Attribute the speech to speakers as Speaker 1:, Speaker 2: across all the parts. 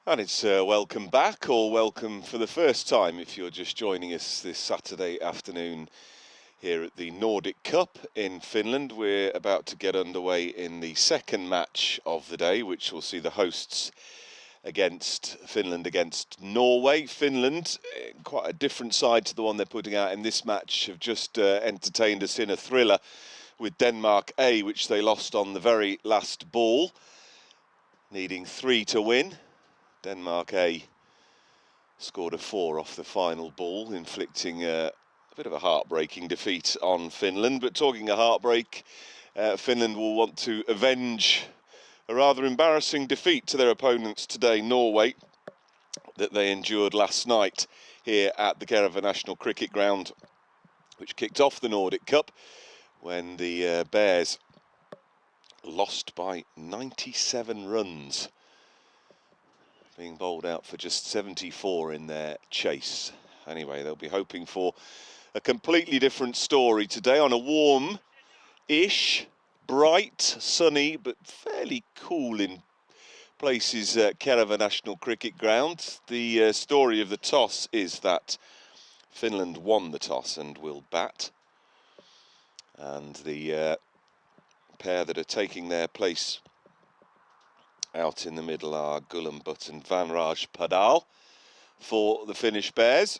Speaker 1: And it's welcome back, or welcome for the first time if you're just joining us this Saturday afternoon here at the Nordic Cup in Finland. We're about to get underway in the second match of the day, which will see the hosts against Finland against Norway. Finland, quite a different side to the one they're putting out in this match, have just entertained us in a thriller with Denmark A, which they lost on the very last ball, needing 3 to win. Denmark A scored a 4 off the final ball, inflicting a bit of a heartbreaking defeat on Finland. But talking of heartbreak, Finland will want to avenge a rather embarrassing defeat to their opponents today, Norway, that they endured last night here at the Kerava National Cricket Ground, which kicked off the Nordic Cup when the Bears lost by 97 runs. Being bowled out for just 74 in their chase. Anyway, they'll be hoping for a completely different story today on a warm-ish, bright, sunny, but fairly cool in places Kerava National Cricket Ground. The story of the toss is that Finland won the toss and will bat. And the pair that are taking their place out in the middle are Gulambut and Vanraj Padal for the Finnish Bears.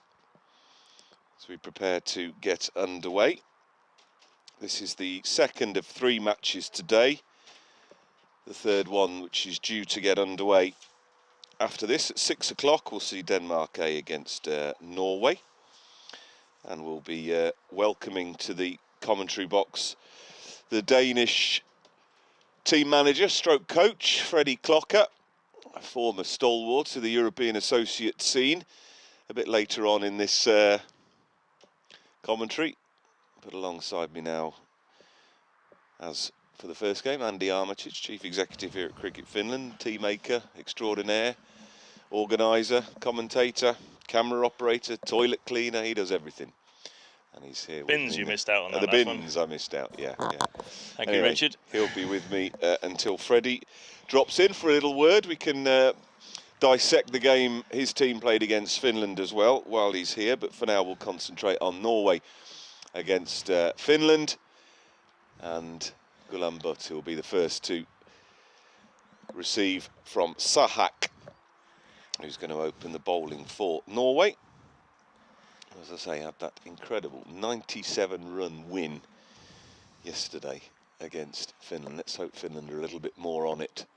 Speaker 1: As we prepare to get underway. This is the second of 3 matches today. The third one, which is due to get underway after this at 6 o'clock. We'll see Denmark A against Norway. And we'll be welcoming to the commentary box the Danish team manager stroke coach, Freddie Clocker, a former stalwart of the European associate scene. A bit later on in this commentary, but alongside me now, as for the first game, Andy Armitage, Chief Executive here at Cricket Finland, tea maker extraordinaire, organiser, commentator, camera operator, toilet cleaner, he does everything. And he's here with
Speaker 2: Bins
Speaker 1: me.
Speaker 2: you missed out on that
Speaker 1: The
Speaker 2: last
Speaker 1: bins
Speaker 2: one.
Speaker 1: I missed out, yeah.
Speaker 2: Thank
Speaker 1: Anyway,
Speaker 2: you, Richard.
Speaker 1: He'll be with me until Freddie drops in for a little word. We can dissect the game his team played against Finland as well while he's here, but for now we'll concentrate on Norway against Finland. And Gulambut will be the first to receive from Sahak, who's going to open the bowling for Norway. As I say, had that incredible 97-run win yesterday against Finland. Let's hope Finland are a little bit more on it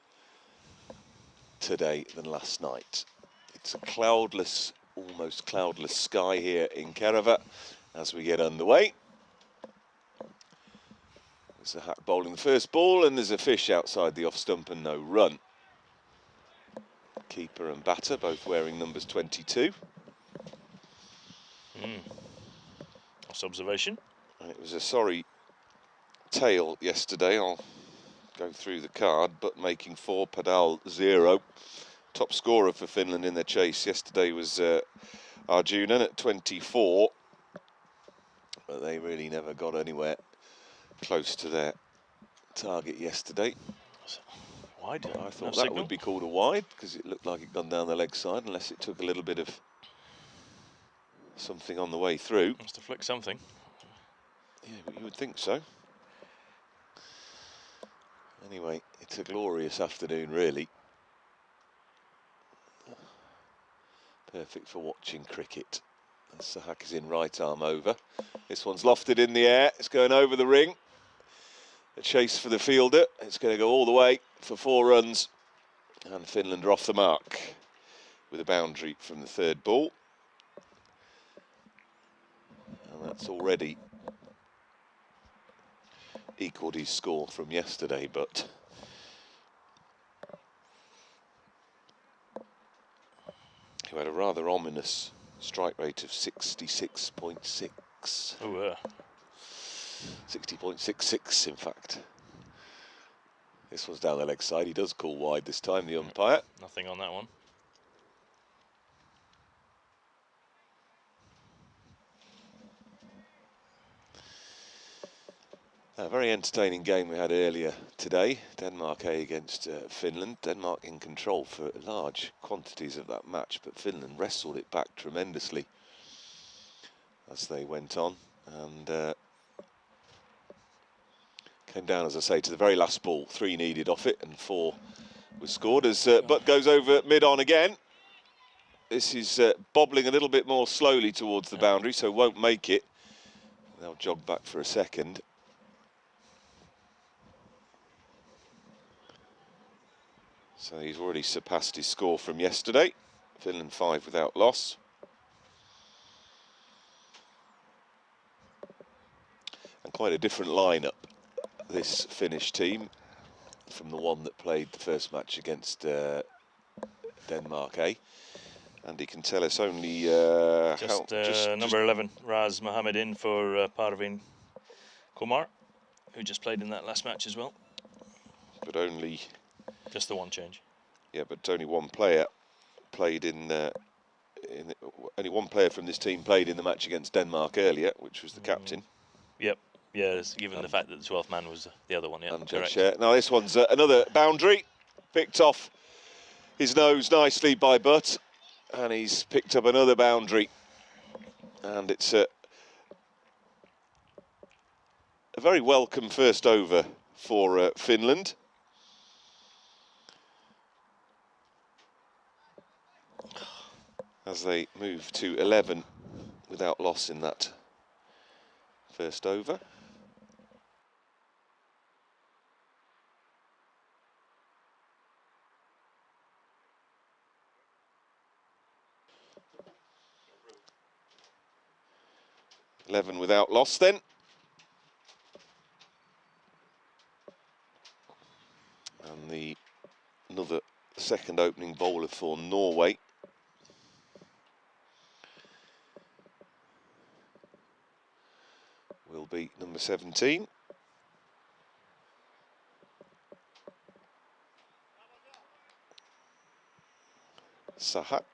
Speaker 1: today than last night. It's a cloudless, almost cloudless sky here in Kerava as we get underway. There's a Hack bowling the first ball, and there's a fish outside the off stump and no run. Keeper and batter both wearing numbers 22.
Speaker 2: That's observation.
Speaker 1: And it was a sorry tail yesterday. I'll go through the card, but making 4, Padal 0. Top scorer for Finland in their chase yesterday was Arjunan at 24. But they really never got anywhere close to their target yesterday.
Speaker 2: Wide.
Speaker 1: I thought that would be called a wide because it looked like it gone down the leg side, unless it took a little bit of something on the way through.
Speaker 2: Must have flicked something.
Speaker 1: Yeah, but you would think so. Anyway, it's a glorious afternoon, really. Perfect for watching cricket. And Sahak is in right arm over. This one's lofted in the air. It's going over the ring. A chase for the fielder. It's going to go all the way for 4 runs. And Finland are off the mark with a boundary from the third ball. And that's already equalled his score from yesterday, but he had a rather ominous strike rate of 66.6. 60.66, in fact. This one's down the leg side. He does call wide this time, the umpire.
Speaker 2: Nothing on that one.
Speaker 1: A very entertaining game we had earlier today. Denmark A against Finland. Denmark in control for large quantities of that match, but Finland wrestled it back tremendously as they went on, and came down, as I say, to the very last ball. 3 needed off it and 4 was scored as Butt goes over mid-on again. This is bobbling a little bit more slowly towards the boundary, so won't make it. They'll jog back for a second. So he's already surpassed his score from yesterday. Finland 5 without loss. And quite a different lineup, this Finnish team, from the one that played the first match against Denmark A. And he can tell us only
Speaker 2: just number 11, Raz Mohammed, in for Parvin Kumar, who just played in that last match as well.
Speaker 1: But only...
Speaker 2: Just the one change.
Speaker 1: Yeah, but only one player played only one player from this team played in the match against Denmark earlier, which was the captain.
Speaker 2: Yep. Yeah, given the fact that the 12th man was the other one. Yeah, correct.
Speaker 1: Now this one's another boundary, picked off his nose nicely by Butt, and he's picked up another boundary, and it's a very welcome first over for Finland. As they move to 11 without loss in that first over. Eleven without loss then. And another second opening bowler for Norway. Will be number 17. Sahak.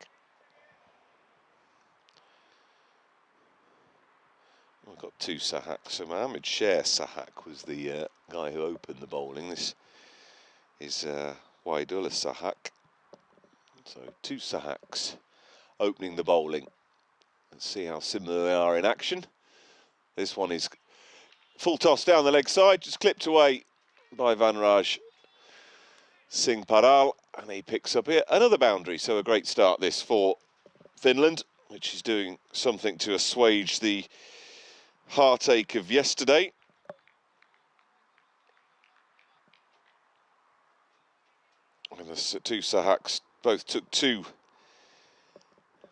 Speaker 1: We've got 2 Sahaks. So Mohammed Sahak was the guy who opened the bowling. This is Waidullah Sahak. So 2 Sahaks opening the bowling. Let's see how similar they are in action. This one is full toss down the leg side, just clipped away by Vanraj Singh Paral, and he picks up here another boundary. So a great start this for Finland, which is doing something to assuage the heartache of yesterday. And the 2 Sahaks both took 2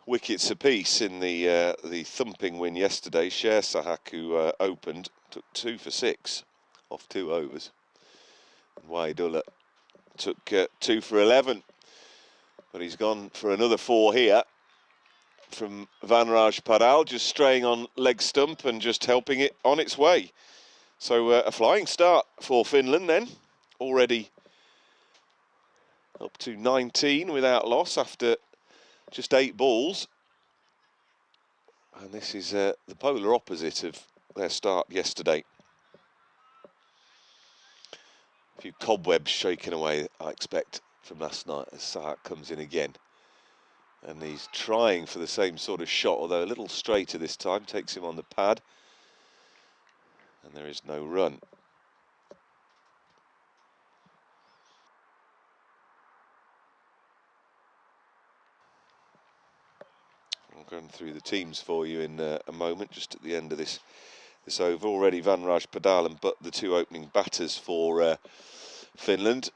Speaker 1: wickets apiece in the thumping win yesterday. Sahak, who opened, took 2 for 6 off 2 overs. And Waidullah took 2 for 11. But he's gone for another 4 here from Vanraj Paral, just straying on leg stump and just helping it on its way. So a flying start for Finland then, already up to 19 without loss after just 8 balls. And this is the polar opposite of their start yesterday. A few cobwebs shaken away, I expect, from last night as Sahak comes in again. And he's trying for the same sort of shot, although a little straighter this time, takes him on the pad. And there is no run. I'll go through the teams for you in a moment, just at the end of this over. Already Vanraj Paral and Butt, the 2 opening batters for Finland.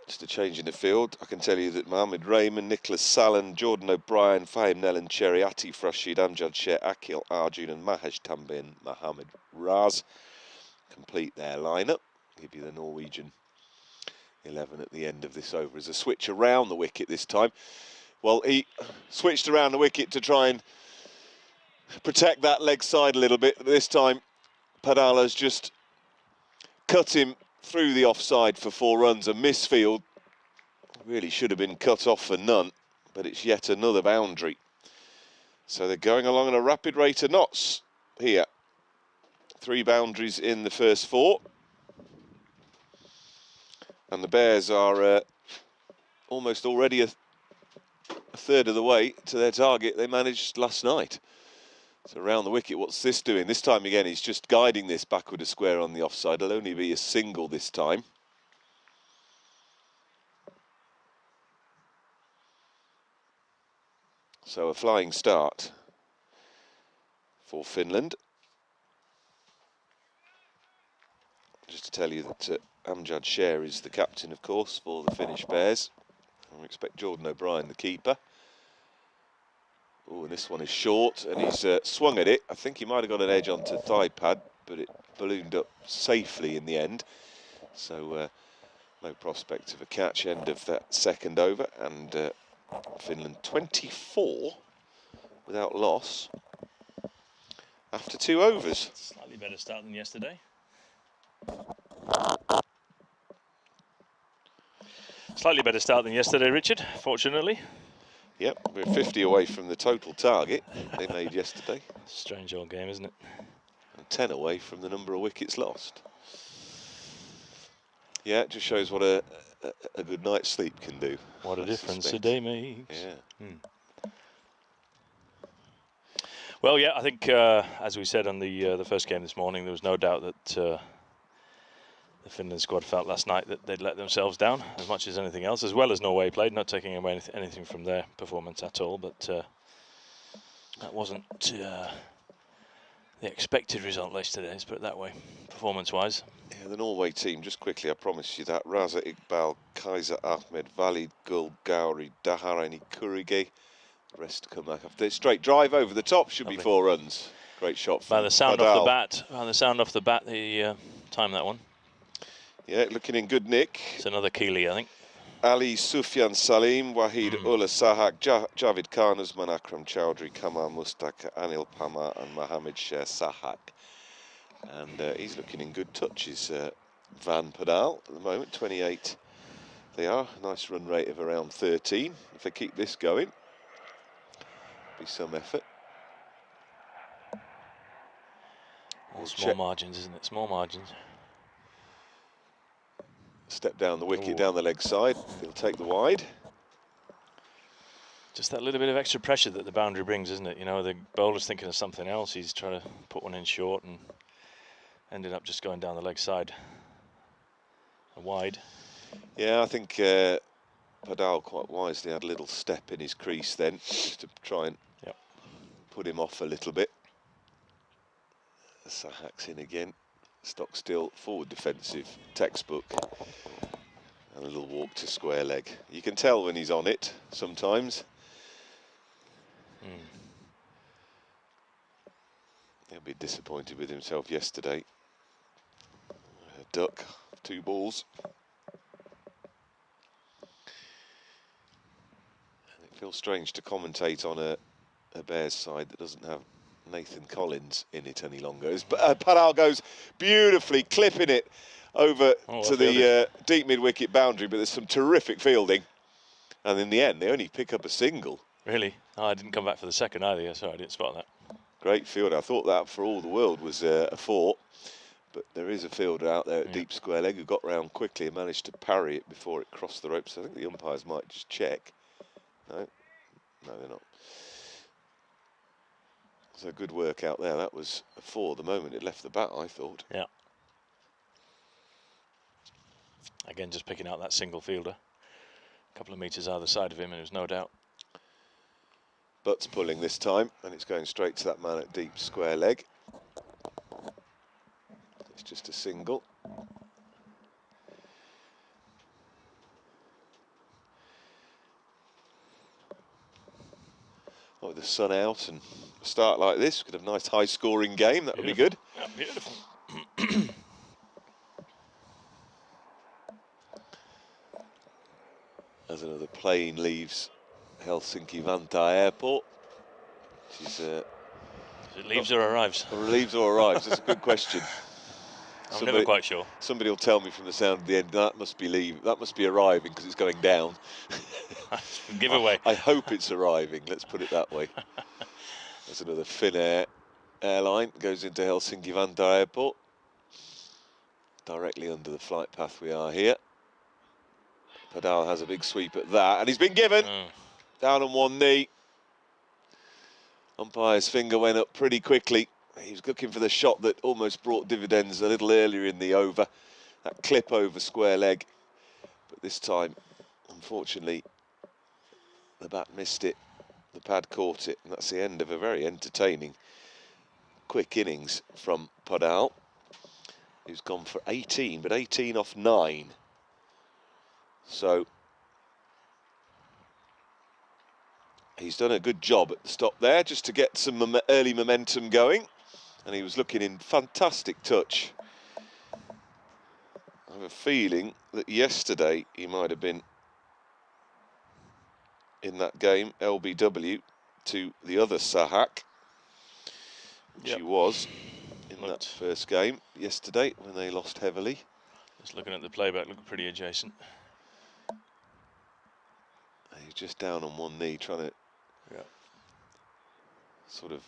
Speaker 1: Just a change in the field. I can tell you that Mohammed Raymond, Nicholas Sallan, Jordan O'Brien, Fahim Nelan, Cherry, Atif Rashid, Amjad Sheikh, Akil Arjun and Mahesh Tambin, Mohammed Raz complete their lineup. Give you the Norwegian 11 at the end of this over as a switch around the wicket this time. Well, he switched around the wicket to try and protect that leg side a little bit. But this time, Paral has just cut him through the offside for 4 runs. A misfield. Really should have been cut off for none, but it's yet another boundary. So they're going along at a rapid rate of knots here. 3 boundaries in the first 4. And the Bears are almost already a third of the way to their target they managed last night. So around the wicket, what's this doing? This time again, he's just guiding this backward a square on the offside. It'll only be a single this time. So a flying start for Finland. Just to tell you that Amjad Sher is the captain, of course, for the Finnish Bears. And we expect Jordan O'Brien, the keeper. Oh, and this one is short, and he's swung at it. I think he might have got an edge onto thigh pad, but it ballooned up safely in the end. So no prospect of a catch. End of that second over, and Finland 24 without loss after 2 overs.
Speaker 2: Slightly better start than yesterday. Slightly better start than yesterday, Richard, fortunately.
Speaker 1: Yep, we're 50 away from the total target they made yesterday.
Speaker 2: Strange old game, isn't it?
Speaker 1: And 10 away from the number of wickets lost. Yeah, it just shows what a good night's sleep can do.
Speaker 2: What a difference a day makes.
Speaker 1: Yeah.
Speaker 2: Well, yeah, I think as we said on the first game this morning, there was no doubt that the Finland squad felt last night that they'd let themselves down as much as anything else, as well as Norway played, not taking away anything from their performance at all, but that wasn't the expected result yesterday, let's put it that way, performance-wise.
Speaker 1: Yeah, the Norway team, just quickly, I promise you that. Raza Iqbal, Kaiser Ahmed, Valid Gul, Gowri, Daharani, Kurige. The rest to come back after. Straight drive over the top, should be 4 runs. Great shot from
Speaker 2: By the sound off the bat, the time that one.
Speaker 1: Yeah, looking in good nick.
Speaker 2: It's another Keeley, I think.
Speaker 1: Ali Sufyan Salim, Wahid Ullah Sahak, Javid Khan, Usman Akram Chowdhury, Kamal Mustaq, Anil Pamar and Mohammed Sher Sahak. And he's looking in good touches, Van Padal, at the moment, 28 they are. Nice run rate of around 13. If they keep this going, be some effort.
Speaker 2: All small margins, isn't it? Small margins.
Speaker 1: Step down the wicket, down the leg side. He'll take the wide.
Speaker 2: Just that little bit of extra pressure that the boundary brings, isn't it? You know, the bowler's thinking of something else. He's trying to put one in short and ended up just going down the leg side and wide.
Speaker 1: Yeah, I think Padal quite wisely had a little step in his crease then, just to try and put him off a little bit. Sahak's in again. Stock still, forward defensive, textbook. And a little walk to square leg. You can tell when he's on it sometimes. He'll be disappointed with himself yesterday. A duck, 2 balls. And it feels strange to commentate on a Bears side that doesn't have Nathan Collins in it any longer. As Padal goes beautifully, clipping it over to the deep mid-wicket boundary, but there's some terrific fielding. And in the end, they only pick up a single.
Speaker 2: Really? Oh, I didn't come back for the second either. Yeah, sorry, I didn't spot that.
Speaker 1: Great fielder. I thought that for all the world was a 4. But there is a fielder out there at deep square leg who got round quickly and managed to parry it before it crossed the ropes. So I think the umpires might just check. No, they're not. So good work out there. That was a 4 the moment it left the bat, I thought.
Speaker 2: Yeah. Again, just picking out that single fielder. A couple of metres either side of him, and there was no doubt.
Speaker 1: Butt's pulling this time, and it's going straight to that man at deep square leg. It's just a single. Oh, with the sun out and a start like this, we could have a nice high-scoring game. That would be good.
Speaker 2: Yeah, beautiful.
Speaker 1: As another plane leaves Helsinki-Vantaa Airport. She's,
Speaker 2: it leaves or arrives?
Speaker 1: Or leaves or arrives? That's a good question.
Speaker 2: I'm never quite sure.
Speaker 1: Somebody will tell me from the sound at the end that must be arriving because it's going down.
Speaker 2: Giveaway.
Speaker 1: I hope it's arriving. Let's put it that way. There's another Finnair airline goes into Helsinki-Vantaa Airport. Directly under the flight path we are here. Padal has a big sweep at that, and he's been given. Down on one knee. Umpire's finger went up pretty quickly. He was looking for the shot that almost brought dividends a little earlier in the over. That clip over square leg. But this time, unfortunately, the bat missed it. The pad caught it. And that's the end of a very entertaining, quick innings from Padal, who's gone for 18, but 18 off 9. So he's done a good job at the stop there, just to get some early momentum going. And he was looking in fantastic touch. I have a feeling that yesterday he might have been in that game, LBW, to the other Sahak, which he was in that first game yesterday when they lost heavily.
Speaker 2: Just looking at the playback, looked pretty adjacent.
Speaker 1: He's just down on one knee, trying to sort of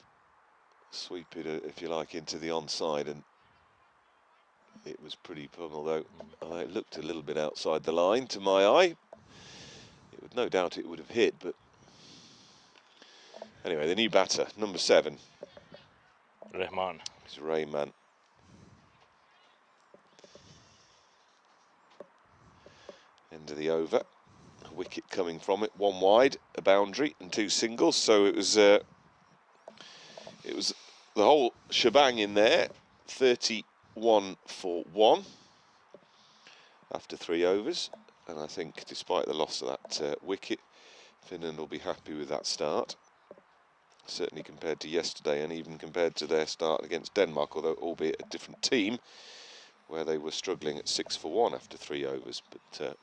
Speaker 1: sweep it, if you like, into the onside, and it was pretty pummeled, although it looked a little bit outside the line to my eye. It would, no doubt it would have hit, but anyway, the new batter, number 7.
Speaker 2: Rahman.
Speaker 1: It's Rahman. End of the over. A wicket coming from it, 1 wide, a boundary and 2 singles. So it was the whole shebang in there. 31 for 1 after 3 overs. And I think despite the loss of that wicket, Finland will be happy with that start. Certainly compared to yesterday, and even compared to their start against Denmark, although albeit a different team, where they were struggling at 6 for 1 after 3 overs. But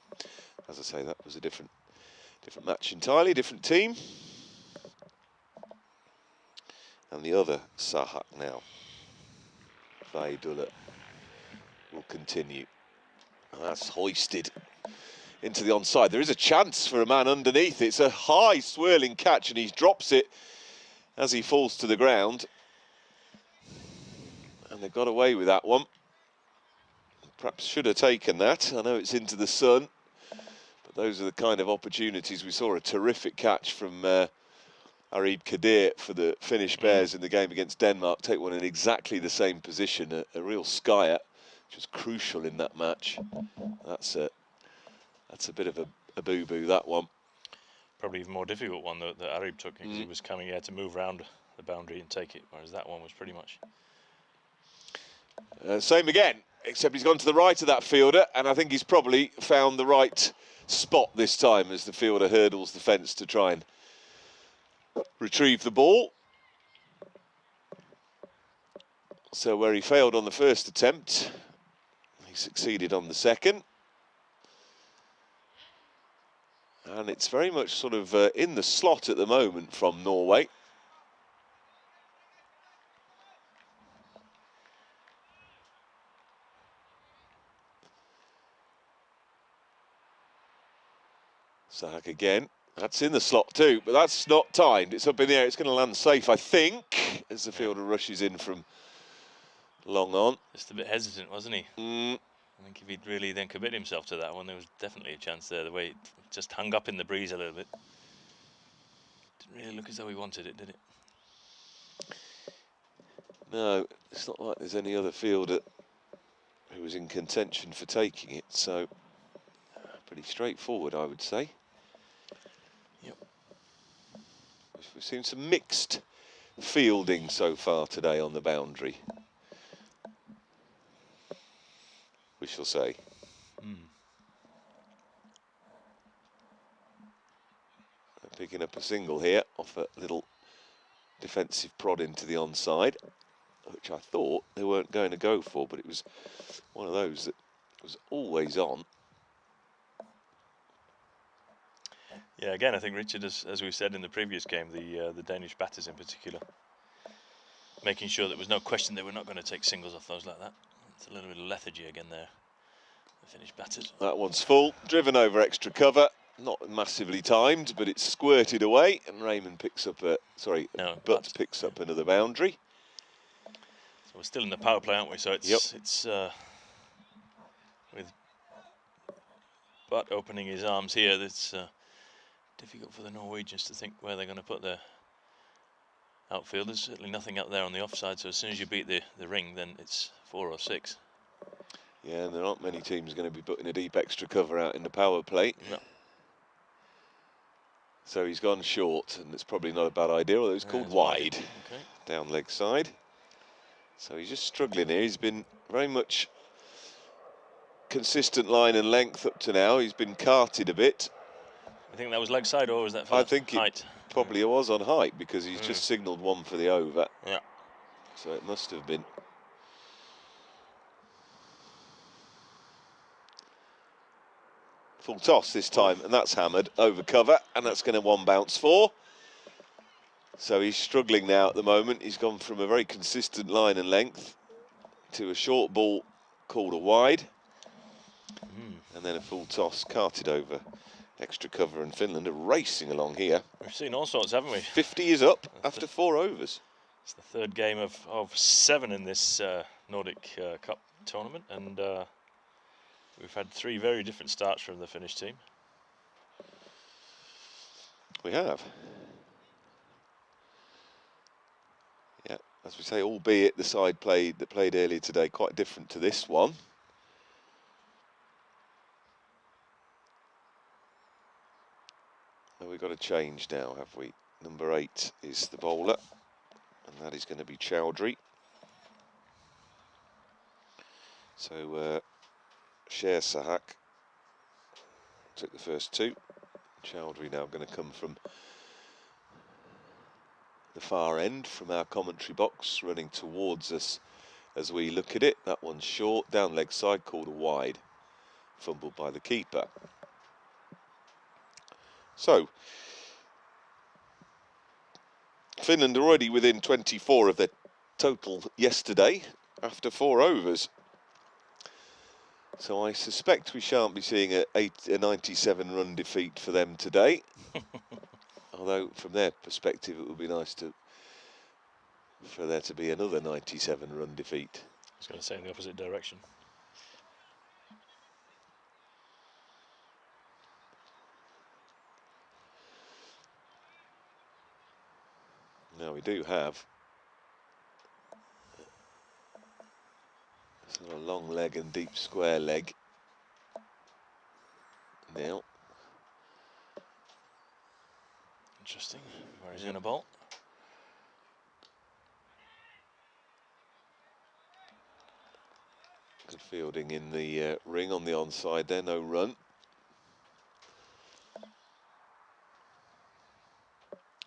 Speaker 1: as I say, that was a different match entirely, different team. And the other Sahak now, Vaidula, will continue. And that's hoisted into the onside. There is a chance for a man underneath. It's a high swirling catch, and he drops it as he falls to the ground. And they got away with that one. Perhaps should have taken that. I know it's into the sun, but those are the kind of opportunities. We saw a terrific catch from Arid Kadir for the Finnish Bears in the game against Denmark. Take one in exactly the same position, a real skyer, which was crucial in that match. That's a bit of a boo-boo, that one.
Speaker 2: Probably even more difficult one that Arib took, because he was coming here to move around the boundary and take it, whereas that one was pretty much...
Speaker 1: Same again, except he's gone to the right of that fielder, and I think he's probably found the right spot this time as the fielder hurdles the fence to try and retrieve the ball. So where he failed on the first attempt, he succeeded on the second. And it's very much sort of in the slot at the moment from Norway. Sahak again. That's in the slot too, but that's not timed. It's up in the air. It's going to land safe, I think, as the fielder rushes in from long on.
Speaker 2: Just a bit hesitant, wasn't he? I think if he'd really then commit himself to that one, there was definitely a chance there. The way it just hung up in the breeze a little bit. Didn't really look as though he wanted it, did it?
Speaker 1: No, it's not like there's any other fielder who was in contention for taking it, so pretty straightforward, I would say.
Speaker 2: Yep.
Speaker 1: We've seen some mixed fielding so far today on the boundary, we shall say. Picking up a single here off a little defensive prod into the onside, which I thought they weren't going to go for, but it was one of those that was always on.
Speaker 2: Yeah, again, I think Richard, as we said in the previous game, the Danish batters in particular, making sure there was no question they were not going to take singles off those like that. It's a little bit of lethargy again there, the Finnish batters.
Speaker 1: That one's full, driven over extra cover, not massively timed, but it's squirted away, and Raymond picks up Butt picks up another boundary.
Speaker 2: So we're still in the power play, aren't we? So it's with But opening his arms here, that's difficult for the Norwegians to think where they're going to put their outfield. There's certainly nothing up there on the offside, so as soon as you beat the ring, then it's 4 or 6.
Speaker 1: Yeah, and there aren't many teams going to be putting a deep extra cover out in the power play.
Speaker 2: No.
Speaker 1: So he's gone short, and it's probably not a bad idea, although it's called wide.
Speaker 2: Okay.
Speaker 1: Down leg side. So he's just struggling here. He's been very much consistent line and length up to now. He's been carted a bit.
Speaker 2: I think that was leg side, or was that for
Speaker 1: I think
Speaker 2: height?
Speaker 1: It probably was on height, because he's just signalled one for the over.
Speaker 2: Yeah.
Speaker 1: So it must have been. Full toss this time, and that's hammered over cover, and that's going to one bounce 4. So he's struggling now at the moment. He's gone from a very consistent line and length to a short ball called a wide, and then a full toss carted over extra cover, and Finland are racing along here.
Speaker 2: We've seen all sorts, haven't we?
Speaker 1: 50 is up after 4 overs.
Speaker 2: It's the third game of 7 in this Nordic Cup tournament, and we've had 3 very different starts from the Finnish team.
Speaker 1: We have. Yeah, as we say, albeit the side that played earlier today quite different to this one. And we've got a change now, have we? Number 8 is the bowler, and that is going to be Chowdhury. So Sher Sahak took the first 2. Chowdhury now going to come from the far end from our commentary box, running towards us as we look at it. That one's short, down leg side, called a wide, fumbled by the keeper. So Finland already within 24 of their total yesterday after 4 overs. So I suspect we shan't be seeing a 97-run defeat for them today. Although from their perspective it would be nice for there to be another 97-run defeat.
Speaker 2: I was going to say in the opposite direction.
Speaker 1: Now we do have sort of a long leg and deep square leg now.
Speaker 2: Interesting. Where he's going to bowl.
Speaker 1: Good fielding in the ring on the onside there, no run.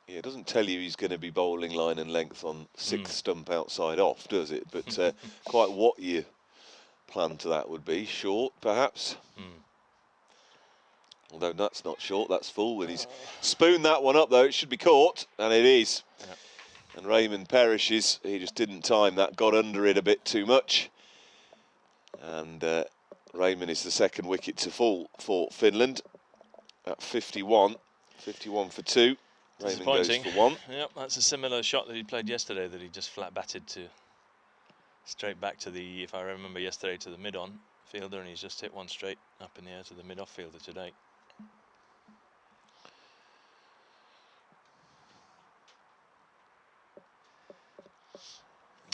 Speaker 1: Yeah, it doesn't tell you he's going to be bowling line and length on 6th stump outside off, does it? But quite what you plan to that would be. Short, perhaps. Although that's not short, that's full. And he's spooned that one up, though. It should be caught, and it is. Yeah. And Raymond perishes. He just didn't time that, got under it a bit too much. And Raymond is the second wicket to fall for Finland at 51. 51 for 2. Raymond goes for 1.
Speaker 2: Yep, that's a similar shot that he played yesterday, that he just flat batted to straight back to the, if I remember yesterday, to the mid-on fielder, and he's just hit one straight up in the air to the mid-off fielder today.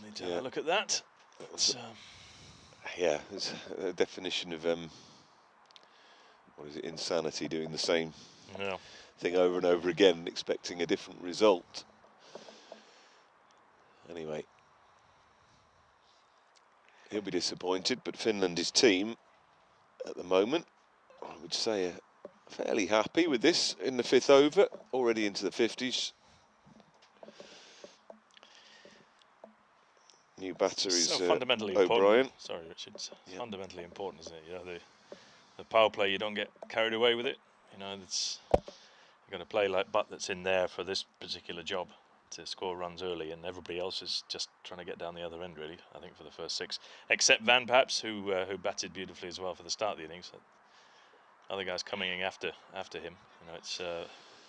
Speaker 2: Need to have a look at that.
Speaker 1: Yeah, there's a definition of what is it, insanity, doing the same thing over and over again, expecting a different result. Anyway, he'll be disappointed, but Finland, his team at the moment, I would say, fairly happy with this in the 5th over, already into the 50s. New batter is
Speaker 2: fundamentally
Speaker 1: O'Brien.
Speaker 2: Important. Sorry, Richard. It's fundamentally important, isn't it? You know, the power play, you don't get carried away with it. You know, it's you're going to play like Butt that's in there for this particular job to score runs early, and everybody else is just trying to get down the other end, really. I think for the first 6, except Van, perhaps, who batted beautifully as well for the start of the innings. Other guys coming in after him. You know, it's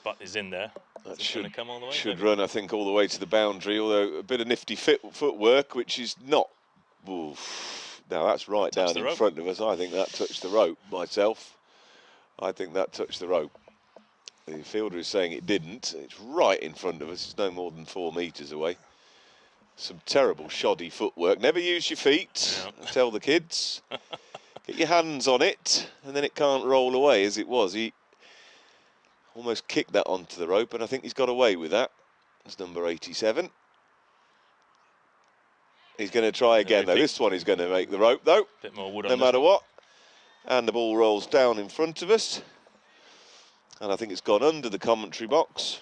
Speaker 2: Butt is in there.
Speaker 1: That
Speaker 2: should come all the way.
Speaker 1: Should run, I think, all the way to the boundary. Although a bit of nifty footwork, which is not. Oof. Now that's right down in front of us. I think that touched the rope myself. I think that touched the rope. The fielder is saying it didn't. It's right in front of us. It's no more than 4 metres away. Some terrible shoddy footwork. Never use your feet,
Speaker 2: Yeah.
Speaker 1: I tell the kids. Get your hands on it, and then it can't roll away as it was. He almost kicked that onto the rope, and I think he's got away with that. That's number 87. He's going to try again, though. This one is going to make the rope, though.
Speaker 2: Bit more wood
Speaker 1: no
Speaker 2: on this
Speaker 1: matter
Speaker 2: one.
Speaker 1: what. And the ball rolls down in front of us. And I think it's gone under the commentary box.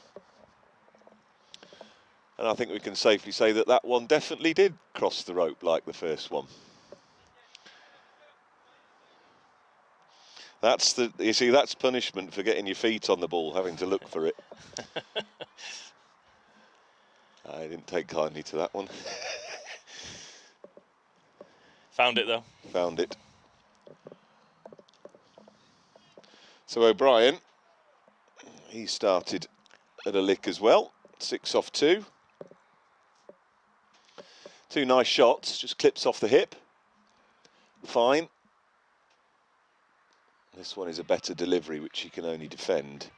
Speaker 1: And I think we can safely say that that one definitely did cross the rope like the first one. That's you see, that's punishment for getting your feet on the ball, having to look for it. I didn't take kindly to that one.
Speaker 2: Found it though.
Speaker 1: Found it. So O'Brien, he started at a lick as well. 6 off 2. 2 nice shots, just clips off the hip. Fine. This one is a better delivery, which he can only defend.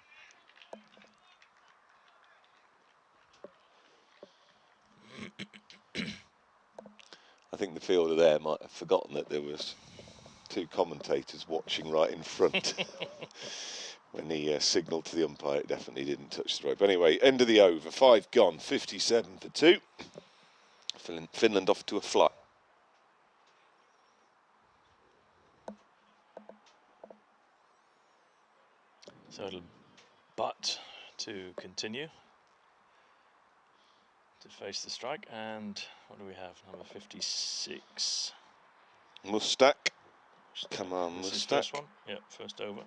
Speaker 1: I think the fielder there might have forgotten that there was 2 commentators watching right in front. When he signalled to the umpire, it definitely didn't touch the rope. Anyway, end of the over, 5 gone, 57 for 2. Finland off to a fly.
Speaker 2: So it'll butt to continue to face the strike. And what do we have? Number 56.
Speaker 1: Mustak. Come on,
Speaker 2: this is
Speaker 1: Mustak.
Speaker 2: first one. Yeah, first over. Looks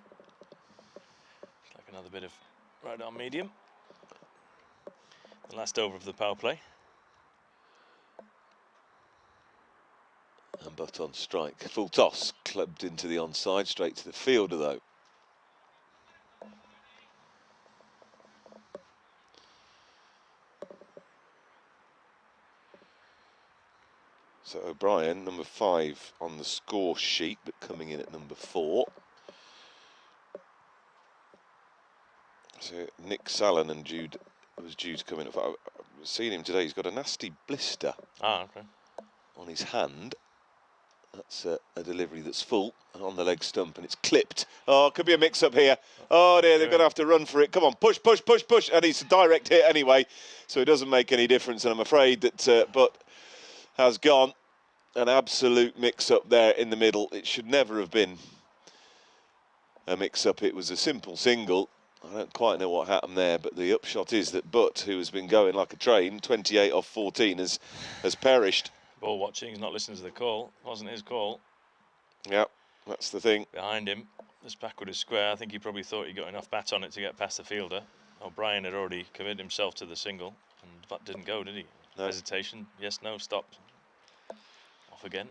Speaker 2: like another bit of right arm medium. The last over of the power play.
Speaker 1: And butt on strike. Full toss, clubbed into the onside, straight to the fielder though. So O'Brien, number 5 on the score sheet, but coming in at number 4. So Nick Sallon and Jude was due to come in. I've seen him today. He's got a nasty blister
Speaker 2: Okay.
Speaker 1: on his hand. That's a delivery that's full and on the leg stump, and it's clipped. Oh, could be a mix-up here. Oh dear, they're going to have to run for it. Come on, push, push, push, push. And it's a direct hit anyway, so it doesn't make any difference. And I'm afraid that Butt has gone. An absolute mix-up there in the middle. It should never have been a mix-up. It was a simple single. I don't quite know what happened there, but the upshot is that Butt, who has been going like a train, 28 off 14, has perished.
Speaker 2: Ball watching, he's not listening to the call. Wasn't his call.
Speaker 1: Yeah, that's the thing.
Speaker 2: Behind him, this backward is square. I think he probably thought he got enough bat on it to get past the fielder. O'Brien had already committed himself to the single, and Butt didn't go, did he?
Speaker 1: No.
Speaker 2: Hesitation, yes, no, stop. Off again.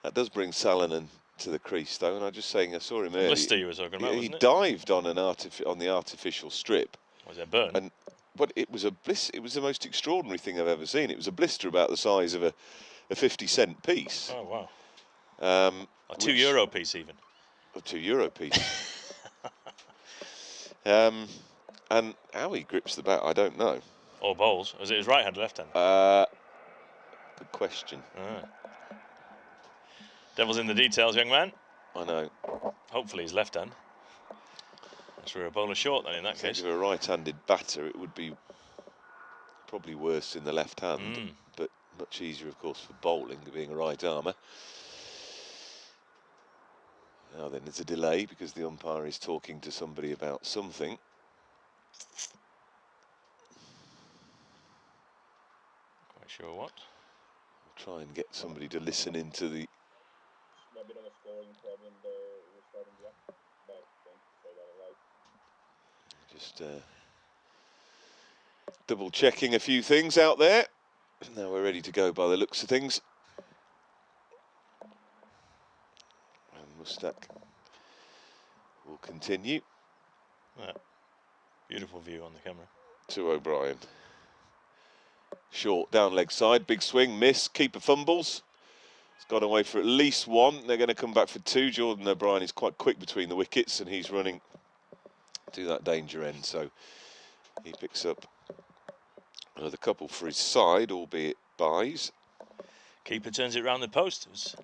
Speaker 1: That does bring Salonen to the crease, though, and I'm just saying, I saw him earlier.
Speaker 2: Blister you were talking about,
Speaker 1: He
Speaker 2: wasn't it?
Speaker 1: dived on on the artificial strip.
Speaker 2: Was there burn?
Speaker 1: But it was it was the most extraordinary thing I've ever seen. It was a blister about the size of a 50-cent piece.
Speaker 2: Oh, wow. A €2 piece, even.
Speaker 1: A €2 piece. And how he grips the bat, I don't know.
Speaker 2: Or bowls. Was it his right hand or left hand?
Speaker 1: Good question.
Speaker 2: Devil's in the details, young man.
Speaker 1: I know.
Speaker 2: Hopefully his left hand. That's for a bowler short, then, in that case.
Speaker 1: If you're a right-handed batter, it would be probably worse in the left hand, but much easier, of course, for bowling, being a right-armer. Now then, there's a delay because the umpire is talking to somebody about something.
Speaker 2: Quite sure what.
Speaker 1: I'll try and get somebody to listen into the...
Speaker 3: A bit of a scoring problem there. We're starting to but don't say that right.
Speaker 1: Just double checking a few things out there. Now we're ready to go by the looks of things. And Mustak will continue.
Speaker 2: Yeah. Beautiful view on the camera.
Speaker 1: To O'Brien. Short, down leg side, big swing, miss, keeper fumbles. It's gone away for at least one. They're going to come back for two. Jordan O'Brien is quite quick between the wickets, and he's running to that danger end. So he picks up another couple for his side, albeit byes.
Speaker 2: Keeper turns it round the post. It was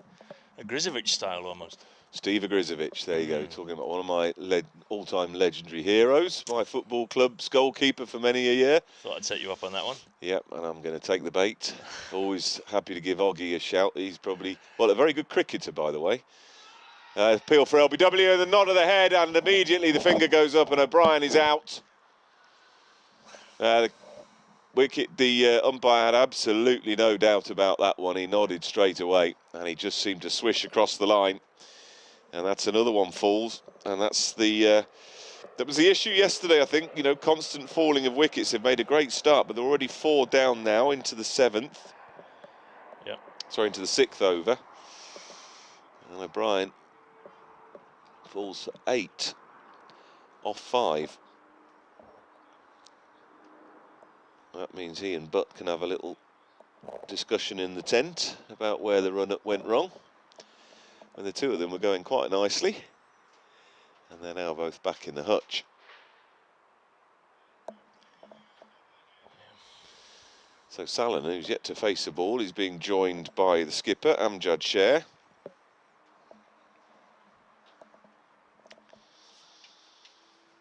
Speaker 2: a Grizovic style almost.
Speaker 1: Steve Grizovic, there you go, talking about one of my all-time legendary heroes, my football club's goalkeeper for many a year.
Speaker 2: Thought I'd set you up on that one.
Speaker 1: Yep, and I'm going to take the bait. Always happy to give Oggy a shout. He's probably, well, a very good cricketer, by the way. Appeal for LBW, the nod of the head, and immediately the finger goes up, and O'Brien is out. The wicket, the umpire had absolutely no doubt about that one. He nodded straight away, and he just seemed to swish across the line. And that's another one falls, and that's the that was the issue yesterday. I think, you know, constant falling of wickets. They've made a great start, but they're already 4 down now into the 7th.
Speaker 2: Yeah.
Speaker 1: Sorry, into the 6th over. And O'Brien falls for 8 off 5. That means he and Butt can have a little discussion in the tent about where the run-up went wrong. And the two of them were going quite nicely. And they're now both back in the hutch. So Salon, who's yet to face the ball, is being joined by the skipper, Amjad Sher.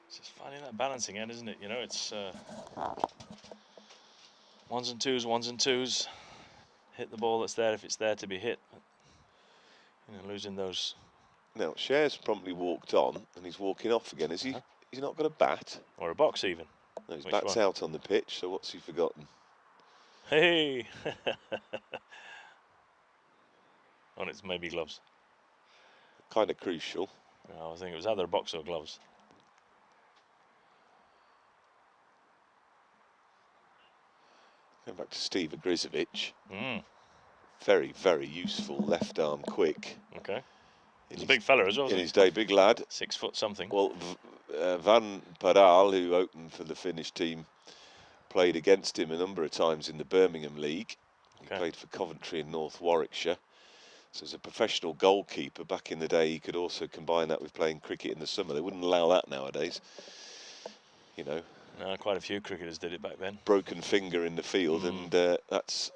Speaker 2: It's just finding that balancing end, isn't it? You know, it's ones and twos. Hit the ball that's there if it's there to be hit. But, you know, losing those.
Speaker 1: Now, Sher's promptly walked on, and he's walking off again. Is he? He's not got a bat?
Speaker 2: Or a box even.
Speaker 1: No, his
Speaker 2: Which
Speaker 1: bat's
Speaker 2: one?
Speaker 1: out on the pitch, so what's he forgotten?
Speaker 2: Hey! On its maybe gloves.
Speaker 1: Kind of crucial.
Speaker 2: No, I think it was either a box or gloves.
Speaker 1: Going back to Steve Grizovic.
Speaker 2: Mm.
Speaker 1: Very, very useful left arm quick.
Speaker 2: Okay. He's a big fella as well,
Speaker 1: In
Speaker 2: isn't
Speaker 1: his day, big lad.
Speaker 2: 6 foot something.
Speaker 1: Well, Van Paral, who opened for the Finnish team, played against him a number of times in the Birmingham League. He played for Coventry in North Warwickshire. So as a professional goalkeeper back in the day, he could also combine that with playing cricket in the summer. They wouldn't allow that nowadays. You know.
Speaker 2: No, quite a few cricketers did it back then.
Speaker 1: Broken finger in the field, and that's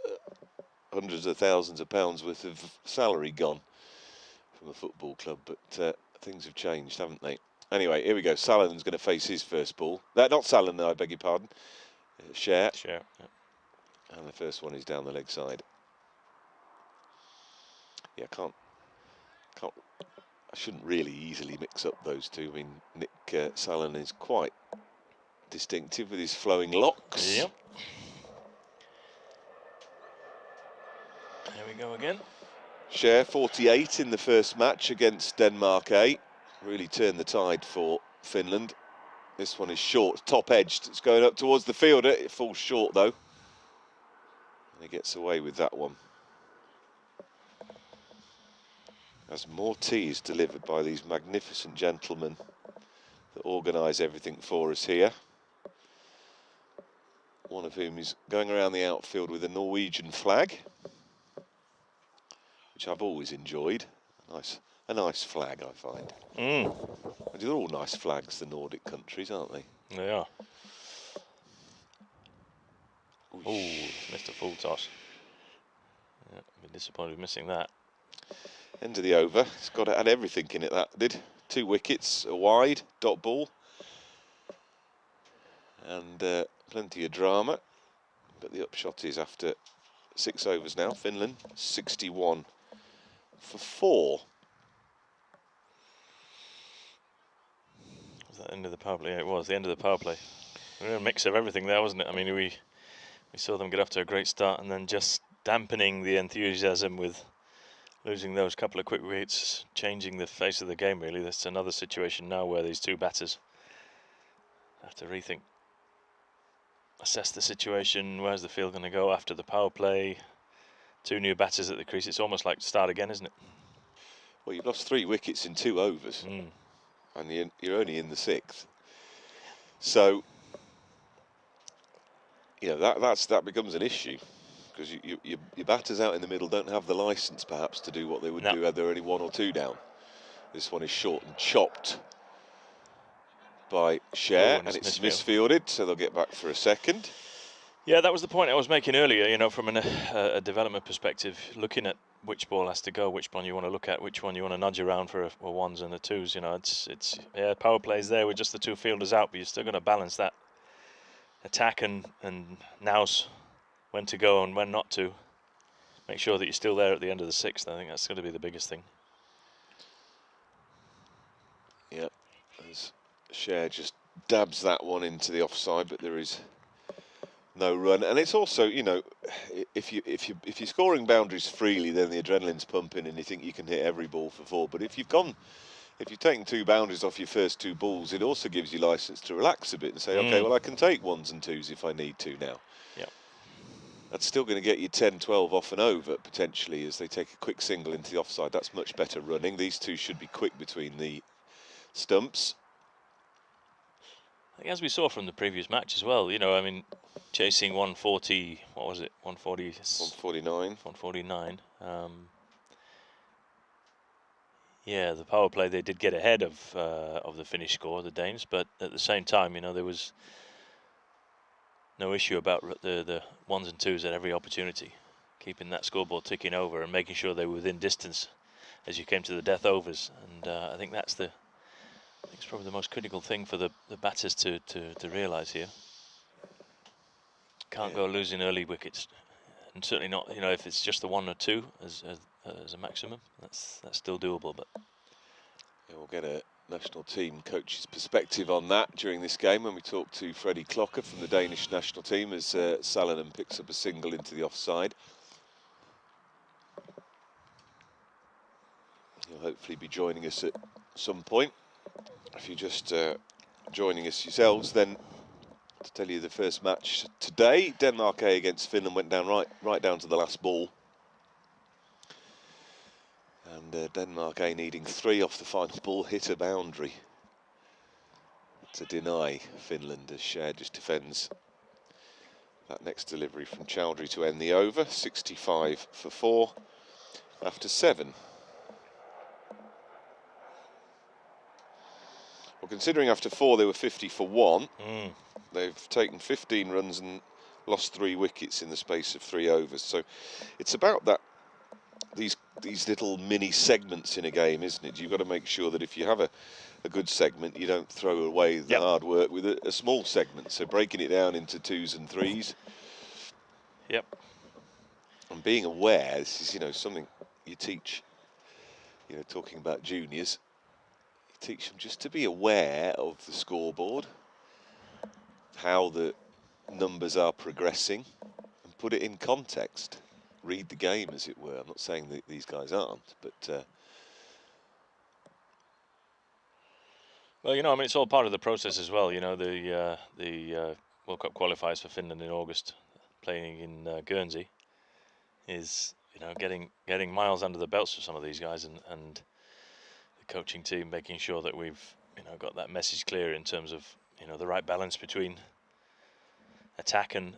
Speaker 1: hundreds of thousands of pounds worth of salary gone from a football club. But things have changed, haven't they? Anyway, here we go. Salon's going to face his first ball. Not Salon, I beg your pardon. Sher.
Speaker 2: Yeah.
Speaker 1: And the first one is down the leg side. Yeah, I shouldn't really easily mix up those two. I mean, Nick Salon is quite distinctive with his flowing locks.
Speaker 2: Yep. There we go again.
Speaker 1: Sher, 48 in the first match against Denmark A. Really turned the tide for Finland. This one is short, top edged. It's going up towards the fielder. It falls short though. And he gets away with that one. As more tea is delivered by these magnificent gentlemen that organise everything for us here. One of whom is going around the outfield with a Norwegian flag, which I've always enjoyed. A nice flag, I find. They're all nice flags, the Nordic countries, aren't they?
Speaker 2: They are. Oh, missed a full toss. Yeah, I'd be disappointed missing that.
Speaker 1: End of the over. It's got to add everything in it, that did. 2 wickets, a wide, dot ball. And plenty of drama. But the upshot is after 6 overs now, Finland 61 for 4.
Speaker 2: Was that the end of the power play? Yeah, it was the end of the power play. A mix of everything there, wasn't it? I mean, we saw them get off to a great start and then just dampening the enthusiasm with losing those couple of quick wickets, changing the face of the game, really. That's another situation now where these two batters have to rethink, assess the situation. Where's the field going to go after the power play? 2 new batters at the crease. It's almost like start again, isn't it?
Speaker 1: Well, you've lost 3 wickets in 2 overs. And you're only in the 6th. So, you know, that becomes an issue. because your batters out in the middle don't have the licence perhaps to do what they would do had there only 1 or 2 down. This one is short and chopped by Scher, and it's misfielded, so they'll get back for a second.
Speaker 2: Yeah, that was the point I was making earlier, you know, from a development perspective, looking at which ball has to go, which one you want to look at, which one you want to nudge around for ones and the twos. You know, it's power plays there with just the 2 fielders out, but you're still going to balance that attack and now's when to go and when not to. Make sure that you're still there at the end of the 6th. I think that's going to be the biggest thing.
Speaker 1: Yeah, as Scher just dabs that one into the offside, but there is no run. And it's also, you know, if you're scoring boundaries freely, then the adrenaline's pumping and you think you can hit every ball for 4. But if you've taken 2 boundaries off your first 2 balls, it also gives you license to relax a bit and say, okay, well, I can take 1s and 2s if I need to now.
Speaker 2: Yeah.
Speaker 1: That's still going to get you 10, 12 off and over potentially as they take a quick single into the offside. That's much better running. These 2 should be quick between the stumps.
Speaker 2: I think as we saw from the previous match as well, you know, I mean, chasing 140, what was it, 140?
Speaker 1: 149.
Speaker 2: 149. Yeah, the power play, they did get ahead of the Finnish score, the Danes, but at the same time, you know, there was no issue about the 1s and 2s at every opportunity, keeping that scoreboard ticking over and making sure they were within distance as you came to the death overs. And I think that's it's probably the most critical thing for the batters to realise here. Can't go losing early wickets, and certainly not, you know, if it's just the 1 or 2 as a maximum. That's still doable, but
Speaker 1: yeah, we'll get a national team coach's perspective on that during this game when we talk to Freddie Clocker from the Danish national team as Salonen picks up a single into the offside. He'll hopefully be joining us at some point. If you're just joining us yourselves, then to tell you the first match today, Denmark A against Finland, went down right down to the last ball. And Denmark A needing 3 off the final ball, hit a boundary to deny Finland as Scher just defends that next delivery from Chowdhury to end the over. 65 for 4 after 7. Well, considering after 4 they were 50 for 1, they've taken 15 runs and lost 3 wickets in the space of 3 overs. So it's about that, these little mini segments in a game, isn't it? You've got to make sure that if you have a good segment, you don't throw away the hard work with a small segment. So breaking it down into 2s and 3s.
Speaker 2: Yep.
Speaker 1: And being aware, this is, you know, something you teach, you know, talking about juniors, you teach them just to be aware of the scoreboard, how the numbers are progressing, and put it in context. Read the game, as it were. I'm not saying that these guys aren't, but
Speaker 2: well, you know, I mean, it's all part of the process as well. You know, the World Cup qualifiers for Finland in August, playing in Guernsey, is, you know, getting miles under the belts for some of these guys, and the coaching team making sure that we've, you know, got that message clear in terms of, you know, the right balance between attack and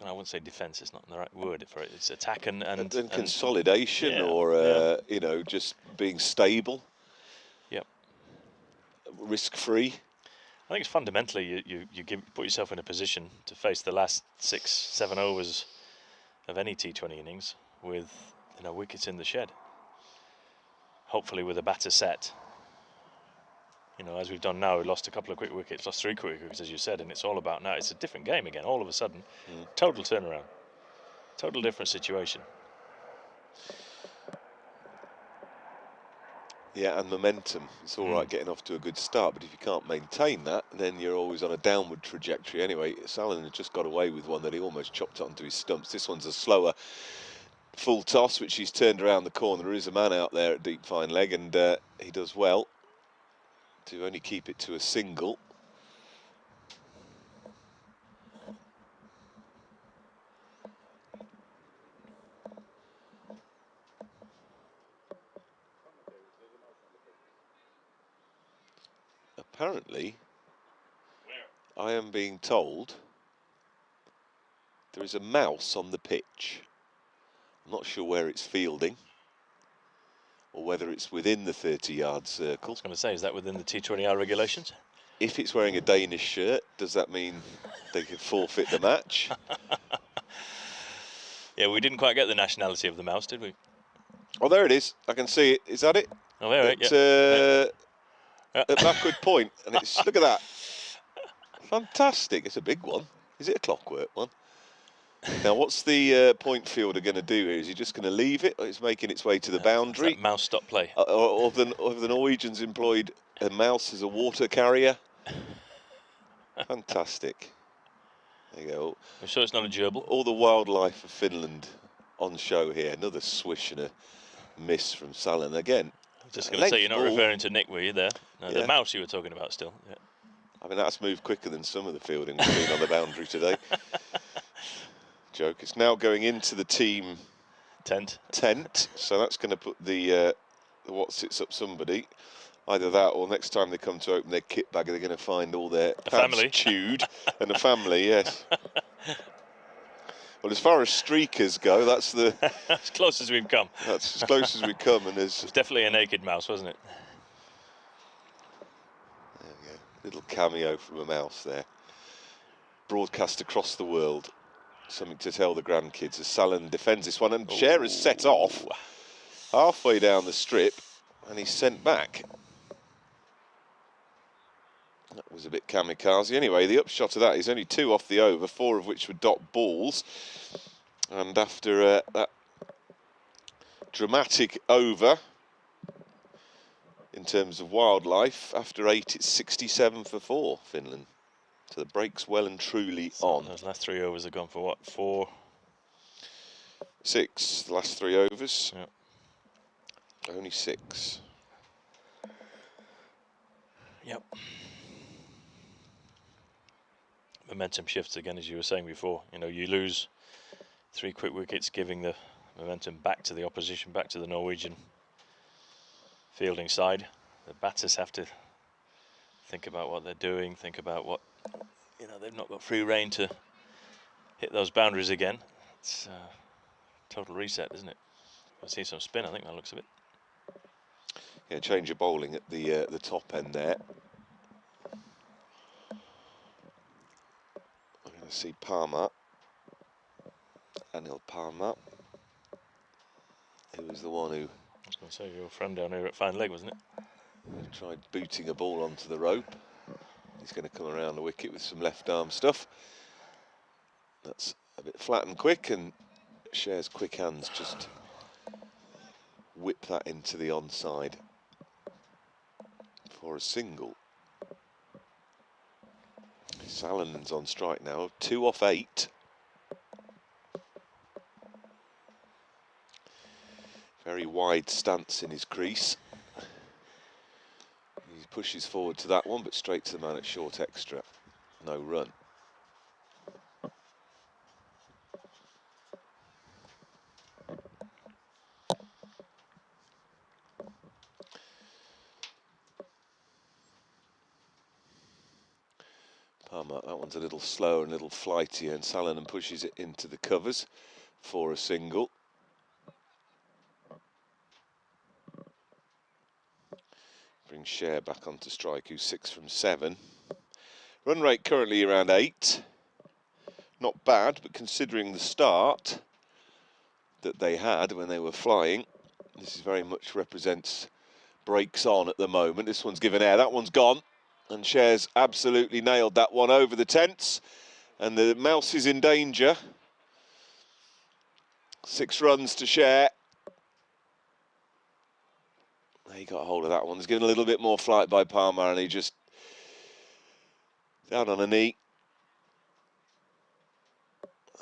Speaker 2: I wouldn't say defence, it's not the right word for it. It's attack and
Speaker 1: consolidation,
Speaker 2: yeah,
Speaker 1: or you know, just being stable.
Speaker 2: Yep.
Speaker 1: Risk-free.
Speaker 2: I think it's fundamentally you put yourself in a position to face the last 6, 7 overs of any T20 innings with, you know, wickets in the shed. Hopefully with a batter set. You know, as we've done now, we lost a couple of quick wickets, lost 3 quick wickets, as you said, and it's all about now. It's a different game again. All of a sudden, total turnaround, total different situation.
Speaker 1: Yeah, and momentum. It's all right getting off to a good start, but if you can't maintain that, then you're always on a downward trajectory. Anyway, Salonen had just got away with one that he almost chopped onto his stumps. This one's a slower full toss, which he's turned around the corner. There is a man out there at deep fine leg, and he does well to only keep it to a single. Apparently, I am being told There is a mouse on the pitch. I'm not sure where it's fielding or whether it's within the 30-yard
Speaker 2: I
Speaker 1: circle.
Speaker 2: was going to say, is that within the T20I regulations?
Speaker 1: If it's wearing a Danish shirt, does that mean they can forfeit the match?
Speaker 2: Yeah, we didn't quite get the nationality of the mouse, did we?
Speaker 1: Oh, there it is. I can see it. Is that it?
Speaker 2: Oh, there, yeah.
Speaker 1: At backward point, and it's, look at that. Fantastic. It's a big one. Is it a clockwork one? Now, what's the point fielder going to do here? Is he just going to leave it, or is it making its way to the boundary?
Speaker 2: Mouse stop play.
Speaker 1: Or have the Norwegians employed a mouse as a water carrier? Fantastic. There you go.
Speaker 2: I'm sure it's not a gerbil.
Speaker 1: All the wildlife of Finland on show here. Another swish and a miss from Salin again.
Speaker 2: I was just going to say, you're not
Speaker 1: ball.
Speaker 2: referring to Nick, were you there? No,
Speaker 1: Yeah.
Speaker 2: The mouse you were talking about still. Yeah.
Speaker 1: I mean, that's moved quicker than some of the fielding we've seen on the boundary today. Joke. It's now going into the team
Speaker 2: Tent.
Speaker 1: so that's going to put the what sits up somebody. Either that, or next time they come to open their kit bag, they're going to find all their pants
Speaker 2: family.
Speaker 1: chewed, and a family, yes. Well, as far as streakers go, that's
Speaker 2: As close as we've come.
Speaker 1: That's as close as we come, and there's
Speaker 2: It was definitely a naked mouse, wasn't it?
Speaker 1: there we go. Little cameo from a mouse there. Broadcast across the world. Something to tell the grandkids as Salin defends this one, and Cher has set off halfway down the strip, and he's sent back. That was a bit kamikaze. Anyway, the upshot of that is only 2 off the over, 4 of which were dot balls. And after that dramatic over, in terms of wildlife, after 8, it's 67 for 4, Finland. So the break's well and truly on.
Speaker 2: Those last 3 overs have gone for what? 4?
Speaker 1: 6, the last 3 overs.
Speaker 2: Yeah.
Speaker 1: Only 6.
Speaker 2: Yep. Momentum shifts again, as you were saying before. You know, you lose 3 quick wickets, giving the momentum back to the opposition, back to the Norwegian fielding side. The batters have to think about what they're doing, think about what, you know, they've not got free rein to hit those boundaries again. It's a total reset, isn't it? I see some spin, I think, that looks of it.
Speaker 1: Yeah, change of bowling at the top end there. I'm going to see Palmer, Anil Palmer, who was the one who
Speaker 2: I was going to say, your friend down here at fine leg, wasn't it?
Speaker 1: tried booting a ball onto the rope. He's going to come around the wicket with some left arm stuff. That's a bit flat and quick, and Cher's quick hands just whip that into the onside for a single. Salinen's on strike now, 2 off 8. Very wide stance in his crease. He pushes forward to that one, but straight to the man at short extra. No run. Palmer, that one's a little slower and a little flightier, and Salinen pushes it into the covers for a single. Brings Cher back onto strike, who's 6 from 7. Run rate currently around 8. Not bad, but considering the start that they had when they were flying, this is very much represents breaks on at the moment. This one's given air, that one's gone, and Cher's absolutely nailed that one over the tents, and the mouse is in danger. 6 runs to Cher. He got hold of that one. He's given a little bit more flight by Palmer, and he just down on a knee.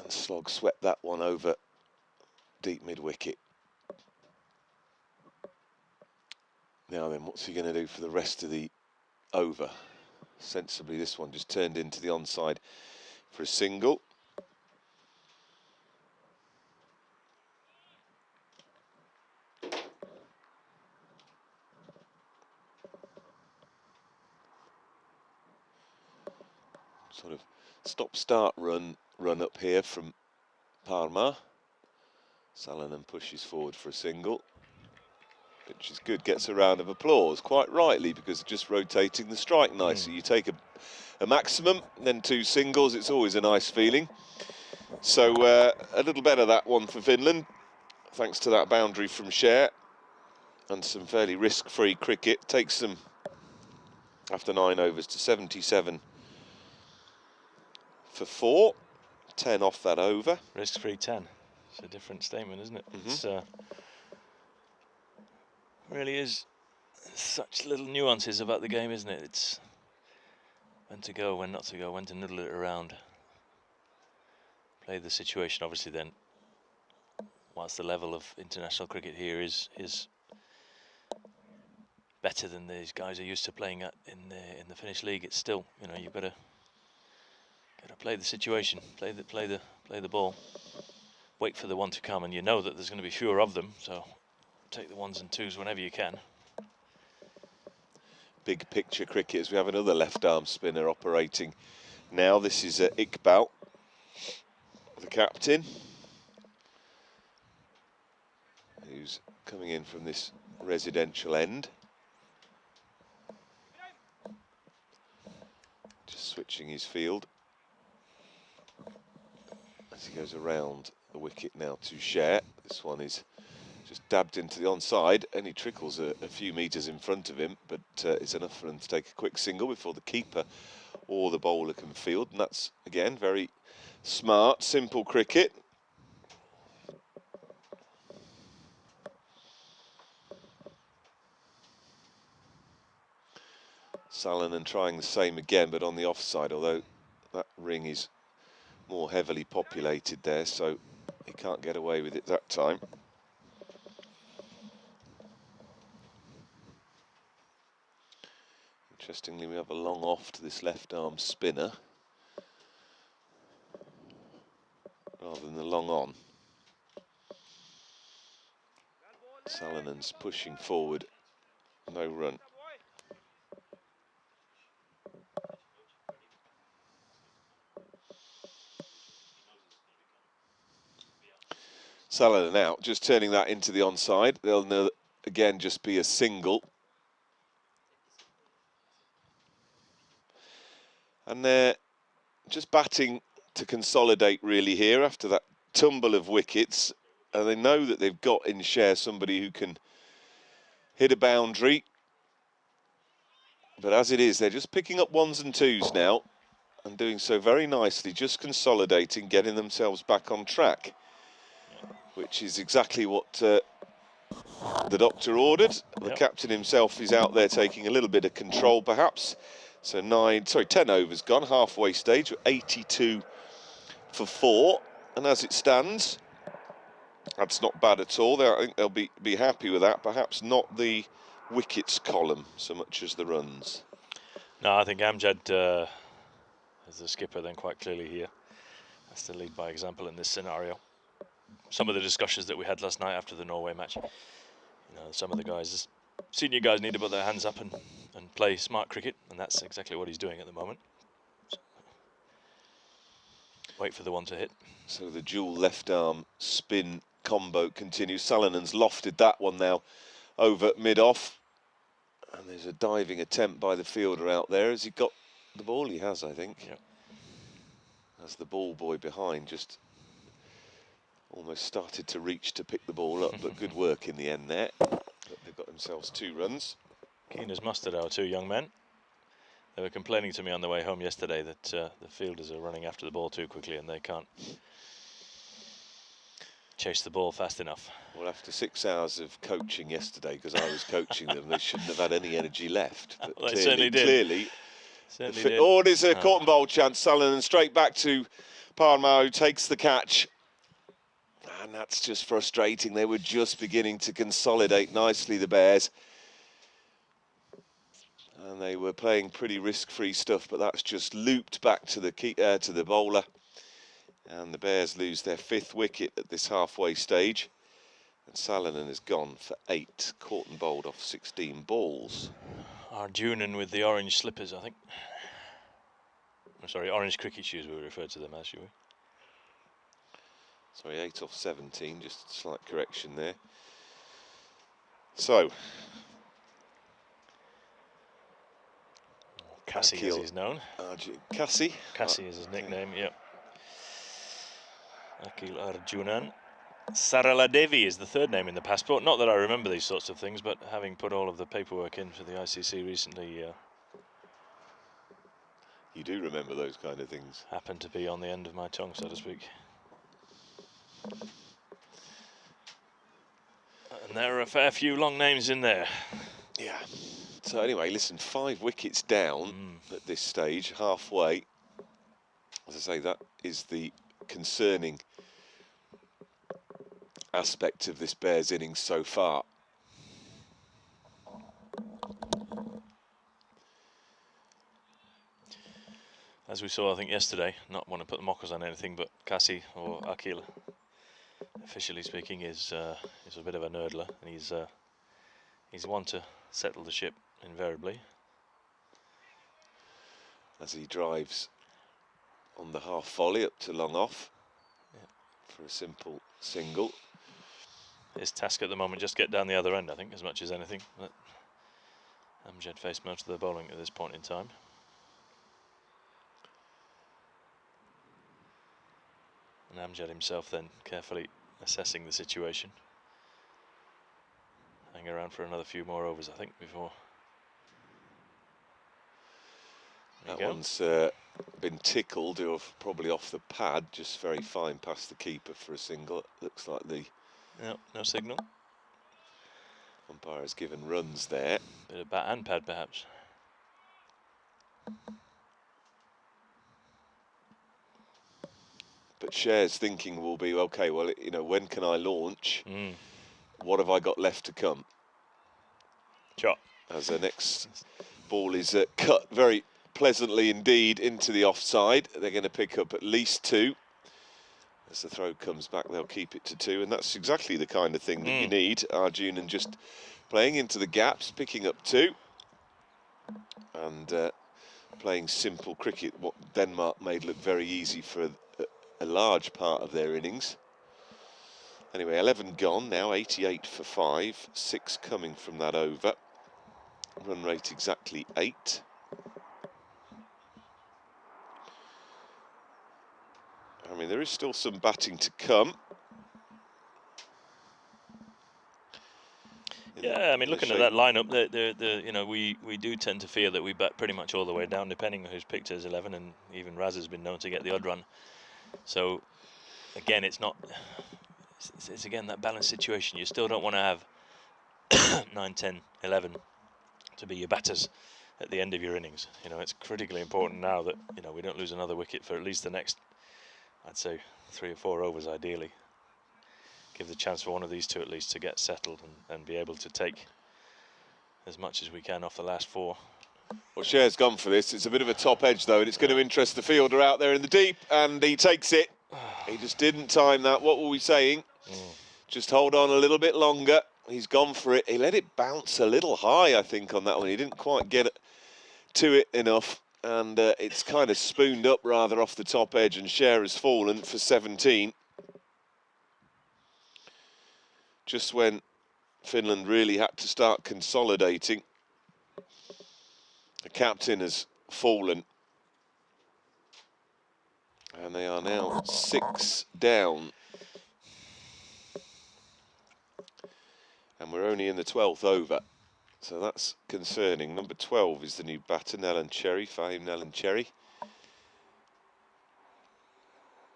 Speaker 1: And Slog swept that one over deep mid-wicket. Now then, what's he going to do for the rest of the over? Sensibly, this one just turned into the onside for a single. Sort of stop-start run up here from Parma. Salonen pushes forward for a single. Which is good, gets a round of applause, quite rightly, because just rotating the strike nicely. You take a maximum, then 2 singles, it's always a nice feeling. So a little better that one for Finland, thanks to that boundary from Cher and some fairly risk-free cricket. Takes them, after 9 overs, to 77 for 4. 10 off that over.
Speaker 2: Risk-free 10. It's a different statement, isn't it? It's really is such little nuances about the game, isn't it? It's when to go, when not to go, when to noodle it around. Play the situation, obviously. Then, whilst the level of international cricket here is better than these guys are used to playing at in the Finnish league, it's still, you know, you've got to play the situation, play the ball, wait for the one to come, and you know that there's going to be fewer of them, so take the 1s and 2s whenever you can.
Speaker 1: Big picture cricket as we have another left arm spinner operating now. This is Iqbal, the captain, who's coming in from this residential end. Just switching his field as he goes around the wicket now to Cher. This one is just dabbed into the onside, and he trickles a few metres in front of him, but it's enough for him to take a quick single before the keeper or the bowler can field. And that's, again, very smart, simple cricket. Salonen trying the same again, but on the offside, although that ring is more heavily populated there, so he can't get away with it that time. Interestingly, we have a long off to this left arm spinner rather than the long on. Salonen's pushing forward, no run. Salonen out, just turning that into the onside. They'll again just be a single. And they're just batting to consolidate really here after that tumble of wickets. And they know that they've got in Cher somebody who can hit a boundary. But as it is, they're just picking up 1s and 2s now and doing so very nicely, just consolidating, getting themselves back on track, which is exactly what the doctor ordered. The captain himself is out there taking a little bit of control, perhaps. So 10 overs gone, halfway stage, 82 for 4. And as it stands, that's not bad at all. I think they'll be happy with that. Perhaps not the wickets column so much as the runs.
Speaker 2: No, I think Amjad, as the skipper, then quite clearly here has to lead by example in this scenario. Some of the discussions that we had last night after the Norway match, you know, some of the guys, senior guys, need to put their hands up and play smart cricket, and that's exactly what he's doing at the moment. So, wait for the one to hit.
Speaker 1: So the dual left arm spin combo continues. Salonen's lofted that one now over mid-off. And there's a diving attempt by the fielder out there. Has he got the ball? He has, I think.
Speaker 2: Yep.
Speaker 1: As the ball boy behind just almost started to reach to pick the ball up, but good work in the end there. But they've got themselves 2 runs.
Speaker 2: Keen as mustard, our 2 young men. They were complaining to me on the way home yesterday that the fielders are running after the ball too quickly and they can't chase the ball fast enough.
Speaker 1: Well, after 6 hours of coaching yesterday, because I was coaching them, they shouldn't have had any energy left. But
Speaker 2: well, they certainly did.
Speaker 1: Clearly,
Speaker 2: certainly did.
Speaker 1: Oh, it is a caught and bowl chance. Salonen straight back to Parma, who takes the catch. And that's just frustrating. They were just beginning to consolidate nicely, the Bears. And they were playing pretty risk-free stuff, but that's just looped back to the bowler. And the Bears lose their 5th wicket at this halfway stage. And Salonen has gone for 8, caught and bowled off 16 balls.
Speaker 2: Arjunan with the orange slippers, I think. I'm sorry, orange cricket shoes we refer to them as, should we?
Speaker 1: Sorry, 8 off 17, just a slight correction there. So,
Speaker 2: Cassie, as he's known.
Speaker 1: Cassie.
Speaker 2: Cassie is his nickname, yep. Akil Arjunan. Sarala Devi is the third name in the passport. Not that I remember these sorts of things, but having put all of the paperwork in for the ICC recently,
Speaker 1: you do remember those kind of things.
Speaker 2: Happened to be on the end of my tongue, so to speak. And there are a fair few long names in there.
Speaker 1: Yeah. So anyway, listen, 5 wickets down at this stage, halfway. As I say, that is the concerning aspect of this Bears innings so far.
Speaker 2: As we saw, I think, yesterday, not want to put the mockers on anything, but Cassie, or Akil, officially speaking, is a bit of a nerdler, and he's one to settle the ship invariably.
Speaker 1: As he drives on the half volley up to long off for a simple single.
Speaker 2: His task at the moment, just get down the other end, I think, as much as anything. But Amjad faced most of the bowling at this point in time. And Amjad himself then carefully assessing the situation. Hang around for another few more overs, I think, before.
Speaker 1: That one's been tickled, probably off the pad, just very fine past the keeper for a single. It looks like the...
Speaker 2: No signal.
Speaker 1: Umpire has given runs there.
Speaker 2: Bit of bat and pad, perhaps.
Speaker 1: But Cher's thinking will be, okay, well, you know, when can I launch? What have I got left to come?
Speaker 2: Sure.
Speaker 1: As the next ball is cut very pleasantly indeed into the offside. They're going to pick up at least 2. As the throw comes back, they'll keep it to 2, and that's exactly the kind of thing that you need. Arjunan just playing into the gaps, picking up 2, and playing simple cricket, what Denmark made look very easy for a large part of their innings. Anyway, 11 gone now, 88 for 5, 6 coming from that over. Run rate exactly 8. I mean, there is still some batting to come.
Speaker 2: Yeah, I mean, looking at that lineup, you know, we do tend to fear that we bat pretty much all the way down, depending on who's picked as 11, and even Raz has been known to get the odd run. So, again, it's again that balanced situation. You still don't want to have 9, 10, 11 to be your batters at the end of your innings. You know, it's critically important now that, you know, we don't lose another wicket for at least the next, I'd say, 3 or 4 overs ideally. Give the chance for one of these two at least to get settled and be able to take as much as we can off the last 4.
Speaker 1: Well, Cher's gone for this. It's a bit of a top edge though, and it's going to interest the fielder out there in the deep, and he takes it. He just didn't time that. What were we saying? Just hold on a little bit longer. He's gone for it. He let it bounce a little high, I think, on that one. He didn't quite get to it enough, and it's kind of spooned up rather off the top edge, and Cher has fallen for 17. Just when Finland really had to start consolidating, the captain has fallen, and they are now 6 down, and we're only in the 12th over, so that's concerning. Number 12 is the new batter, Nalan Cherry, Fahim Nalan Cherry.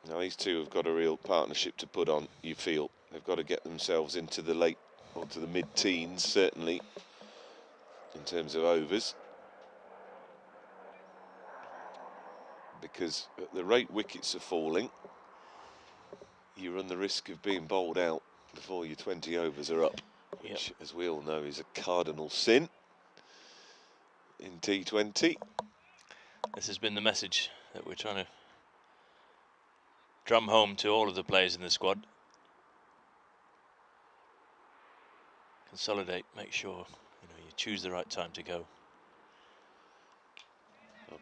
Speaker 1: Now these two have got a real partnership to put on, you feel. They've got to get themselves into the late, or to the mid-teens, certainly, in terms of overs. Because at the rate wickets are falling, you run the risk of being bowled out before your 20 overs are up, which, as we all know, is a cardinal sin in T20.
Speaker 2: This has been the message that we're trying to drum home to all of the players in the squad. Consolidate, make sure, you know, you choose the right time to go.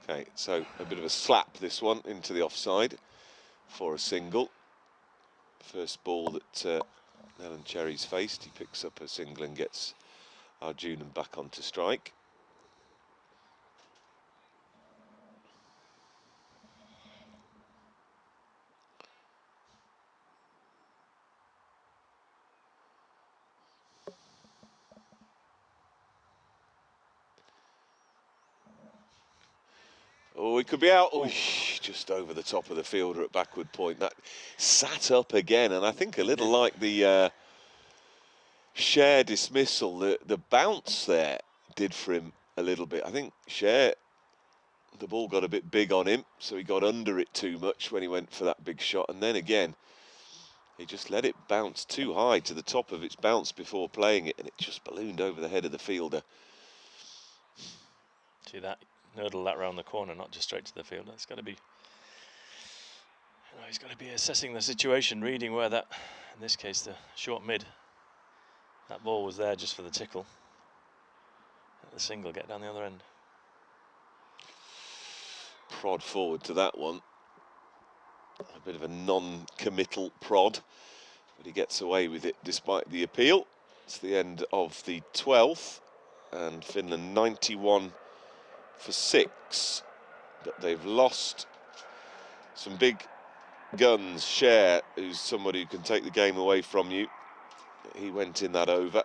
Speaker 1: Okay, so a bit of a slap, this one, into the offside for a single. first ball that Alan Cherry's faced. He picks up a single and gets Arjunan back onto strike. Oh, he could be out. Oh, just over the top of the fielder at backward point. That sat up again, and I think a little like the Share dismissal, the bounce there did for him a little bit. I think Share, the ball got a bit big on him, so he got under it too much when he went for that big shot, and then again, he just let it bounce too high to the top of its bounce before playing it, and it just ballooned over the head of the fielder.
Speaker 2: See that? Nurdle that round the corner, not just straight to the fielder. It's got to be, he's got to be assessing the situation, reading where that, in this case, the short mid. That ball was there just for the tickle. Let the single get down the other end.
Speaker 1: Prod forward to that one. A bit of a non-committal prod, but he gets away with it despite the appeal. It's the end of the 12th, and Finland 91 for 6, but they've lost some big guns. Share, who's somebody who can take the game away from you, he went in that over.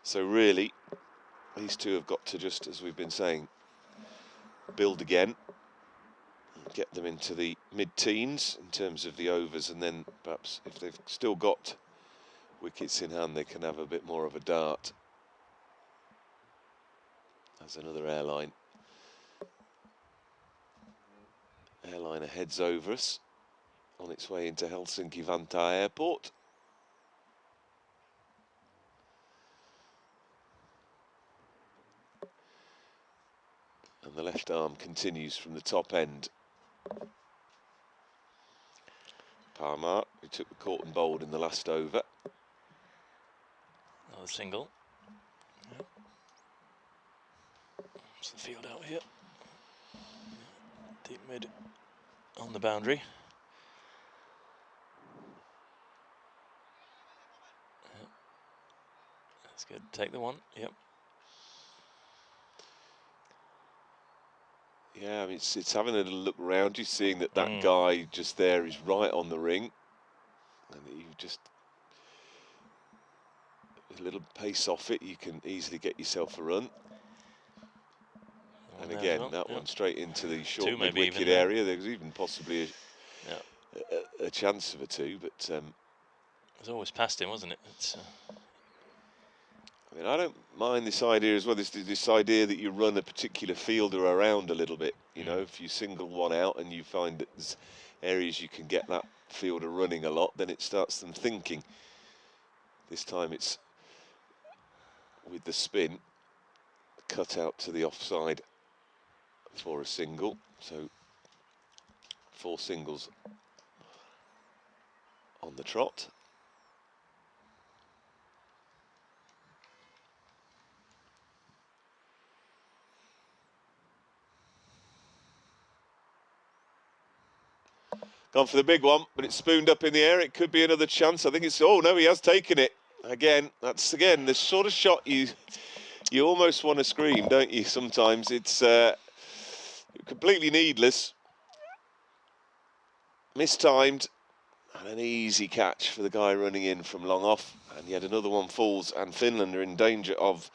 Speaker 1: So really, these two have got to just, as we've been saying, build again, get them into the mid-teens in terms of the overs, and then perhaps if they've still got wickets in hand, they can have a bit more of a dart. As another airliner heads over us on its way into Helsinki-Vantaa Airport. And the left arm continues from the top end. Parmar, who took the court and bowled in the last over.
Speaker 2: Another single. Yep. It's the field out here. Deep mid on the boundary. Yep. That's good. Take the one. Yep.
Speaker 1: Yeah, I mean, it's having a little look around you, seeing that that guy just there is right on the ring, and you just, a little pace off it, you can easily get yourself a run. And again, that one straight into the short mid-wicket area. There was even possibly a chance of a two, but
Speaker 2: it was always past him, wasn't it? It's,
Speaker 1: I mean, I don't mind this idea as well. This idea that you run a particular fielder around a little bit. You know, if you single one out and you find that there's areas you can get that fielder running a lot, then it starts them thinking. This time it's with the spin, cut out to the offside for a single. So 4 singles on the trot. Gone for the big one, but it's spooned up in the air. It could be another chance. I think it's, oh no, he has taken it. Again, that's again the sort of shot you almost want to scream, don't you? Sometimes it's completely needless, mistimed, and an easy catch for the guy running in from long off. And yet another one falls, and Finland are in danger of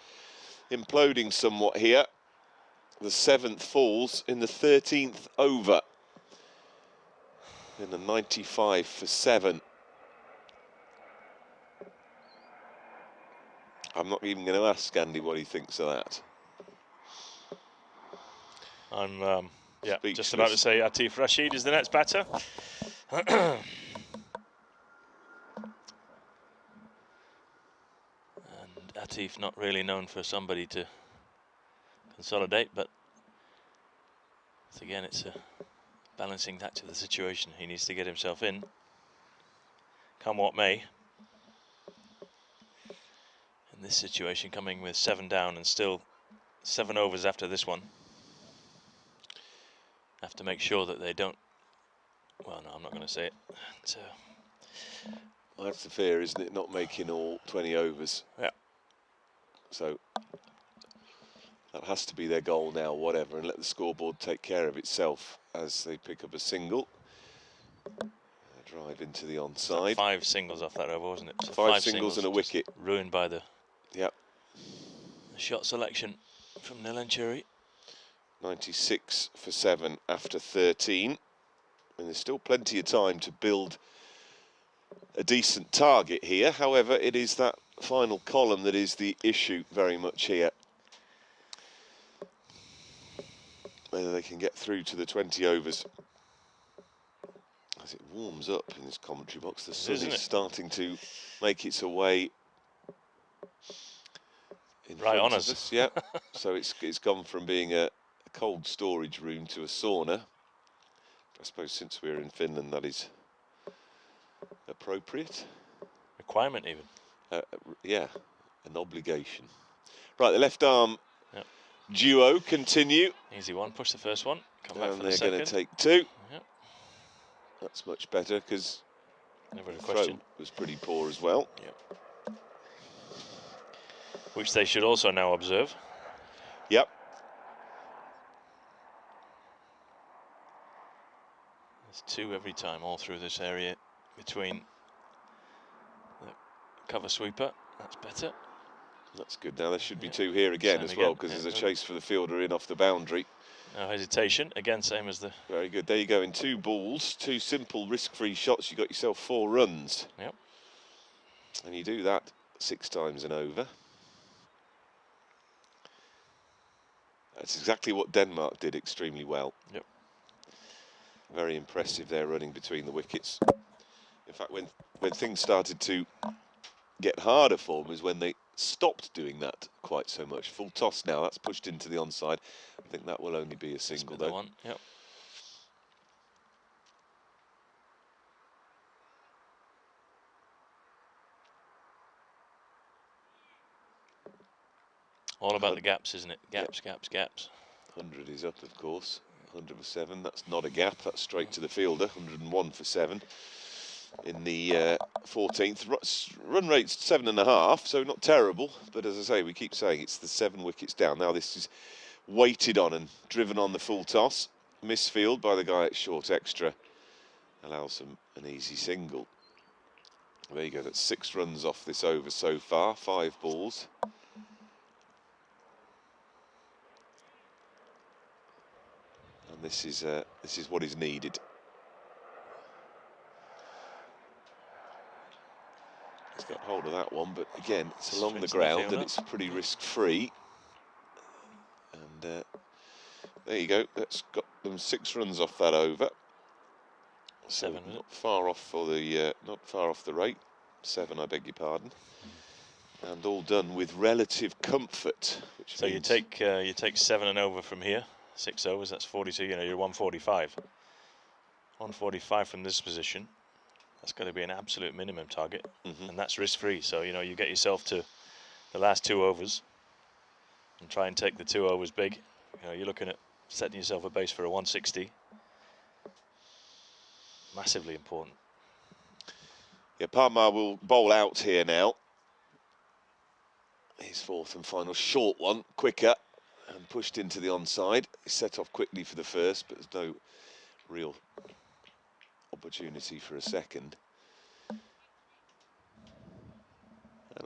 Speaker 1: imploding somewhat here. The 7th falls in the 13th over. In the 95 for 7. I'm not even going to ask Andy what he thinks of that.
Speaker 2: I'm just about to say Atif Rashid is the next batter. And Atif not really known for somebody to consolidate, but again it's a balancing act to the situation. He needs to get himself in, come what may. In this situation, coming with 7 down and still 7 overs after this one, have to make sure that they don't Well, no, I'm not going to say it.
Speaker 1: Well, that's the fear, isn't it? Not making all 20 overs.
Speaker 2: Yeah.
Speaker 1: So that has to be their goal now, whatever, and let the scoreboard take care of itself as they pick up a single. Drive into the onside.
Speaker 2: 5 singles off that over, wasn't it? So
Speaker 1: 5 singles and a wicket.
Speaker 2: Ruined by the shot selection from Nilanchuri.
Speaker 1: 96 for 7 after 13. And there's still plenty of time to build a decent target here. However, it is that final column that is the issue very much here. Whether they can get through to the 20 overs. As it warms up in this commentary box, the sun is starting to make its way in
Speaker 2: right
Speaker 1: front
Speaker 2: on
Speaker 1: of
Speaker 2: us.
Speaker 1: Yeah, so it's gone from being a cold storage room to a sauna. I suppose since we're in Finland, that is appropriate.
Speaker 2: Requirement, even.
Speaker 1: Yeah, an obligation. Right, the left arm duo continue.
Speaker 2: Easy one. Push the first one. Come back
Speaker 1: And
Speaker 2: for the
Speaker 1: they're
Speaker 2: second.
Speaker 1: going to take 2.
Speaker 2: Yep.
Speaker 1: That's much better because
Speaker 2: Never a
Speaker 1: the
Speaker 2: question.
Speaker 1: throw was pretty poor as well.
Speaker 2: Yep. Which they should also now observe.
Speaker 1: Yep.
Speaker 2: There's 2 every time all through this area between the cover sweeper. That's better.
Speaker 1: That's good. Now there should be 2 here again as well because there's a chase for the fielder in off the boundary.
Speaker 2: No hesitation. Again, same as the...
Speaker 1: Very good. There you go. In 2 balls, 2 simple risk-free shots, you got yourself 4 runs.
Speaker 2: Yep.
Speaker 1: And you do that 6 times and over. That's exactly what Denmark did extremely well.
Speaker 2: Yep.
Speaker 1: Very impressive there running between the wickets. In fact, when things started to get harder for them is when they stopped doing that quite so much. Full toss now, that's pushed into the onside. I think that will only be a single though.
Speaker 2: One. Yep. All about the gaps, isn't it? Gaps, gaps, gaps.
Speaker 1: 100 is up, of course. 100 for 7. That's not a gap. That's straight to the fielder. 101 for 7 in the 14th. Run rate's 7.5, so not terrible. But as I say, we keep saying it's the 7 wickets down. Now this is weighted on and driven on the full toss. Misfield by the guy at short extra allows them an easy single. There you go. That's 6 runs off this over so far. 5 balls. And this is what is needed. He's got hold of that one, but again, it's along the ground and it's pretty risk-free. And there you go. That's got them 6 runs off that over.
Speaker 2: 7.
Speaker 1: So not far off for the rate. 7, I beg your pardon. And all done with relative comfort. Which
Speaker 2: so
Speaker 1: means
Speaker 2: you take 7 and over from here. 6 overs, that's 42, you know, you're 145. 145 from this position. That's got to be an absolute minimum target. And that's risk-free. So, you know, you get yourself to the last 2 overs and try and take the 2 overs big. You know, you're looking at setting yourself a base for a 160. Massively important.
Speaker 1: Yeah, Parmar will bowl out here now. His 4th and final short one, quicker. And pushed into the onside. He set off quickly for the first, but there's no real opportunity for a second. And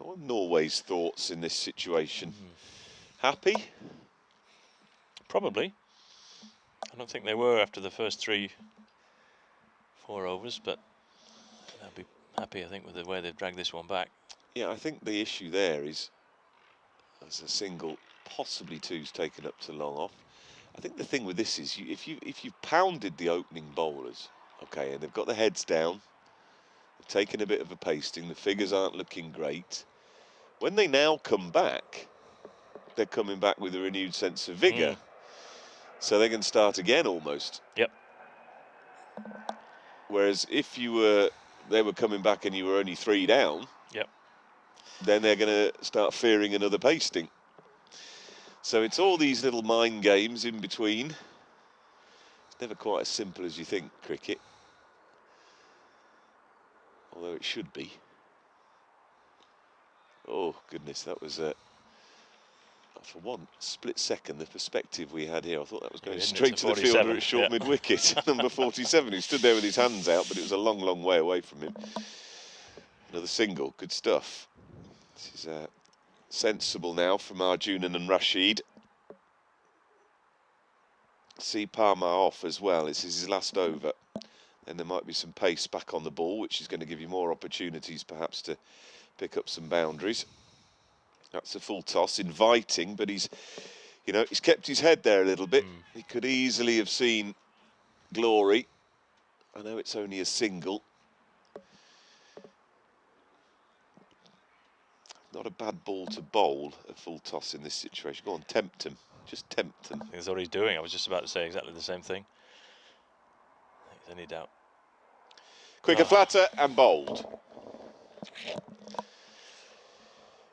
Speaker 1: what are Norway's thoughts in this situation? Happy?
Speaker 2: Probably. I don't think they were after the first 3-4 overs, but they'll be happy, I think, with the way they've dragged this one back.
Speaker 1: Yeah, I think the issue there is, as a single, possibly 2's taken up to long off. I think the thing with this is, if you've pounded the opening bowlers, okay, and they've got their heads down, they've taken a bit of a pasting, the figures aren't looking great. When they now come back, they're coming back with a renewed sense of vigour. So they can start again almost.
Speaker 2: Yep.
Speaker 1: Whereas if they were coming back and you were only 3 down,
Speaker 2: yep,
Speaker 1: then they're going to start fearing another pasting. So it's all these little mind games in between. It's never quite as simple as you think, cricket. although it should be. Oh goodness, that was for one split second, the perspective we had here, I thought that was going straight to the fielder at short mid-wicket, number 47, who stood there with his hands out, but it was a long, long way away from him. Another single, good stuff. This is sensible now from Arjunan and Rashid. See Parma off as well. This is his last over. And there might be some pace back on the ball, which is going to give you more opportunities perhaps to pick up some boundaries. That's a full toss, inviting, but he's kept his head there a little bit. He could easily have seen glory. I know it's only a single. Not a bad ball to bowl, a full toss in this situation. Go on, tempt him. Just tempt him.
Speaker 2: I think that's what he's doing. I was just about to say exactly the same thing. I think there's any doubt.
Speaker 1: Quicker, flatter, and bowled.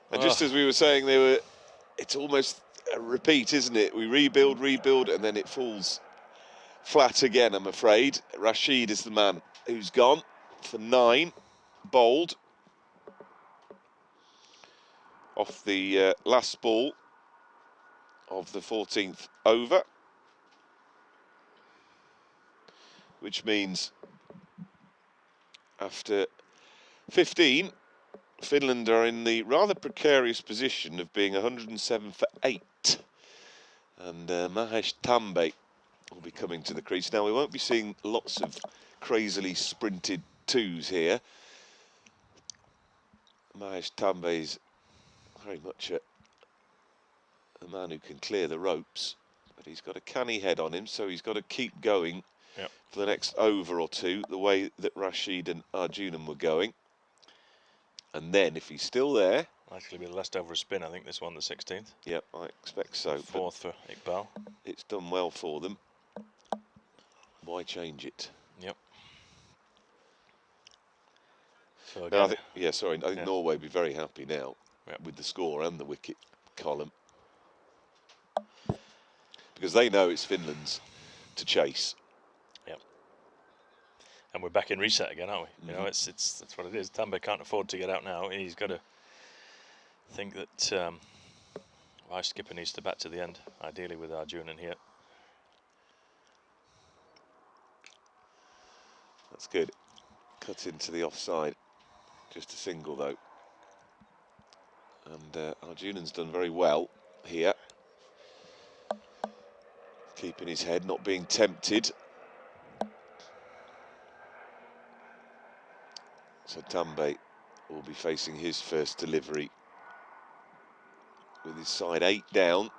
Speaker 1: And just as we were saying, it's almost a repeat, isn't it? We rebuild, and then it falls flat again, I'm afraid. Rashid is the man who's gone for 9, bowled. Off the last ball of the 14th over. Which means after 15, Finland are in the rather precarious position of being 107 for 8. And Mahesh Tambe will be coming to the crease. Now, we won't be seeing lots of crazily sprinted 2s here. Mahesh Tambe's very much a man who can clear the ropes. But he's got a canny head on him, so he's got to keep going for the next over or two, the way that Rashid and Arjunan were going. And then, if he's still there...
Speaker 2: Actually, be the last over a spin, I think, this one, the 16th.
Speaker 1: Yep, I expect so.
Speaker 2: 4th for Iqbal.
Speaker 1: It's done well for them. Why change it?
Speaker 2: Yep. So
Speaker 1: No,
Speaker 2: again,
Speaker 1: I think Norway would be very happy now with the score and the wicket column. Because they know it's Finland's to chase.
Speaker 2: Yep. And we're back in reset again, aren't we? You know, that's what it is. Tambe can't afford to get out now. He's got to think that Vice skipper needs to bat to the end, ideally with Arjunan here.
Speaker 1: That's good. Cut into the offside. Just a single though. And Arjunan's done very well here. Keeping his head, not being tempted. So Tambe will be facing his first delivery with his side 8 down.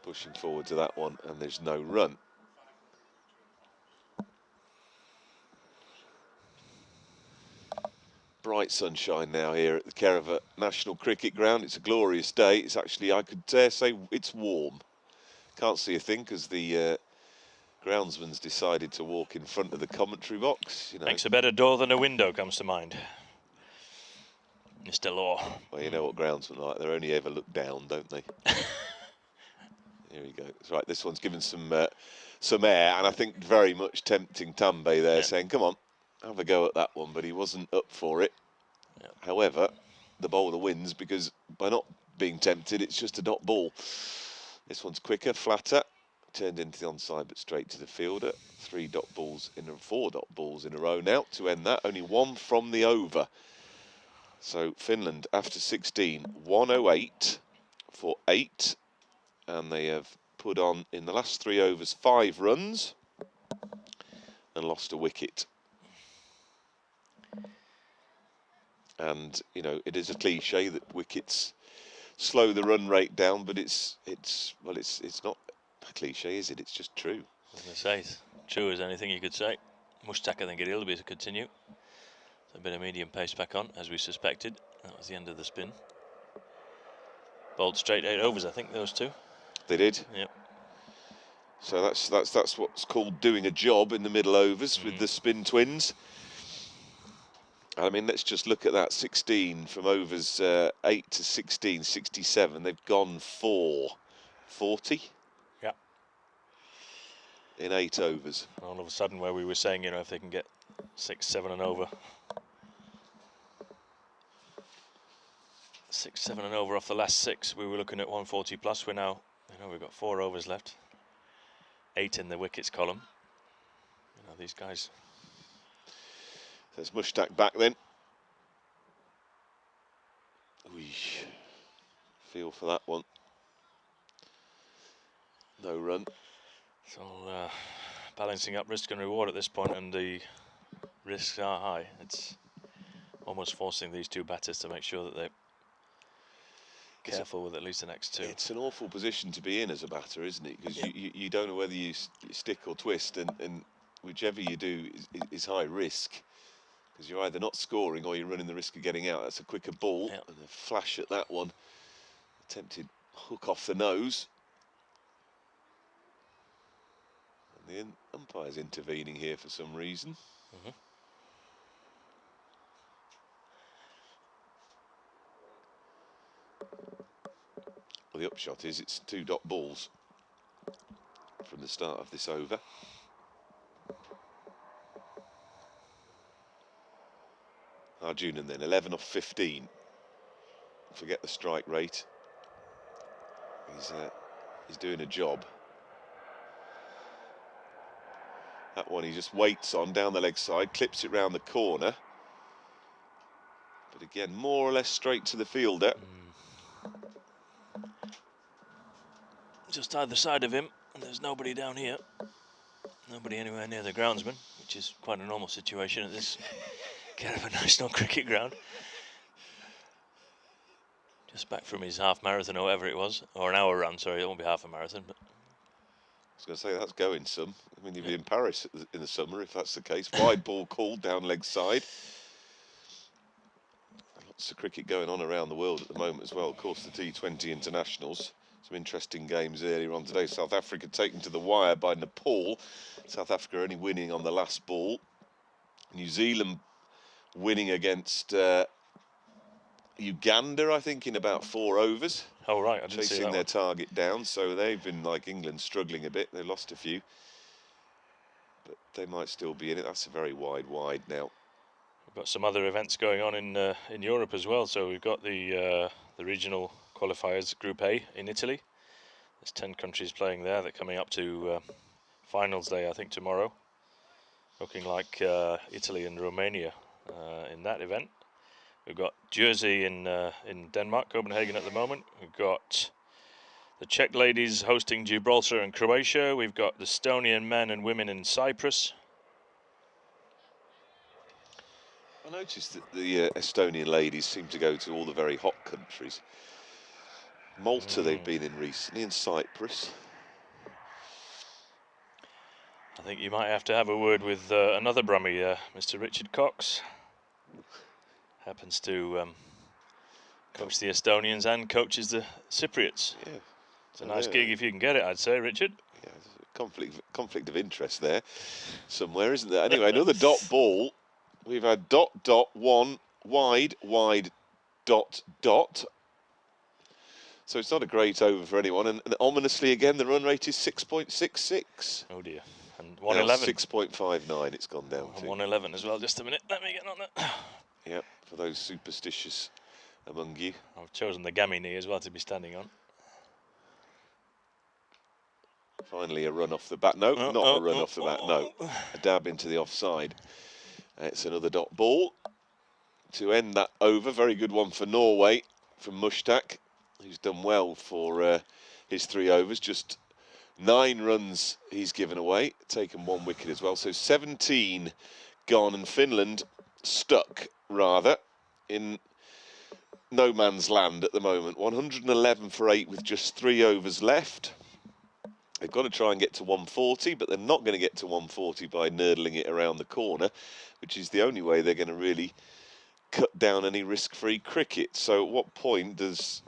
Speaker 1: Pushing forward to that one, and there's no run. Bright sunshine now here at the Kerava National Cricket Ground. It's a glorious day. It's actually, I could dare say, it's warm. Can't see a thing because the groundsman's decided to walk in front of the commentary box. You know.
Speaker 2: Makes a better door than a window, comes to mind. Mr. Law.
Speaker 1: Well, you know what groundsmen are like. They only ever look down, don't they? Here we go. That's right. This one's given some air, and I think very much tempting Tambe there, saying, "Come on, have a go at that one," but he wasn't up for it. However, the bowler wins because by not being tempted, it's just a dot ball. This one's quicker, flatter, turned into the onside, but straight to the fielder. 4 dot balls in a row now to end that. Only 1 from the over. So Finland, after 16, 108 for 8, and they have put on in the last 3 overs 5 runs and lost a wicket. And you know, it is a cliche that wickets slow the run rate down, but it's not a cliche, is it? It's just true.
Speaker 2: I was going to say, it's true as anything you could say. Mushtaq, I think it'll be to continue. So a bit of medium pace back on, as we suspected. That was the end of the spin. Bowled straight 8 overs, I think, those 2.
Speaker 1: They did.
Speaker 2: Yep.
Speaker 1: So that's what's called doing a job in the middle overs with the spin twins. I mean, let's just look at that. 16 from overs 8 to 16, 67. They've gone 440.
Speaker 2: Yeah.
Speaker 1: in 8 overs.
Speaker 2: All of a sudden, where we were saying, you know, if they can get 6, 7 and over. 6, 7 and over off the last 6, we were looking at 140 plus. We're now, you know, we've got 4 overs left. 8 in the wickets column. You know, these guys.
Speaker 1: There's Mushtaq back then. We feel for that one. No run.
Speaker 2: It's all balancing up risk and reward at this point, and the risks are high. It's almost forcing these 2 batters to make sure that they're careful with at least the next 2.
Speaker 1: It's an awful position to be in as a batter, isn't it? Because you don't know whether you stick or twist, and whichever you do is high risk. Because you're either not scoring or you're running the risk of getting out. That's a quicker ball, and a flash at that one. Attempted hook off the nose. And the umpire's intervening here for some reason. Well, the upshot is it's 2 dot balls from the start of this over. Arjunan then, 11 off 15. Forget the strike rate. He's doing a job. That one he just waits on down the leg side, clips it round the corner. But again, more or less straight to the fielder.
Speaker 2: Just either side of him, and there's nobody down here. Nobody anywhere near the groundsman, which is quite a normal situation at this kind of a national cricket ground. Just back from his half marathon or whatever it was, or an hour run, sorry, it won't be half a marathon. But
Speaker 1: I was going to say, that's going some. I mean, you'll be in Paris in the summer if that's the case. Wide ball called down leg side. Lots of cricket going on around the world at the moment as well. Of course, the T20 internationals. Some interesting games earlier on today. South Africa taken to the wire by Nepal. South Africa only winning on the last ball. New Zealand winning against Uganda, I think, in about 4 overs.
Speaker 2: Oh, right, I didn't see that
Speaker 1: chasing their
Speaker 2: one.
Speaker 1: target down, so they've been, like England, struggling a bit. They lost a few, but they might still be in it. That's a very wide now.
Speaker 2: We've got some other events going on in Europe as well. So we've got the regional qualifiers, Group A in Italy. There's 10 countries playing there. They're coming up to finals day, I think, tomorrow. Looking like Italy and Romania in that event. We've got Jersey in Denmark, Copenhagen at the moment. We've got the Czech ladies hosting Gibraltar and Croatia. We've got the Estonian men and women in Cyprus.
Speaker 1: I noticed that the Estonian ladies seem to go to all the very hot countries. Malta they've been in recently, and Cyprus.
Speaker 2: I think you might have to have a word with another Brummie, Mr. Richard Cox. Happens to coach the Estonians and coaches the Cypriots.
Speaker 1: Yeah,
Speaker 2: it's a nice gig if you can get it, I'd say, Richard.
Speaker 1: Yeah, there's a conflict of interest there somewhere, isn't there? Anyway, another dot ball. We've had dot, one, wide, dot. So it's not a great over for anyone. And ominously, again, the run rate is 6.66.
Speaker 2: Oh, dear. And 111.
Speaker 1: 6.59 it's gone down to.
Speaker 2: 111 as well. Just a minute. Let me get on that.
Speaker 1: Yep, for those superstitious among you.
Speaker 2: I've chosen the gammy knee as well to be standing on.
Speaker 1: Finally a run off the bat. No, not a run off the bat, no. A dab into the offside. It's another dot ball to end that over. Very good one for Norway from Mushtaq, who's done well for his 3 overs. Just 9 runs he's given away, taken 1 wicket as well. So 17 gone, and Finland stuck, rather, in no man's land at the moment. 111 for 8 with just 3 overs left. They've got to try and get to 140, but they're not going to get to 140 by nurdling it around the corner, which is the only way they're going to really cut down any risk-free cricket. So at what point does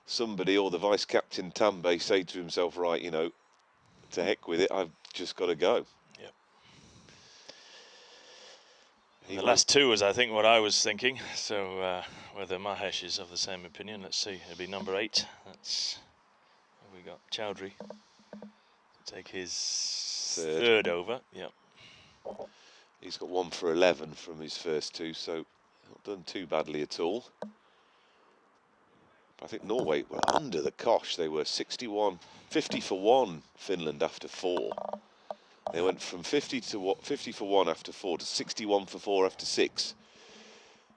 Speaker 1: somebody, or the vice-captain Tambe, say to himself, right, you know, to heck with it, I've just got to go?
Speaker 2: Yep. The last 2 was, I think, what I was thinking. So whether Mahesh is of the same opinion, let's see. It'll be number 8. That's we got Chowdhury. Take his third over. Yeah.
Speaker 1: He's got 1 for 11 from his first 2, so not done too badly at all. I think Norway were under the cosh. They were 50 for 1, Finland, after 4. They went from 50 for 1 after 4 to 61 for 4 after 6.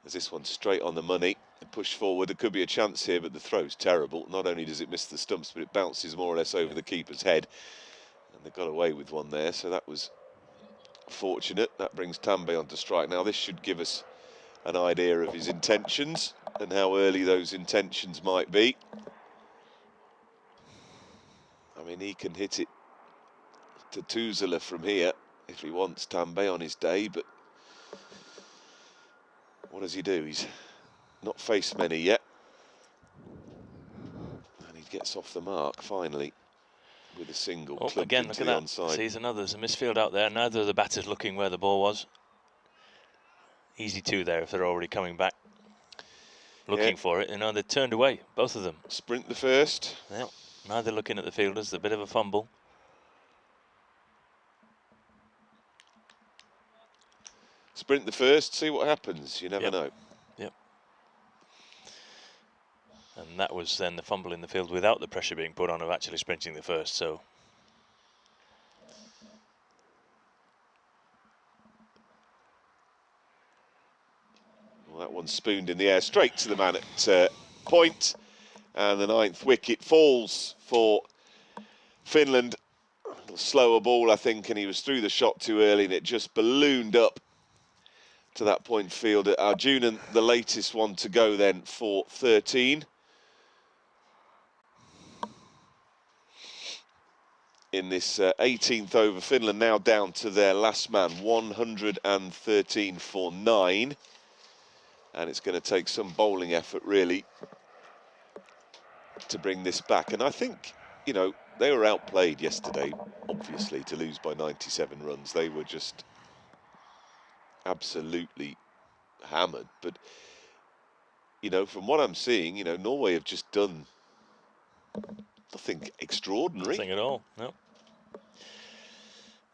Speaker 1: As this one's straight on the money, push forward. There could be a chance here, but the throw's terrible. Not only does it miss the stumps, but it bounces more or less over the keeper's head. And they got away with one there, so that was fortunate. That brings Tambe onto strike. Now this should give us an idea of his intentions and how early those intentions might be. I mean, he can hit it to Tuusula from here if he wants, Tambe, on his day, but what does he do? He's not faced many yet, and he gets off the mark finally with a single.
Speaker 2: Oh, again, look at that.
Speaker 1: Onside.
Speaker 2: Sees another. There's a misfield out there. Neither of the batters looking where the ball was. Easy 2 there if they're already coming back, looking for it. You know, they turned away, both of them.
Speaker 1: Sprint the first.
Speaker 2: Yeah, neither looking at the fielders. A bit of a fumble.
Speaker 1: Sprint the first, see what happens. You never know.
Speaker 2: Yep. And that was then the fumble in the field without the pressure being put on of actually sprinting the first. So
Speaker 1: well, that one's spooned in the air straight to the man at point, and the 9th wicket falls for Finland. A little slower ball, I think, and he was through the shot too early, and it just ballooned up to that point fielder. Arjunan, the latest one to go then for 13. In this 18th over, Finland now down to their last man, 113 for 9. And it's going to take some bowling effort, really, to bring this back. And I think, you know, they were outplayed yesterday, obviously, to lose by 97 runs. They were just absolutely hammered. But, you know, from what I'm seeing, you know, Norway have just done nothing extraordinary.
Speaker 2: nothing at all. No.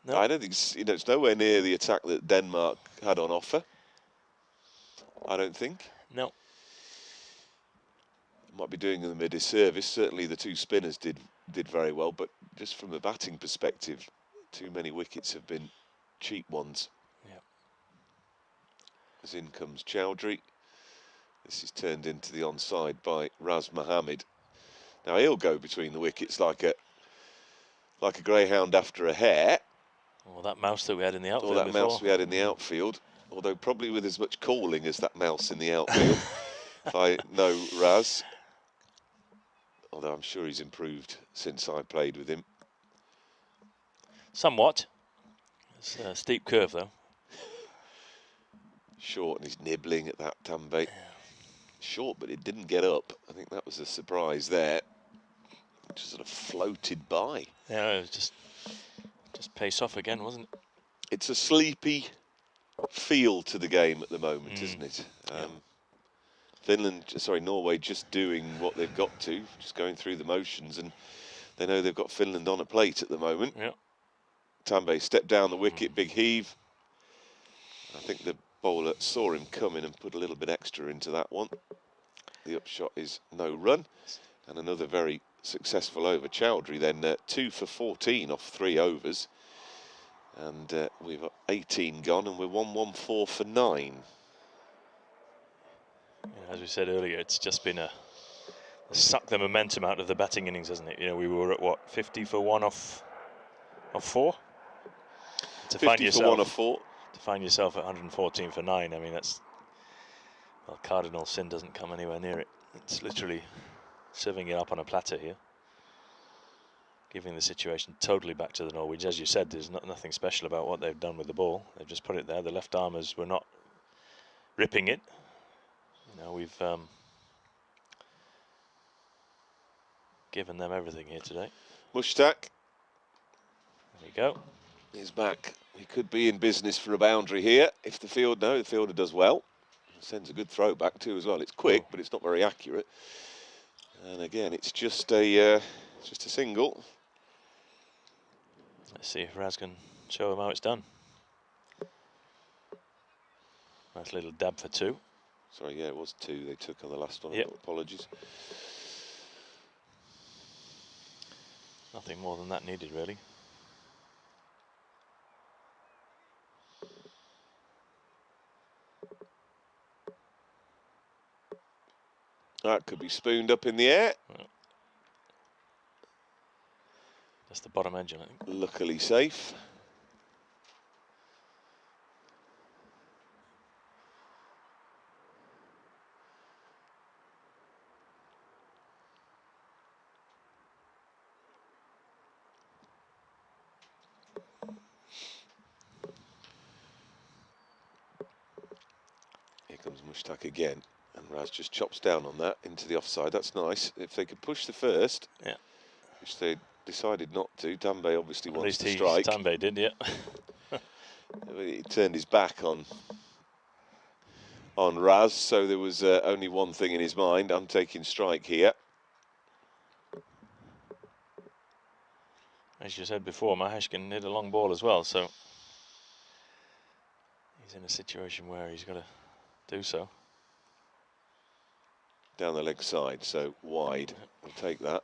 Speaker 2: No.
Speaker 1: I don't think it's, you know, it's nowhere near the attack that Denmark had on offer. I don't think.
Speaker 2: No.
Speaker 1: Might be doing them a disservice. Certainly the 2 spinners did very well, but just from a batting perspective, too many wickets have been cheap ones.
Speaker 2: Yeah.
Speaker 1: As in comes Chowdhury. This is turned into the onside by Raz Mohammed. Now he'll go between the wickets like a greyhound after a hare.
Speaker 2: Or that mouse that we had in the outfield.
Speaker 1: Or that
Speaker 2: before.
Speaker 1: mouse we had in the outfield. Although probably with as much calling as that mouse in the outfield, if I know Raz. Although I'm sure he's improved since I played with him.
Speaker 2: Somewhat. It's a steep curve, though.
Speaker 1: Short, and he's nibbling at that Tambe. Yeah. Short, but it didn't get up. I think that was a surprise there. It just sort of floated by.
Speaker 2: Yeah, it was just pace off again, wasn't it?
Speaker 1: It's a sleepy feel to the game at the moment, isn't it? Norway just doing what they've got to, just going through the motions, and they know they've got Finland on a plate at the moment.
Speaker 2: Yeah.
Speaker 1: Tambe stepped down the wicket, big heave. I think the bowler saw him coming and put a little bit extra into that one. The upshot is no run, and another very successful over. Chowdhury then 2 for 14 off 3 overs. And we've got 18 gone, and we're 114 for 9.
Speaker 2: Yeah, as we said earlier, it's just been sucked the momentum out of the batting innings, hasn't it? You know, we were at what, 50 for 1 off 4. To
Speaker 1: 50
Speaker 2: find
Speaker 1: for
Speaker 2: yourself
Speaker 1: 1 off 4.
Speaker 2: To find yourself at 114 for 9. I mean, that's, well, cardinal sin doesn't come anywhere near it. It's literally serving it up on a platter here, giving the situation totally back to the Norwegians. As you said, there's nothing special about what they've done with the ball. They've just put it there. The left armers were not ripping it. You know, we've given them everything here today.
Speaker 1: Mushtaq.
Speaker 2: There we go.
Speaker 1: He's back. He could be in business for a boundary here if the fielder does well. Sends a good throw back too as well. It's quick, but it's not very accurate. And again, it's just a single.
Speaker 2: Let's see if Raz can show him how it's done. Nice little dab for 2.
Speaker 1: Sorry, yeah, it was 2 they took on the last one.
Speaker 2: Yep.
Speaker 1: Apologies.
Speaker 2: Nothing more than that needed, really.
Speaker 1: That could be spooned up in the air.
Speaker 2: That's the bottom edge, I think.
Speaker 1: Luckily safe. Here comes Mushtaq again, and Raz just chops down on that into the offside. That's nice. If they could push the first,
Speaker 2: Yeah.
Speaker 1: which they decided not to. Dambe obviously
Speaker 2: At
Speaker 1: wants
Speaker 2: least
Speaker 1: to strike.
Speaker 2: Dambe did, yeah.
Speaker 1: He turned his back on Raz, so there was only one thing in his mind: I'm taking strike here.
Speaker 2: As you said before, Mahesh can hit a long ball as well, so he's in a situation where he's got to do so.
Speaker 1: Down the leg side, so wide. We'll take that.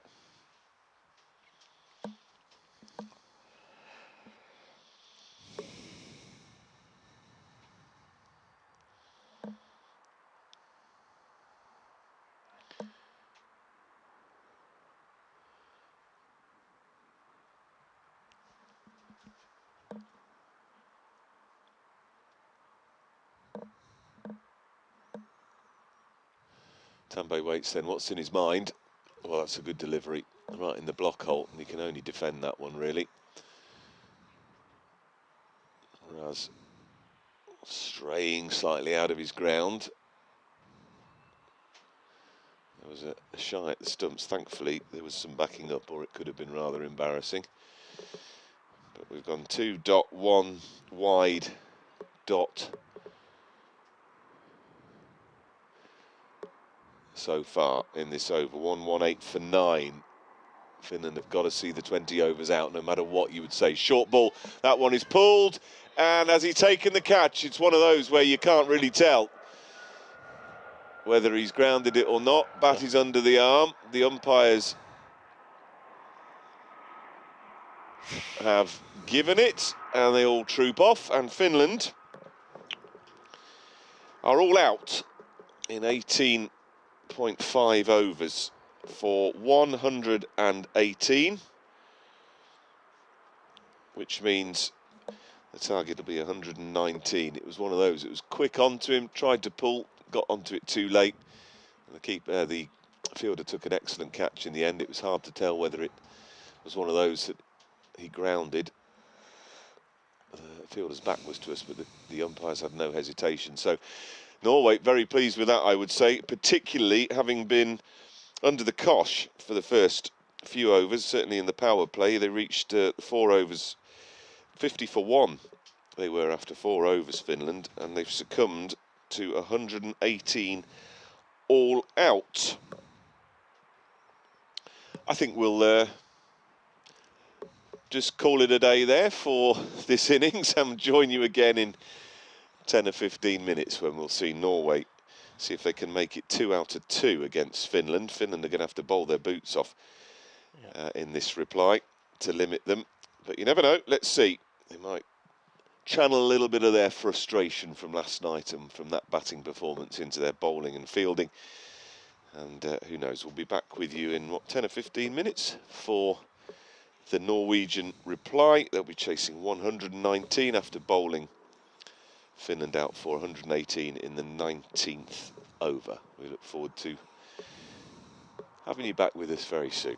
Speaker 1: Dambe waits then. What's in his mind? Well, that's a good delivery. Right in the block hole, and he can only defend that one, really. Raz straying slightly out of his ground. There was a shy at the stumps. Thankfully, there was some backing up, or it could have been rather embarrassing. But we've gone 2.1 wide dot so far in this over. 118 for 9. Finland have got to see the 20 overs out no matter what you would say. Short ball, that one is pulled, and has he taken the catch? It's one of those where you can't really tell whether he's grounded it or not. Bat is under the arm. The umpires have given it, and they all troop off, and Finland are all out in 18.5 overs for 118, which means the target will be 119. It was one of those. It was quick onto him, tried to pull, got onto it too late. And the fielder took an excellent catch in the end. It was hard to tell whether it was one of those that he grounded. The fielder's back was to us, but the umpires had no hesitation. So Norway very pleased with that, I would say, particularly having been under the cosh for the first few overs. Certainly in the power play, they reached 4 overs, 50 for 1. They were after 4 overs, Finland, and they've succumbed to 118 all out. I think we'll just call it a day there for this innings and join you again in 10 or 15 minutes when we'll see Norway, see if they can make it 2 out of 2 against Finland. Finland are going to have to bowl their boots off in this reply to limit them. But you never know, let's see. They might channel a little bit of their frustration from last night and from that batting performance into their bowling and fielding. And who knows, we'll be back with you in, 10 or 15 minutes for the Norwegian reply. They'll be chasing 119 after bowling Finland out for 118 in the 19th over. We look forward to having you back with us very soon.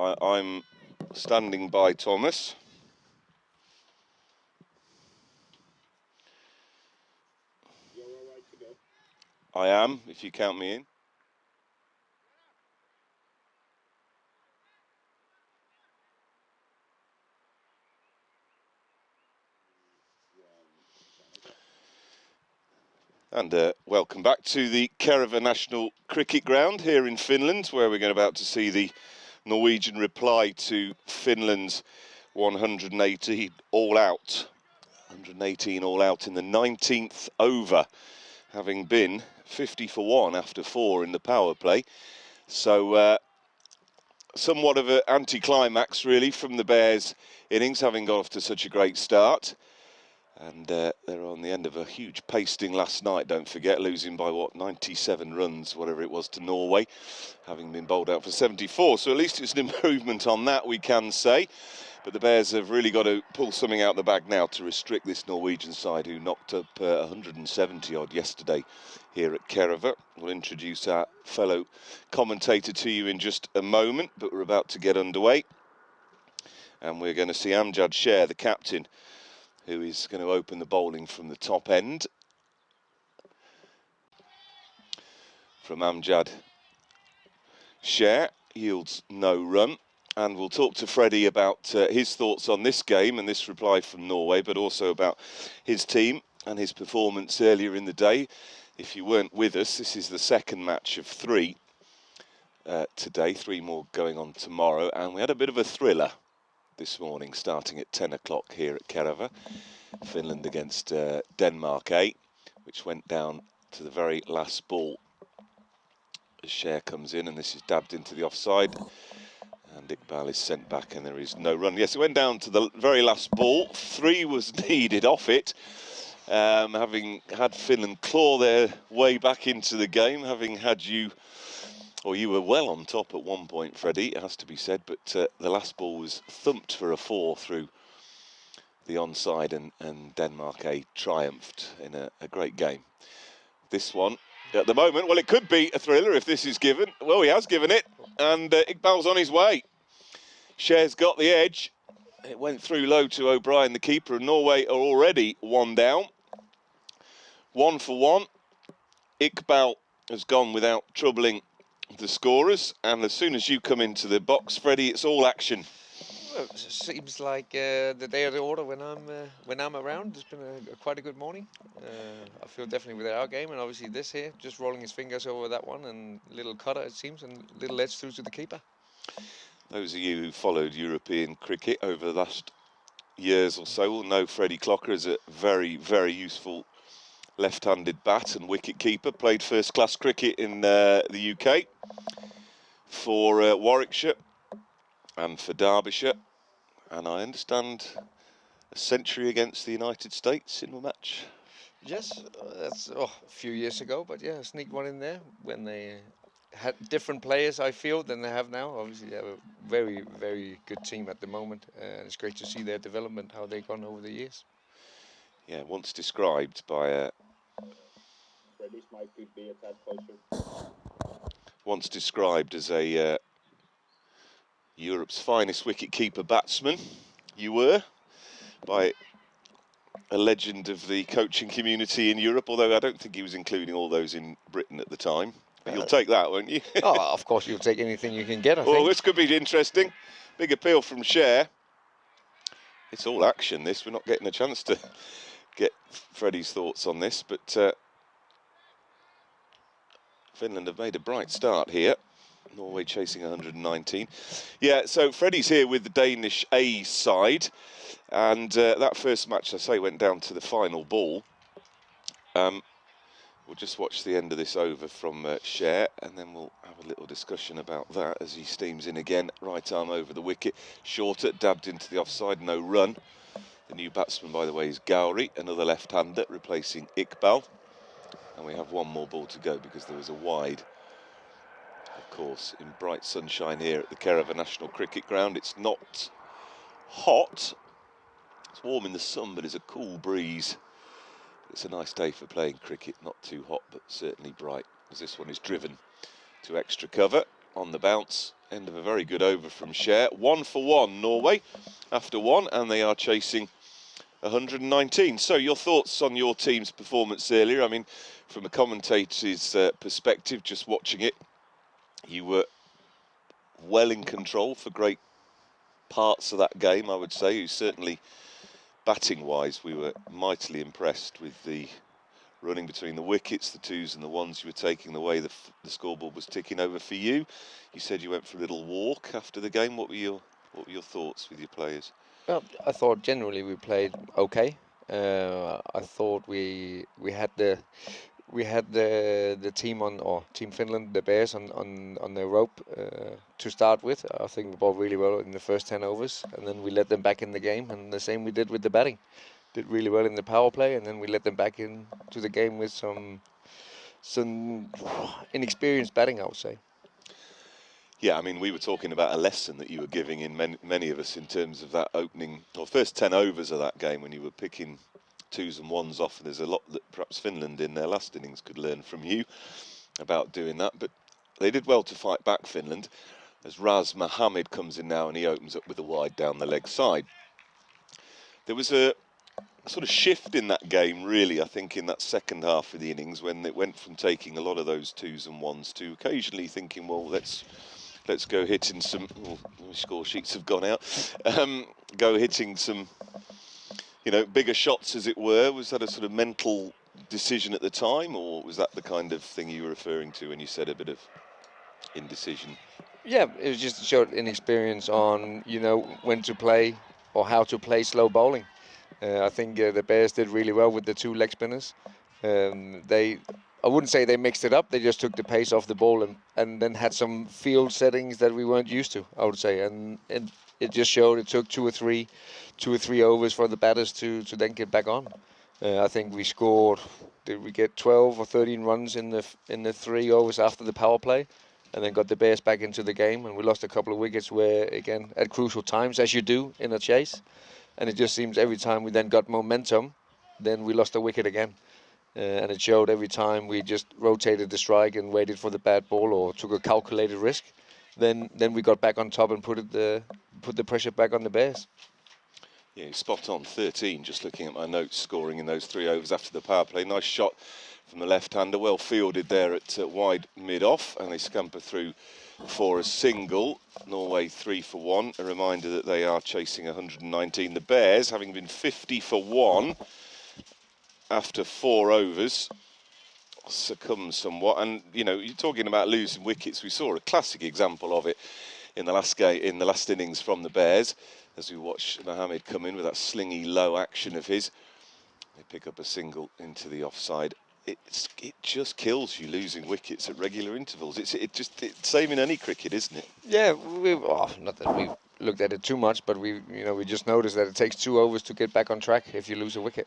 Speaker 1: I'm standing by Thomas.
Speaker 3: You're all right to go.
Speaker 1: I am, if you count me in. And welcome back to the Kerava National Cricket Ground here in Finland, where we're about to see the Norwegian reply to Finland's 118 all out. 118 all out in the 19th over, having been 50 for 1 after 4 in the power play. So somewhat of an anti-climax really from the Bears innings, having got off to such a great start. And they're on the end of a huge pasting last night, don't forget, losing by, 97 runs, whatever it was, to Norway, having been bowled out for 74. So at least it's an improvement on that, we can say. But the Bears have really got to pull something out the bag now to restrict this Norwegian side, who knocked up 170-odd yesterday here at Kerava. We'll introduce our fellow commentator to you in just a moment, but we're about to get underway. And we're going to see Amjad Sher, the captain, who is going to open the bowling from the top end. From Amjad Sher, yields no run. And we'll talk to Freddie about his thoughts on this game and this reply from Norway, but also about his team and his performance earlier in the day. If you weren't with us, this is the second match of 3 today, 3 more going on tomorrow. And we had a bit of a thriller this morning, starting at 10 o'clock here at Kerava. Finland against Denmark A, which went down to the very last ball. As Sher comes in, and this is dabbed into the offside. And Iqbal is sent back, and there is no run. Yes, it went down to the very last ball. 3 was needed off it, having had Finland claw their way back into the game, having had you, or you were well on top at one point, Freddie, it has to be said, but the last ball was thumped for a 4 through the onside, and Denmark A triumphed in a great game. This one, at the moment, well, it could be a thriller if this is given. Well, he has given it, and Iqbal's on his way. Sher's got the edge. It went through low to O'Brien, the keeper, and Norway are already 1 down. 1 for 1. Iqbal has gone without troubling the scorers, and as soon as you come into the box, Freddie, it's all action.
Speaker 4: Well, it seems like the day of the order when I'm around. It's been quite a good morning. I feel definitely with our game, and obviously this here, just rolling his fingers over that one, and little cutter it seems, and little edge through to the keeper.
Speaker 1: Those of you who followed European cricket over the last years or so will know Freddie Clocker is a very, very useful left-handed bat and wicket keeper. Played first-class cricket in the UK for Warwickshire and for Derbyshire, and I understand a century against the United States in a match.
Speaker 4: Yes, that's a few years ago, but yeah, sneaked one in there when they had different players, I feel, than they have now. Obviously, they have a very, very good team at the moment, and it's great to see their development, how they've gone over the years.
Speaker 1: Yeah, once described by
Speaker 3: Freddie's mic could be a tad closer.
Speaker 1: once described as a Europe's finest wicket-keeper batsman, you were, by a legend of the coaching community in Europe, although I don't think he was including all those in Britain at the time. But you'll take that, won't you?
Speaker 4: Oh, of course, you'll take anything you can get, I
Speaker 1: Well,
Speaker 4: think.
Speaker 1: this could be interesting. Big appeal from Sher. It's all action, this. We're not getting a chance to get Freddie's thoughts on this, but Finland have made a bright start here. Norway chasing 119. Yeah, so Freddie's here with the Danish A side, and that first match, I say, went down to the final ball. We'll just watch the end of this over from Sher, and then we'll have a little discussion about that as he steams in again. Right arm over the wicket, shorter, dabbed into the offside, no run. The new batsman, by the way, is Gowrie, another left-hander, replacing Iqbal. And we have one more ball to go because there was a wide. Of course, in bright sunshine here at the Kerava National Cricket Ground. It's not hot. It's warm in the sun, but it's a cool breeze. It's a nice day for playing cricket. Not too hot, but certainly bright, as this one is driven to extra cover on the bounce. End of a very good over from Cher. 1 for 1 Norway after 1, and they are chasing 119. So your thoughts on your team's performance earlier? I mean, from a commentator's perspective, just watching it, you were well in control for great parts of that game, I would say. Certainly batting-wise, we were mightily impressed with the running between the wickets, the twos and the ones you were taking, the way the scoreboard was ticking over for you. You said you went for a little walk after the game. What were your thoughts with your players?
Speaker 4: Well, I thought generally we played okay. I thought we had the team or Team Finland, the Bears on the rope to start with. I think we bowled really well in the first 10 overs, and then we let them back in the game, and the same we did with the batting. Did really well in the power play, and then we let them back into the game with some inexperienced batting, I would say.
Speaker 1: Yeah, I mean, we were talking about a lesson that you were giving in many of us in terms of that opening, or first 10 overs of that game when you were picking twos and ones off, and there's a lot that perhaps Finland in their last innings could learn from you about doing that. But they did well to fight back, Finland, as Raz Mohammed comes in now and he opens up with a wide down the leg side. There was a sort of shift in that game, really, I think, in that second half of the innings when it went from taking a lot of those twos and ones to occasionally thinking, well, let's go hitting some. Oh, my score sheets have gone out. Go hitting some, bigger shots, as it were. Was that a sort of mental decision at the time, or was that the kind of thing you were referring to when you said a bit of indecision?
Speaker 4: Yeah, it was just showed inexperience on when to play or how to play slow bowling. I think the Bears did really well with the two leg spinners. I wouldn't say they mixed it up. They just took the pace off the ball and then had some field settings that we weren't used to, I would say. And it just showed it took two or three overs for the batters to then get back on. I think we scored. Did we get 12 or 13 runs in the 3 overs after the power play, and then got the Bears back into the game? And we lost a couple of wickets where, again, at crucial times, as you do in a chase. And it just seems every time we then got momentum, then we lost a wicket again. And it showed every time we just rotated the strike and waited for the bad ball or took a calculated risk, then we got back on top and put the pressure back on the Bears.
Speaker 1: Yeah, spot on. 13, just looking at my notes, scoring in those 3 overs after the power play. Nice shot from the left-hander, well fielded there at wide mid-off, and they scamper through for a single. Norway 3 for 1. A reminder that they are chasing 119. The Bears, having been 50 for 1 after 4 overs, succumb somewhat. And you're talking about losing wickets. We saw a classic example of it in the last game, in the last innings from the Bears, as we watched Mohammed come in with that slingy low action of his. They pick up a single into the offside. It just kills you losing wickets at regular intervals. It's same in any cricket, isn't it?
Speaker 4: Yeah, not that we looked at it too much, but we just noticed that it takes 2 overs to get back on track if you lose a wicket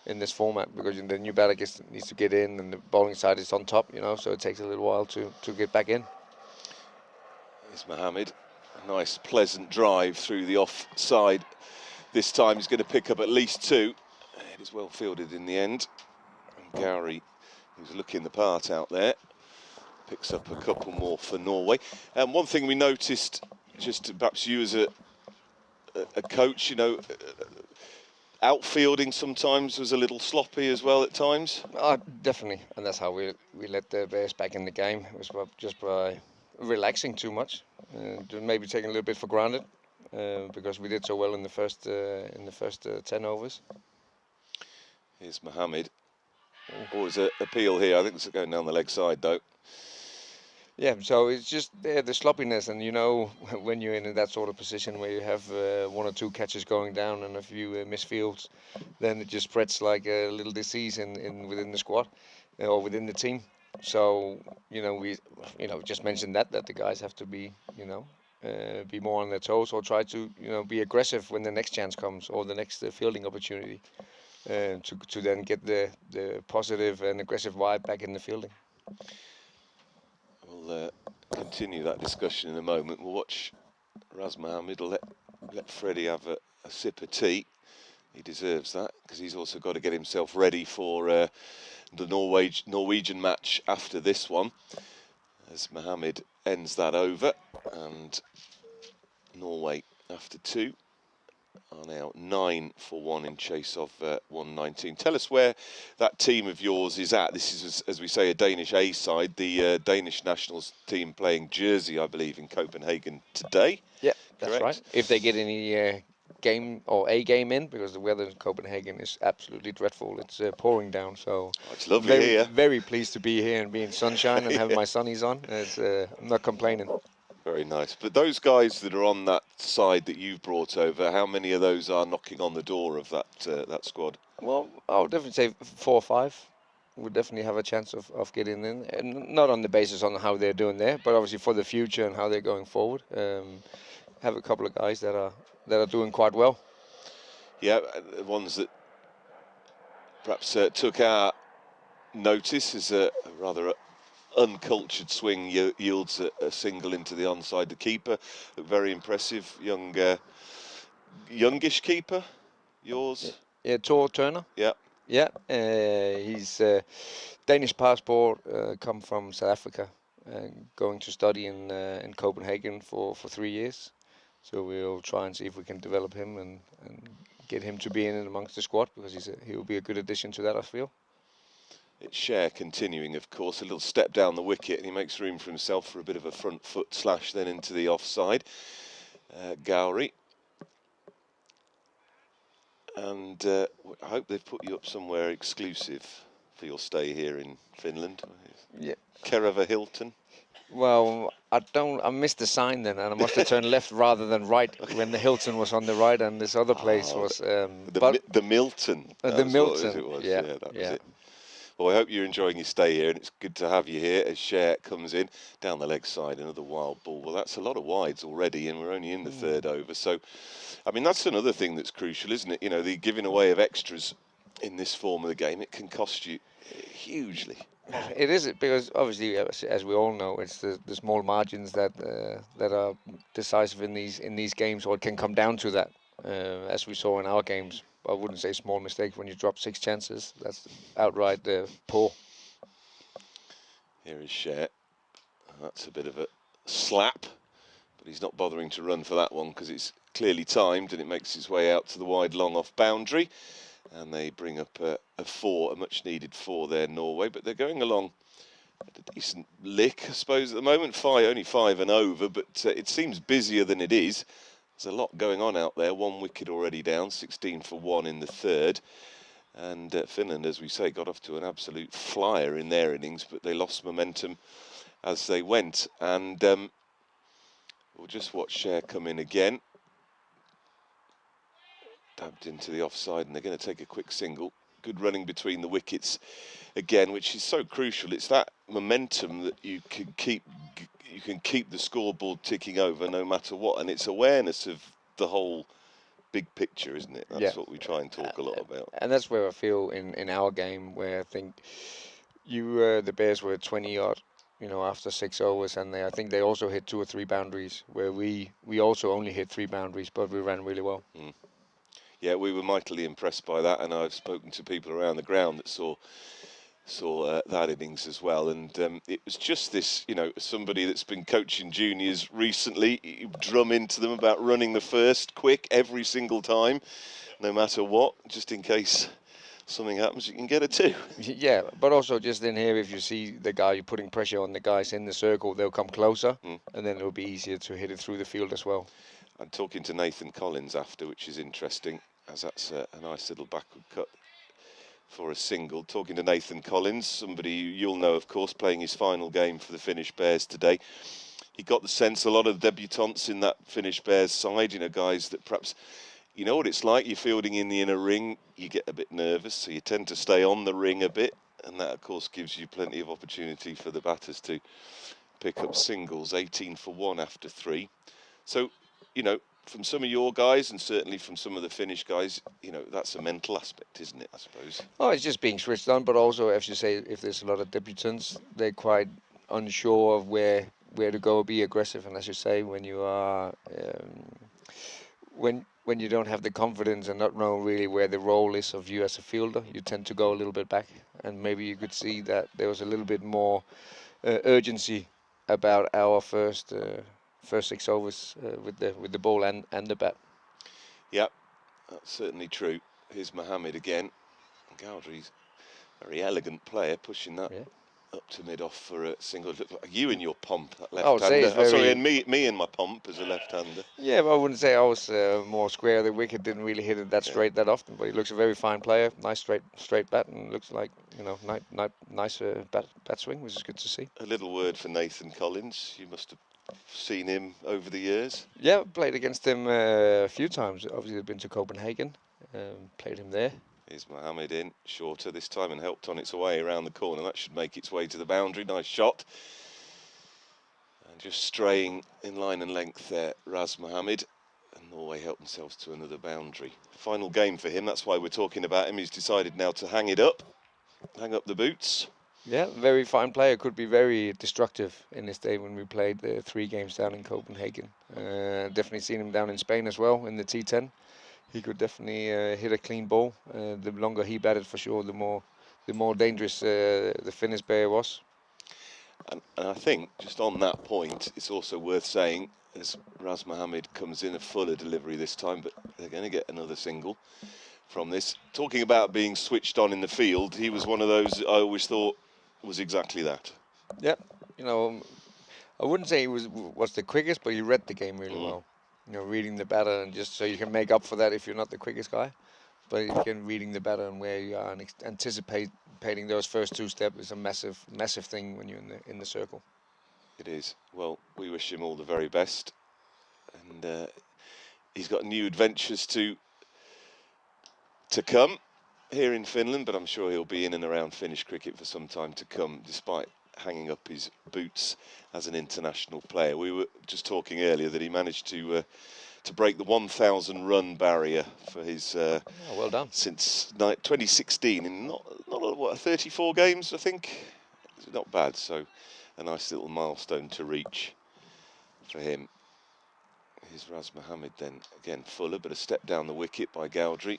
Speaker 4: in this format, because the new batter needs to get in and the bowling side is on top, so it takes a little while to get back in.
Speaker 1: Here's Mohammed. A nice, pleasant drive through the offside. This time he's going to pick up at least 2. It is well fielded in the end. And Gowrie, who's looking the part out there, picks up a couple more for Norway. And one thing we noticed, just perhaps you as a coach, outfielding sometimes was a little sloppy as well at times.
Speaker 4: Definitely, and that's how we let the Bears back in the game. It was just by relaxing too much, maybe taking a little bit for granted, because we did so well in the first 10 overs.
Speaker 1: Here's Mohammed. Always an appeal here. I think it's going down the leg side though.
Speaker 4: Yeah, so it's just the sloppiness, and when you're in that sort of position where you have 1 or 2 catches going down and a few misfields, then it just spreads like a little disease within the squad or within the team. So we just mentioned that the guys have to be be more on their toes, or try to be aggressive when the next chance comes or the next fielding opportunity, to then get the positive and aggressive vibe back in the fielding.
Speaker 1: We'll continue that discussion in a moment. We'll watch Raz Mohammed. Let Freddie have a sip of tea. He deserves that, because he's also got to get himself ready for the Norwegian match after this one. As Mohammed ends that over, and Norway after 2 are now 9 for 1 in chase of 119. Tell us where that team of yours is at. This is, as we say, a Danish A side. The Danish nationals team playing Jersey, I believe, in Copenhagen today.
Speaker 4: Yeah, that's
Speaker 1: Correct?
Speaker 4: right. If they get any game or a game in, because the weather in Copenhagen is absolutely dreadful. It's pouring down, so
Speaker 1: Oh, it's lovely here.
Speaker 4: very pleased to be here and be in sunshine and have
Speaker 1: Yeah.
Speaker 4: my sunnies on. I'm not complaining.
Speaker 1: Very nice. But those guys that are on that side that you've brought over, how many of those are knocking on the door of that squad?
Speaker 4: Well, I would definitely say 4 or 5 would definitely have a chance of getting in, and not on the basis on how they're doing there, but obviously for the future and how they're going forward. Have a couple of guys that are doing quite well.
Speaker 1: Yeah, the ones that perhaps took our notice as a rather uncultured swing yields a single into the onside. The keeper, a very impressive youngish keeper. Yours?
Speaker 4: Yeah, Tor Turner.
Speaker 1: Yeah.
Speaker 4: Yeah, he's Danish passport, come from South Africa, going to study in Copenhagen for 3 years. So we'll try and see if we can develop him and get him to be in amongst the squad, because he will be a good addition to that, I feel.
Speaker 1: It's Cher continuing, of course, a little step down the wicket, and he makes room for himself for a bit of a front foot slash then into the offside. Gowrie. And I hope they've put you up somewhere exclusive for your stay here in Finland.
Speaker 4: Yeah.
Speaker 1: Kerava Hilton.
Speaker 4: Well, I missed the sign then, and I must have turned left rather than right when the Hilton was on the right, and this other place was
Speaker 1: the Milton.
Speaker 4: The Milton.
Speaker 1: It was.
Speaker 4: Yeah,
Speaker 1: that was it. Well, I hope you're enjoying your stay here, and it's good to have you here as Cher comes in down the leg side, another wild ball. Well, that's a lot of wides already, and we're only in the third over. So, I mean, that's another thing that's crucial, isn't it? You know, the giving away of extras in this form of the game, it can cost you hugely.
Speaker 4: It is, because obviously, as we all know, it's the small margins that are decisive in these games, or it can come down to that, as we saw in our games. I wouldn't say small mistake when you drop 6 chances. That's outright poor.
Speaker 1: Here is Cher. That's a bit of a slap, but he's not bothering to run for that one because it's clearly timed and it makes its way out to the wide long off boundary. And they bring up a much needed 4 there, Norway. But they're going along at a decent lick, I suppose, at the moment. Only 5 and over, but it seems busier than it is. There's a lot going on out there. 1 wicket already down, 16 for 1 in the third. And Finland, as we say, got off to an absolute flyer in their innings, but they lost momentum as they went. And we'll just watch Cher come in again. Dabbed into the offside, and they're going to take a quick single. Good running between the wickets again, which is so crucial. It's that momentum that you can keep the scoreboard ticking over no matter what, and it's awareness of the whole big picture, isn't it? That's what we try and talk a lot about.
Speaker 4: And that's where I feel in our game, where I think the Bears were 20 odd, after 6 overs, and I think they also hit 2 or 3 boundaries, where we also only hit 3 boundaries, but we ran really well.
Speaker 1: Yeah, we were mightily impressed by that, and I've spoken to people around the ground that saw that innings as well. And it was just this, somebody that's been coaching juniors recently, you drum into them about running the first quick every single time, no matter what, just in case something happens, you can get a 2.
Speaker 4: Yeah, but also just in here, if you see the guy, you're putting pressure on the guys in the circle, they'll come closer, and then it'll be easier to hit it through the field as well.
Speaker 1: I'm talking to Nathan Collins after, which is interesting, as that's a nice little backward cut for a single. Talking to Nathan Collins, somebody you'll know, of course, playing his final game for the Finnish Bears today. He got the sense a lot of the debutants in that Finnish Bears side, guys that perhaps, you know what it's like, you're fielding in the inner ring, you get a bit nervous, so you tend to stay on the ring a bit, and that, of course, gives you plenty of opportunity for the batters to pick up singles. 18 for 1 after 3. So, from some of your guys, and certainly from some of the Finnish guys, that's a mental aspect, isn't it, I suppose?
Speaker 4: Oh, it's just being switched on, but also, as you say, if there's a lot of debutants, they're quite unsure of where to go, be aggressive. And as you say, when you are, when you don't have the confidence and not know really where the role is of you as a fielder, you tend to go a little bit back. And maybe you could see that there was a little bit more urgency about our first 6 overs with the ball and the bat.
Speaker 1: Yep, that's certainly true. Here's Mohammed again. Gowdry's a very elegant player, pushing that up to mid-off for a single. Look like you and your pomp, that left-hander. Oh, sorry, and me and my pomp as a left-hander.
Speaker 4: Yeah, but I wouldn't say I was more square. The wicket didn't really hit it that straight that often, but he looks a very fine player. Nice straight bat, and looks like nice bat swing, which is good to see.
Speaker 1: A little word for Nathan Collins. You must have seen him over the years.
Speaker 4: Yeah, played against him a few times. Obviously, I've been to Copenhagen, played him there.
Speaker 1: Here's Mohammed in, shorter this time, and helped on its way around the corner. That should make its way to the boundary. Nice shot. And just straying in line and length there, Raz Mohammed. And Norway help themselves to another boundary. Final game for him, that's why we're talking about him. He's decided now to hang it up, hang up the boots.
Speaker 4: Yeah, very fine player. Could be very destructive in this day when we played the 3 games down in Copenhagen. Definitely seen him down in Spain as well in the T10. He could definitely hit a clean ball. The longer he batted, for sure, the more dangerous the Finnish player was.
Speaker 1: And I think, just on that point, it's also worth saying, as Raz Mohammed comes in a fuller delivery this time, but they're going to get another single from this. Talking about being switched on in the field, he was one of those I always thought was exactly that.
Speaker 4: Yeah, I wouldn't say he was the quickest, but he read the game really well. Reading the batter, and just so you can make up for that if you're not the quickest guy. But again, reading the batter and where you are and anticipating those first 2 steps is a massive thing when you're in the circle.
Speaker 1: It is. Well, we wish him all the very best, and he's got new adventures to come here in Finland, but I'm sure he'll be in and around Finnish cricket for some time to come, despite hanging up his boots as an international player. We were just talking earlier that he managed to break the 1,000 run barrier for his
Speaker 4: well done
Speaker 1: since 2016 in not 34 games, I think. It's not bad, so a nice little milestone to reach for him. Here's Raz Mohammed then, again fuller, but a step down the wicket by Gowdry.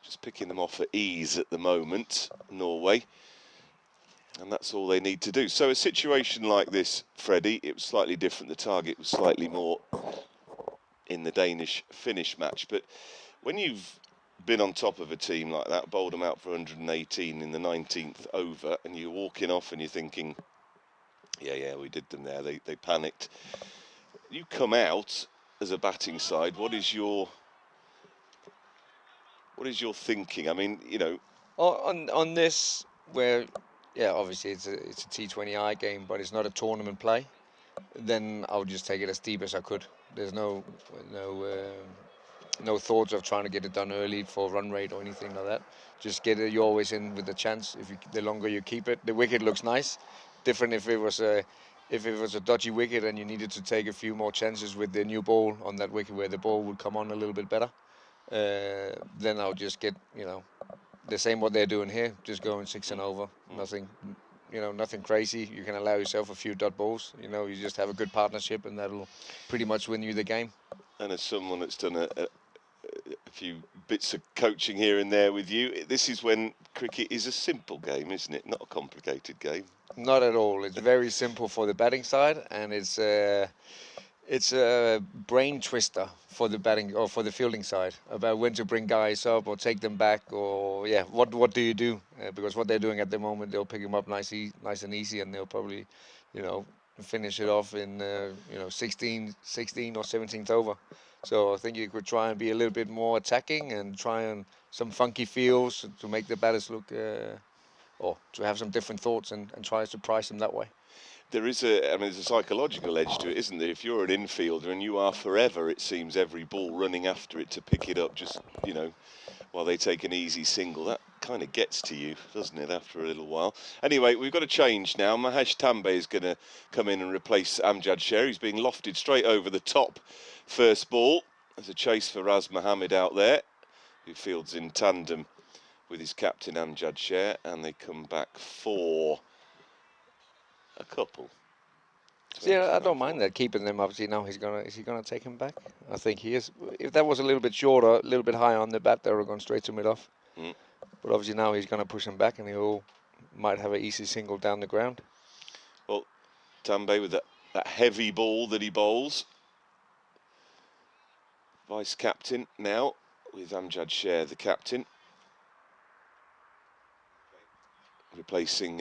Speaker 1: Just picking them off at ease at the moment, Norway. And that's all they need to do. So a situation like this, Freddie, it was slightly different. The target was slightly more in the Danish-Finnish match. But when you've been on top of a team like that, bowled them out for 118 in the 19th over, and you're walking off and you're thinking, yeah, we did them there. They panicked. You come out as a batting side. What is your thinking? I mean,
Speaker 4: on this, where obviously it's a T20I game, but it's not a tournament play. Then I would just take it as deep as I could. There's no thoughts of trying to get it done early for run rate or anything like that. Just get it. You're always in with the chance. The longer you keep it, the wicket looks nice. Different if it was a dodgy wicket and you needed to take a few more chances with the new ball on that wicket where the ball would come on a little bit better. Then I'll just get the same what they're doing here, just going 6 and over. Nothing crazy. You can allow yourself a few dot balls. You just have a good partnership, and that'll pretty much win you the game.
Speaker 1: And as someone that's done a few bits of coaching here and there with you, this is when cricket is a simple game, isn't it? Not a complicated game.
Speaker 4: Not at all. It's very simple for the batting side, and it's a brain twister for the batting or for the fielding side about when to bring guys up or take them back, or what do you do? Because what they're doing at the moment, they'll pick them up nice and easy, and they'll probably finish it off in 16 or 17th over. So I think you could try and be a little bit more attacking and try and some funky feels to make the batters look or to have some different thoughts and try to surprise them that way.
Speaker 1: There's a psychological edge to it, isn't there? If you're an infielder and you are forever, it seems, every ball running after it to pick it up, just, while they take an easy single, that kind of gets to you, doesn't it, after a little while? Anyway, we've got to change now. Mahesh Tambe is going to come in and replace Amjad Sher. He's being lofted straight over the top first ball. There's a chase for Raz Mohammed out there, who fields in tandem with his captain Amjad Sher, and they come back for a couple.
Speaker 4: Yeah, I don't mind that, keeping them. Obviously now is he gonna take him back? I think he is. If that was a little bit shorter, a little bit higher on the bat, they would have gone straight to mid-off. But obviously now he's gonna push him back, and he might have an easy single down the ground.
Speaker 1: Well, Tambe with that that heavy ball that he bowls. Vice-captain now, with Amjad Sher, the captain. Replacing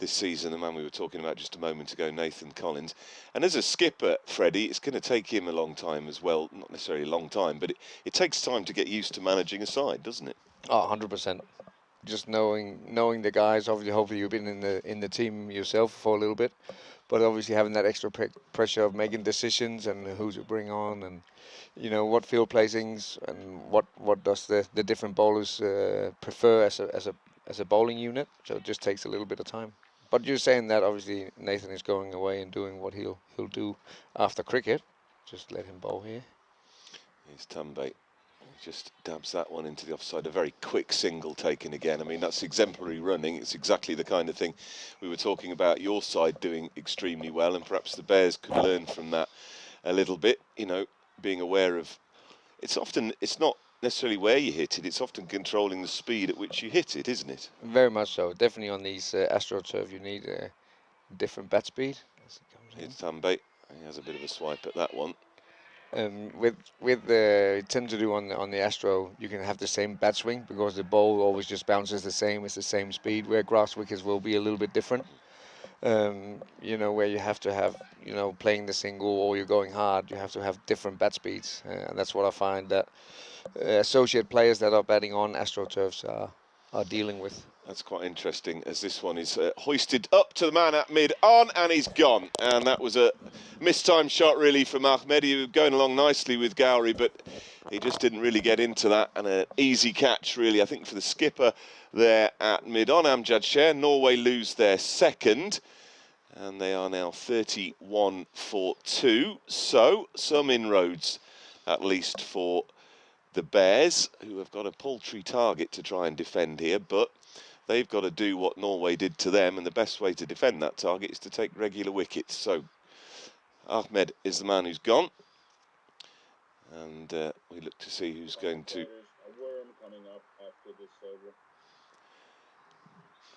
Speaker 1: this season the man we were talking about just a moment ago, Nathan Collins. And as a skipper, Freddie, it's going to take him a long time as well. Not necessarily a long time, but it takes time to get used to managing a side, doesn't it?
Speaker 4: Oh, 100%. Just knowing the guys. Obviously, hopefully you've been in the team yourself for a little bit, but obviously having that extra pressure of making decisions and who to bring on, and what field placings and what does the different bowlers prefer as a bowling unit. So it just takes a little bit of time. But you're saying that obviously Nathan is going away and doing what he'll do after cricket. Just let him bowl here.
Speaker 1: Here's Tambay. Just dabs that one into the offside. A very quick single taken again. I mean, that's exemplary running. It's exactly the kind of thing we were talking about your side doing extremely well, and perhaps the Bears could learn from that a little bit, being aware of... It's not necessarily where you hit it, it's often controlling the speed at which you hit it, isn't it?
Speaker 4: Very much so. Definitely on these AstroTurf you need a different bat speed.
Speaker 1: Here's Tambay. He has a bit of a swipe at that one.
Speaker 4: With the tend to do on the Astro, you can have the same bat swing because the ball always just bounces the same. It's the same speed. Where grass wickets will be a little bit different. Where you have to have playing the single or you're going hard, you have to have different bat speeds, and that's what I find that associate players that are batting on AstroTurfs are dealing with.
Speaker 1: That's quite interesting, as this one is hoisted up to the man at mid-on, and he's gone. And that was a mistimed shot, really, from Ahmed. He was going along nicely with Gowrie, but he just didn't really get into that. And an easy catch, really, I think, for the skipper there at mid-on. Amjad Sher. Norway lose their second, and they are now 31 for 2. So, some inroads, at least, for the Bears, who have got a paltry target to try and defend here, but they've got to do what Norway did to them, and the best way to defend that target is to take regular wickets. So Ahmed is the man who's gone, and we look to see who's going to...
Speaker 3: There's a worm coming up after this over.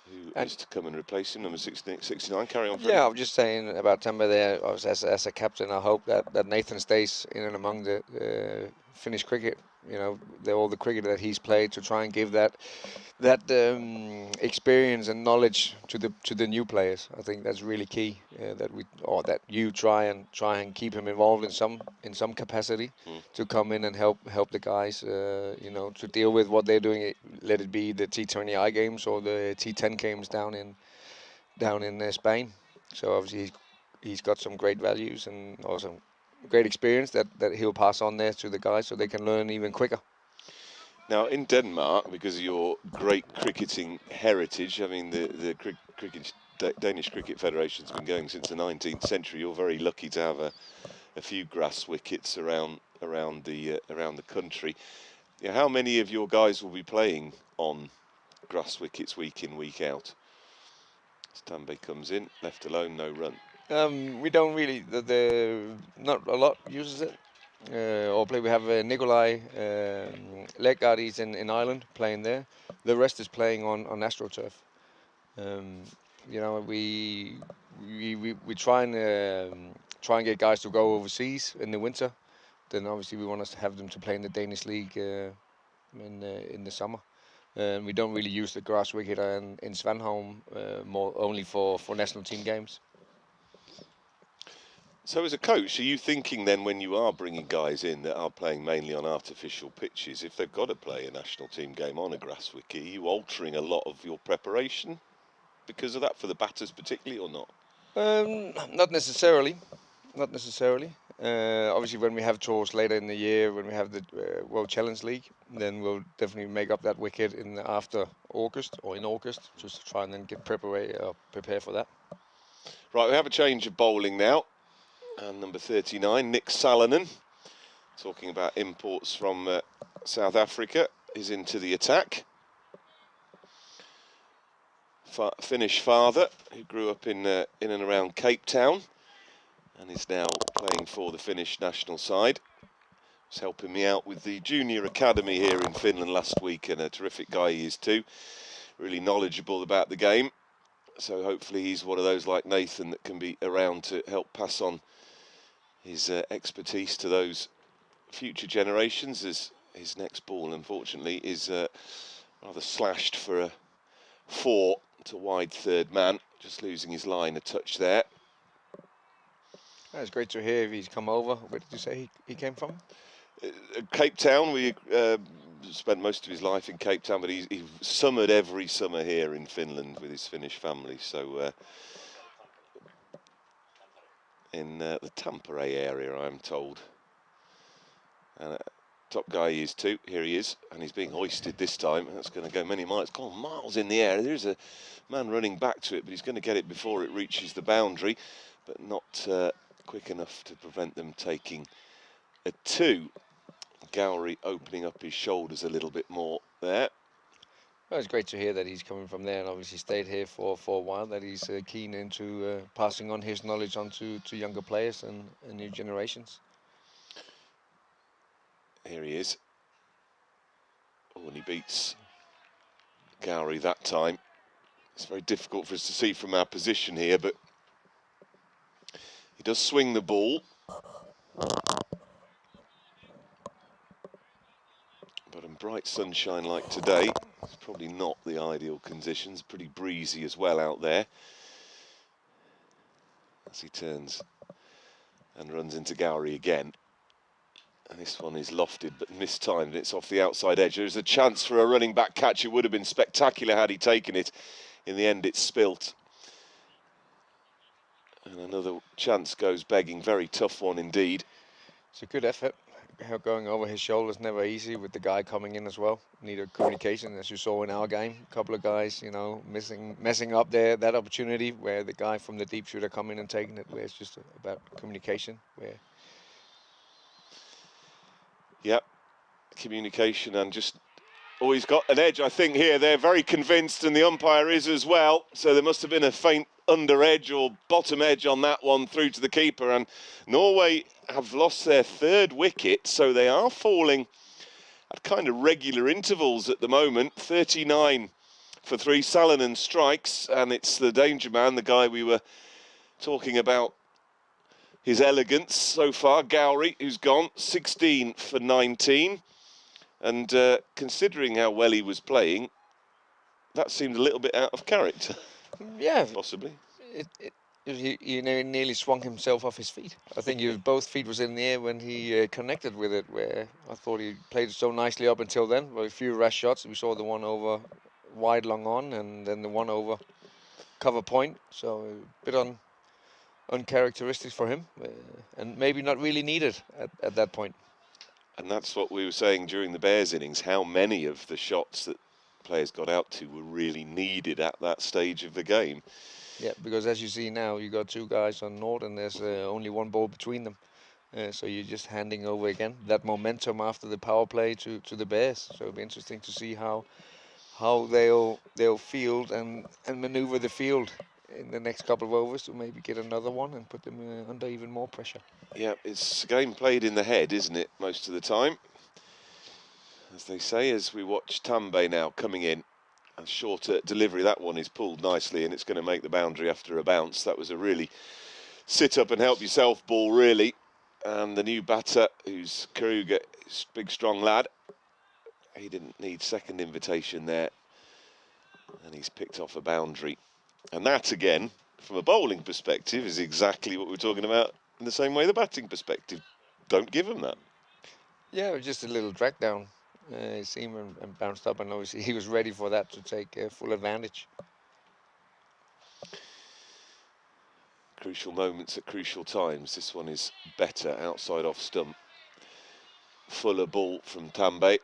Speaker 1: Who is to come and replace him, number 69. Carry on, Fred.
Speaker 4: Yeah, I was just saying about Tamba there. As a captain, I hope that Nathan stays in and among the Finnish cricket. All the cricket that he's played, to try and give that experience and knowledge to the new players. I think that's really key. That you try and keep him involved in some capacity to come in and help the guys. To deal with what they're doing. Let it be the T20I games or the T10 games down in Spain. So obviously he's got some great values and also great experience that he'll pass on there to the guys so they can learn even quicker.
Speaker 1: Now, in Denmark, because of your great cricketing heritage, I mean, the Danish Cricket Federation's been going since the 19th century. You're very lucky to have a few grass wickets around the country. How many of your guys will be playing on grass wickets week in, week out? Tambay comes in, left alone, no run.
Speaker 4: We don't really, not a lot uses it. We have Nikolai Leggaard, he's in Ireland playing there. The rest is playing on AstroTurf. We try and get guys to go overseas in the winter. Then obviously we want to have them to play in the Danish league in the summer. We don't really use the grass wicket in Svanholm, more only for national team games.
Speaker 1: So as a coach, are you thinking then, when you are bringing guys in that are playing mainly on artificial pitches, if they've got to play a national team game on a grass wicket, are you altering a lot of your preparation because of that, for the batters particularly, or not?
Speaker 4: Not necessarily. Obviously, when we have tours later in the year, when we have the World Challenge League, then we'll definitely make up that wicket after August or in August, just to try and then get prepare for that.
Speaker 1: Right, we have a change of bowling now. And number 39, Nick Salonen, talking about imports from South Africa, is into the attack. Finnish father, who grew up in and around Cape Town, and is now playing for the Finnish national side. Was helping me out with the junior academy here in Finland last week, and a terrific guy he is too. Really knowledgeable about the game. So hopefully he's one of those like Nathan that can be around to help pass on his expertise to those future generations, as his next ball, unfortunately, is rather slashed for a 4 to wide third man, just losing his line a touch there.
Speaker 4: It's great to hear he's come over. Where did you say he came from?
Speaker 1: Cape Town. We spent most of his life in Cape Town, but he summered every summer here in Finland with his Finnish family. So in the Tampere area, I'm told. And top guy he is too. Here he is, and he's being hoisted this time. That's going to go many miles. Gone miles in the air. There's a man running back to it, but he's going to get it before it reaches the boundary, but not quick enough to prevent them taking a 2. Gowrie opening up his shoulders a little bit more there.
Speaker 4: Well, it's great to hear that he's coming from there and obviously stayed here for a while, that he's keen into passing on his knowledge on to younger players and new generations.
Speaker 1: Here he is. Oh, and he beats Gowrie that time. It's very difficult for us to see from our position here, but he does swing the ball. But in bright sunshine like today, it's probably not the ideal conditions. Pretty breezy as well out there. As he turns and runs into Gowrie again. And this one is lofted but mistimed. It's off the outside edge. There's a chance for a running back catch. It would have been spectacular had he taken it. In the end, it's spilt. And another chance goes begging. Very tough one indeed.
Speaker 4: It's a good effort. Going over his shoulders never easy with the guy coming in as well. Needed communication, as you saw in our game. A couple of guys, you know, messing up that opportunity where the guy from the deep should have come in and taken it. Where it's just about communication.
Speaker 1: Yep, communication and just. Oh, he's got an edge, I think, here. They're very convinced, and the umpire is as well. So there must have been a faint under edge or bottom edge on that one through to the keeper. And Norway have lost their 3rd wicket, so they are falling at kind of regular intervals at the moment. 39 for 3 Salonen strikes, and it's the danger man, the guy we were talking about his elegance so far, Gowrie, who's gone 16 for 19. And considering how well he was playing, that seemed a little bit out of character.
Speaker 4: Yeah,
Speaker 1: possibly.
Speaker 4: He nearly swung himself off his feet. I think both feet was in the air when he connected with it, where I thought he played it so nicely up until then. Well, a few rash shots. We saw the one over wide long on, and then the one over cover point. So a bit uncharacteristic for him, and maybe not really needed at that point.
Speaker 1: And that's what we were saying during the Bears innings, how many of the shots that players got out to were really needed at that stage of the game.
Speaker 4: Yeah, because as you see now, you got 2 guys on Nord and there's only 1 ball between them. So you're just handing over again that momentum after the power play to the Bears. So it'll be interesting to see how they'll field and maneuver the field in the next couple of overs to maybe get another one and put them under even more pressure.
Speaker 1: Yeah, it's a game played in the head, isn't it, most of the time? As they say, as we watch Tambe now coming in. A shorter delivery, that one is pulled nicely and it's going to make the boundary after a bounce. That was a really sit up and help yourself ball, really. And the new batter, who's Kruger, big strong lad. He didn't need second invitation there. And he's picked off a boundary. And that, again, from a bowling perspective, is exactly what we're talking about in the same way the batting perspective. Don't give him that.
Speaker 4: Yeah, it was just a little drag down. He seemed and bounced up, and obviously he was ready for that to take full advantage.
Speaker 1: Crucial moments at crucial times. This one is better, outside off stump. Fuller ball from Tambe.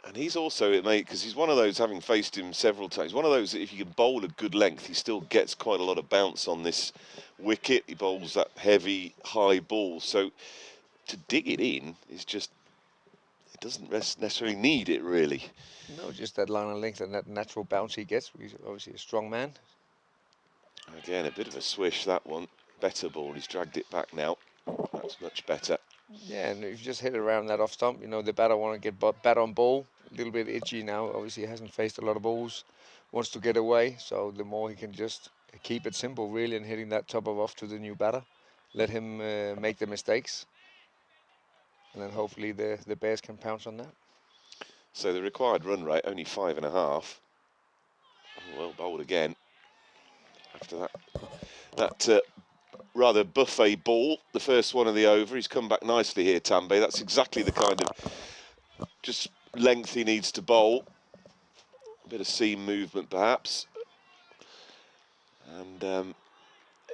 Speaker 1: And he's also, because he's one of those, having faced him several times, one of those that if you can bowl a good length, he still gets quite a lot of bounce on this wicket. He bowls that heavy, high ball. So to dig it in is just, it doesn't necessarily need it, really.
Speaker 4: No, just that line of length and that natural bounce he gets. He's obviously a strong man.
Speaker 1: Again, a bit of a swish, that one. Better ball, he's dragged it back now. That's much better.
Speaker 4: Yeah, and if you just hit it around that off stump, you know, the batter want to get bat on ball. A little bit itchy now. Obviously, he hasn't faced a lot of balls. Wants to get away, so the more he can just keep it simple really and hitting that top of off to the new batter. Let him make the mistakes, and then hopefully the Bears can pounce on that.
Speaker 1: So the required run rate only 5.5. Well bowled again. After that rather buffet ball, the first one of the over. He's come back nicely here, Tambe. That's exactly the kind of just length he needs to bowl. A bit of seam movement perhaps. And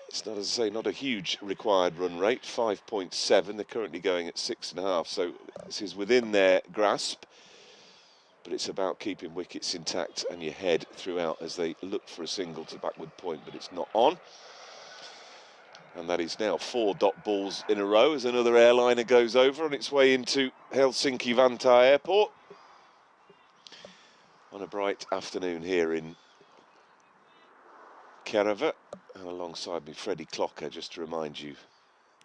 Speaker 1: it's not, as I say, not a huge required run rate, 5.7. They're currently going at 6.5, so this is within their grasp. But it's about keeping wickets intact and your head throughout as they look for a single to backward point, but it's not on. And that is now 4 dot balls in a row as another airliner goes over on its way into Helsinki-Vantaa Airport. On a bright afternoon here in Kerava. And alongside me, Freddie Clocker, just to remind you,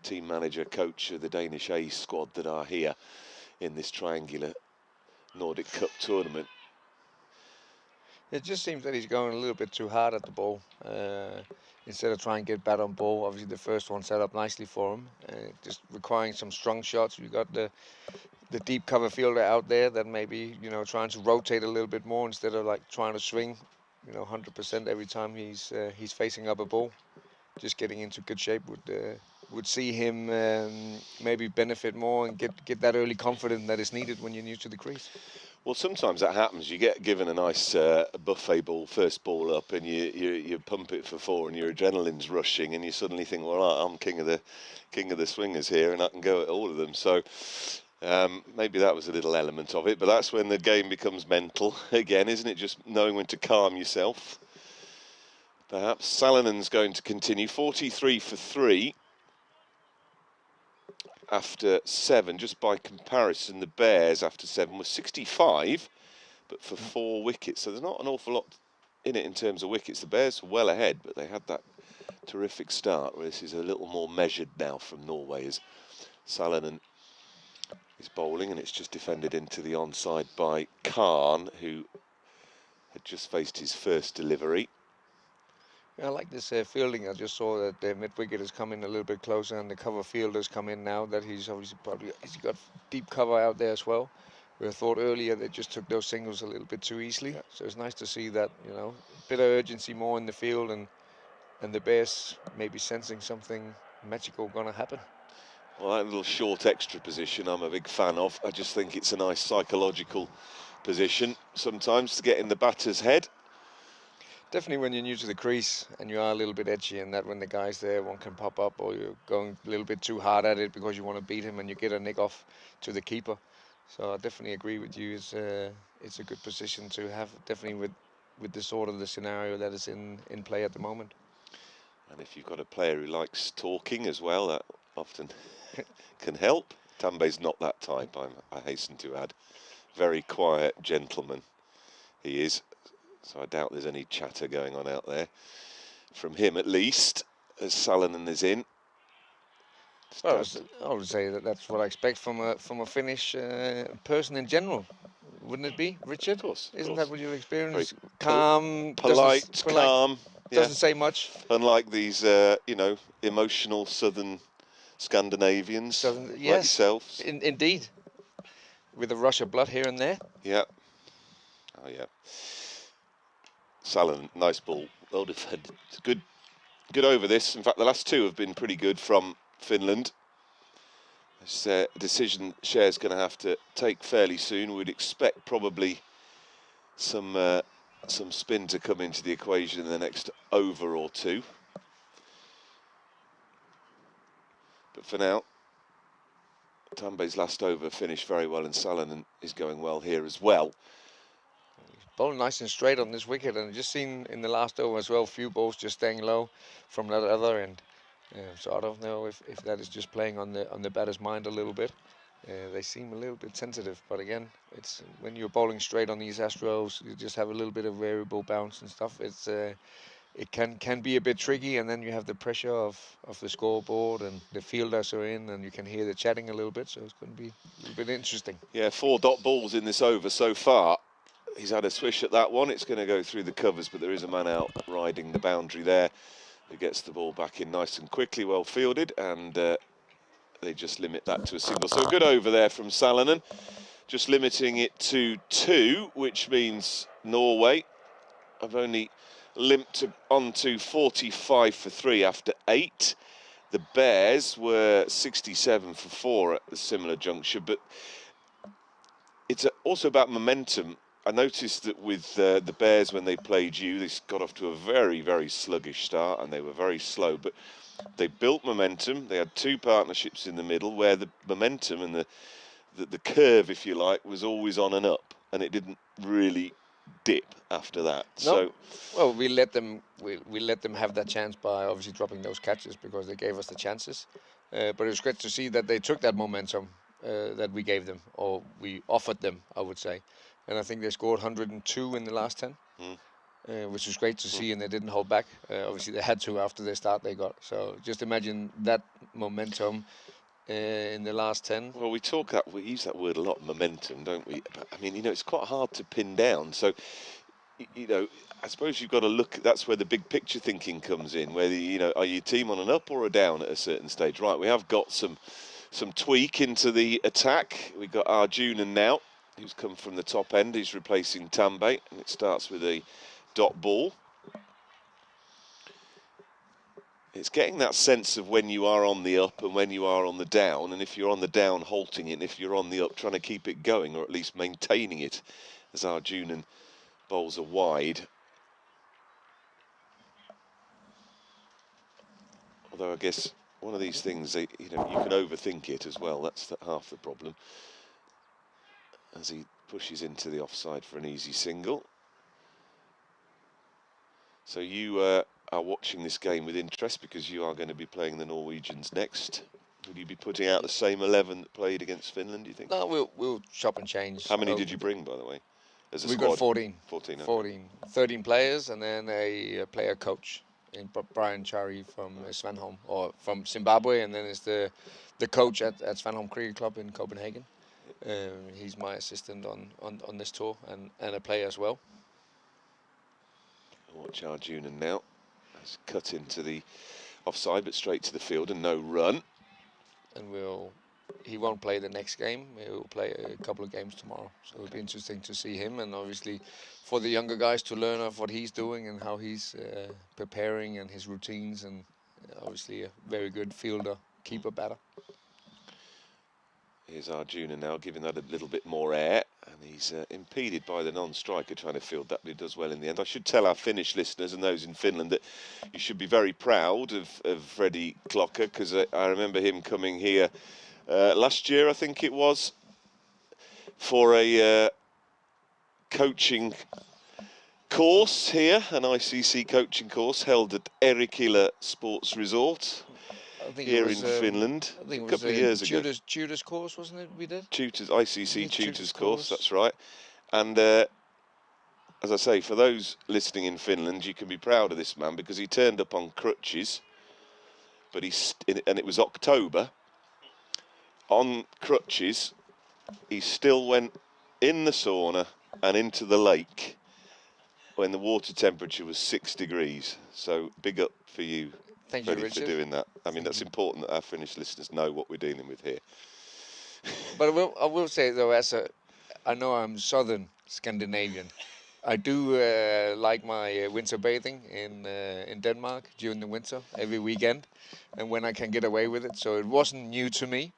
Speaker 1: team manager, coach of the Danish A squad that are here in this triangular Nordic Cup tournament.
Speaker 4: It just seems that he's going a little bit too hard at the ball. Instead of trying to get bat on ball, obviously the first one set up nicely for him. Just requiring some strong shots. We got the deep cover fielder out there that maybe, you know, trying to rotate a little bit more instead of like trying to swing, you know, 100% every time he's facing up a ball. Just getting into good shape would see him maybe benefit more and get that early confidence that is needed when you're new to the crease.
Speaker 1: Well, sometimes that happens. You get given a nice buffet ball, first ball up, and you pump it for 4, and your adrenaline's rushing, and you suddenly think, well, I'm king of the swingers here, and I can go at all of them. So maybe that was a little element of it, but that's when the game becomes mental again, isn't it? Just knowing when to calm yourself. Perhaps Salinen's going to continue, 43 for 3. After 7, just by comparison, the Bears after 7 were 65, but for 4 wickets. So there's not an awful lot in it in terms of wickets. The Bears were well ahead, but they had that terrific start, where this is a little more measured now from Norway as Salinen is bowling, and it's just defended into the onside by Khan, who had just faced his first delivery.
Speaker 4: Yeah, I like this fielding. I just saw that the mid-wicket is coming a little bit closer and the cover fielders come in now, that he's obviously he's got deep cover out there as well. We thought earlier they just took those singles a little bit too easily. Yeah. So it's nice to see that, you know, a bit of urgency more in the field, and the Bears maybe sensing something magical going to happen.
Speaker 1: Well, that little short extra position I'm a big fan of. I just think it's a nice psychological position sometimes to get in the batter's head.
Speaker 4: Definitely when you're new to the crease and you are a little bit edgy, and that when the guy's there, one can pop up, or you're going a little bit too hard at it because you want to beat him and you get a nick off to the keeper. So I definitely agree with you. It's a good position to have, definitely with the sort of the scenario that is in play at the moment.
Speaker 1: And if you've got a player who likes talking as well, that often can help. Tambe's not that type, I hasten to add. Very quiet gentleman he is. So I doubt there's any chatter going on out there, from him at least, as Salinen is in.
Speaker 4: Well, I would say that's what I expect from a Finnish person in general, wouldn't it be, Richard?
Speaker 1: Of course.
Speaker 4: Isn't that what you experience?
Speaker 1: Very
Speaker 4: calm,
Speaker 1: polite, calm.
Speaker 4: Doesn't say much.
Speaker 1: Unlike these, you know, emotional southern Scandinavians, like yourselves.
Speaker 4: Indeed. With a rush of blood here and there.
Speaker 1: Yeah. Oh, yeah. Salinen, nice ball, well defended. It's good over this. In fact, the last 2 have been pretty good from Finland. This decision Cher's going to have to take fairly soon. We'd expect probably some spin to come into the equation in the next over or 2. But for now, Tambe's last over finished very well, and Salinen is going well here as well.
Speaker 4: Bowling nice and straight on this wicket, and just seen in the last over as well, a few balls just staying low from that other end. So I don't know if that is just playing on the batter's mind a little bit. They seem a little bit sensitive, but again, it's when you're bowling straight on these Astros, you just have a little bit of variable bounce and stuff. It's it can be a bit tricky, and then you have the pressure of the scoreboard, and the fielders are in, and you can hear the chatting a little bit. So it's going to be a little bit interesting.
Speaker 1: Yeah, 4 dot balls in this over so far. he's had a swish at that one. It's going to go through the covers, but there is a man out riding the boundary there who gets the ball back in nice and quickly, well fielded, and they just limit that to a single. So a good over there from Salonen, just limiting it to 2, which means Norway have only limped on to 45 for 3 after 8. The Bears were 67 for 4 at the similar juncture, but it's also about momentum. I noticed that with the Bears, when they played you, they got off to a very, very sluggish start and they were very slow, but they built momentum. They had 2 partnerships in the middle where the momentum and the curve, if you like, was always on and up, and it didn't really dip after that.
Speaker 4: No.
Speaker 1: So,
Speaker 4: well, we let them have that chance by obviously dropping those catches because they gave us the chances. But it was great to see that they took that momentum that we gave them, or we offered them, I would say. And I think they scored 102 in the last 10, which was great to see, and they didn't hold back. Obviously, they had to after the start they got. So just imagine that momentum in the last 10.
Speaker 1: Well, we use that word a lot, momentum, don't we? But, I mean, it's quite hard to pin down. So, I suppose you've got to look. That's where the big picture thinking comes in. Whether are you a team on an up or a down at a certain stage? Right, we have got some tweak into the attack. We've got Arjunan now, who's come from the top end. He's replacing Tambe, and it starts with a dot ball. It's getting that sense of when you are on the up and when you are on the down, and if you're on the down, halting it, and if you're on the up, trying to keep it going, or at least maintaining it, as Arjunan bowls are wide. Although I guess one of these things, you can overthink it as well. That's half the problem. As he pushes into the offside for an easy single. So you are watching this game with interest because you are going to be playing the Norwegians next. Will you be putting out the same 11 that played against Finland, do you think?
Speaker 4: No, we'll chop and change.
Speaker 1: How many did you bring, by the way, as a
Speaker 4: we
Speaker 1: squad?
Speaker 4: got 14.
Speaker 1: 14.
Speaker 4: 14. 13 players and then a player coach in Brian Chari from Svanholm, or from Zimbabwe, and then is the coach at Svanholm Cricket Club in Copenhagen. He's my assistant on this tour and a player as well.
Speaker 1: Watch Arjunan now. Has cut into the offside, but straight to the field and no run.
Speaker 4: And he won't play the next game. He'll play a couple of games tomorrow. So it'll be interesting to see him, and obviously for the younger guys to learn of what he's doing and how he's preparing and his routines, and obviously a very good fielder, keeper, batter.
Speaker 1: Here's Arjuna now, giving that a little bit more air, and he's impeded by the non-striker trying to field that, but he does well in the end. I should tell our Finnish listeners and those in Finland that you should be very proud of Freddie Clocker, because I remember him coming here last year, I think it was, for a coaching course here, an ICC coaching course held at Erikilä Sports Resort. Here in Finland,
Speaker 4: I think
Speaker 1: a couple of years ago.
Speaker 4: Tutors course, wasn't it? We did
Speaker 1: ICC tutors course. That's right. And as I say, for those listening in Finland, you can be proud of this man because he turned up on crutches, but and it was October. On crutches, he still went in the sauna and into the lake when the water temperature was 6 degrees. So big up for you.
Speaker 4: Thank you,
Speaker 1: Freddie,
Speaker 4: Richard,
Speaker 1: for doing that. I mean, that's important that our Finnish listeners know what we're dealing with here.
Speaker 4: But I will say though, I know I'm Southern Scandinavian. I do like my winter bathing in Denmark during the winter every weekend, and when I can get away with it. So it wasn't new to me.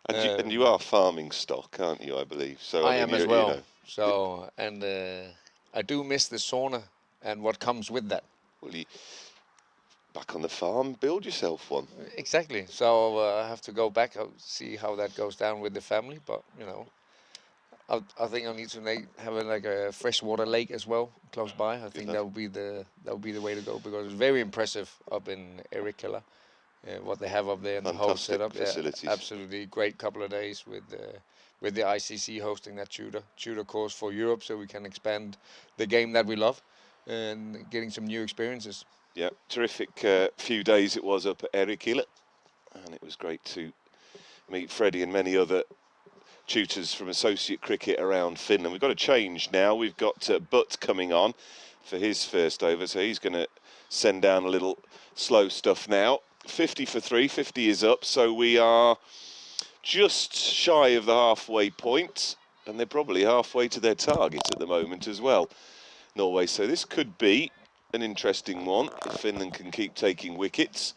Speaker 1: And you are farming stock, aren't you? I believe. So
Speaker 4: I am as well. So I do miss the sauna and what comes with that.
Speaker 1: Well, back on the farm, build yourself one.
Speaker 4: Exactly. So I have to go back and see how that goes down with the family. But I think I need to have a freshwater lake as well close by. I think that would be the way to go, because it's very impressive up in Erikilä, what they have up there and the whole setup.
Speaker 1: Facilities.
Speaker 4: Yeah, absolutely great couple of days with the ICC hosting that tutor course for Europe, so we can expand the game that we love and getting some new experiences.
Speaker 1: Yeah, terrific few days it was up at Erikilä, and it was great to meet Freddie and many other tutors from associate cricket around Finland. We've got a change now. We've got Butt coming on for his first over, so he's going to send down a little slow stuff now. 50 for 3, 50 is up, so we are just shy of the halfway point, and they're probably halfway to their target at the moment as well, Norway. So this could be an interesting one if Finland can keep taking wickets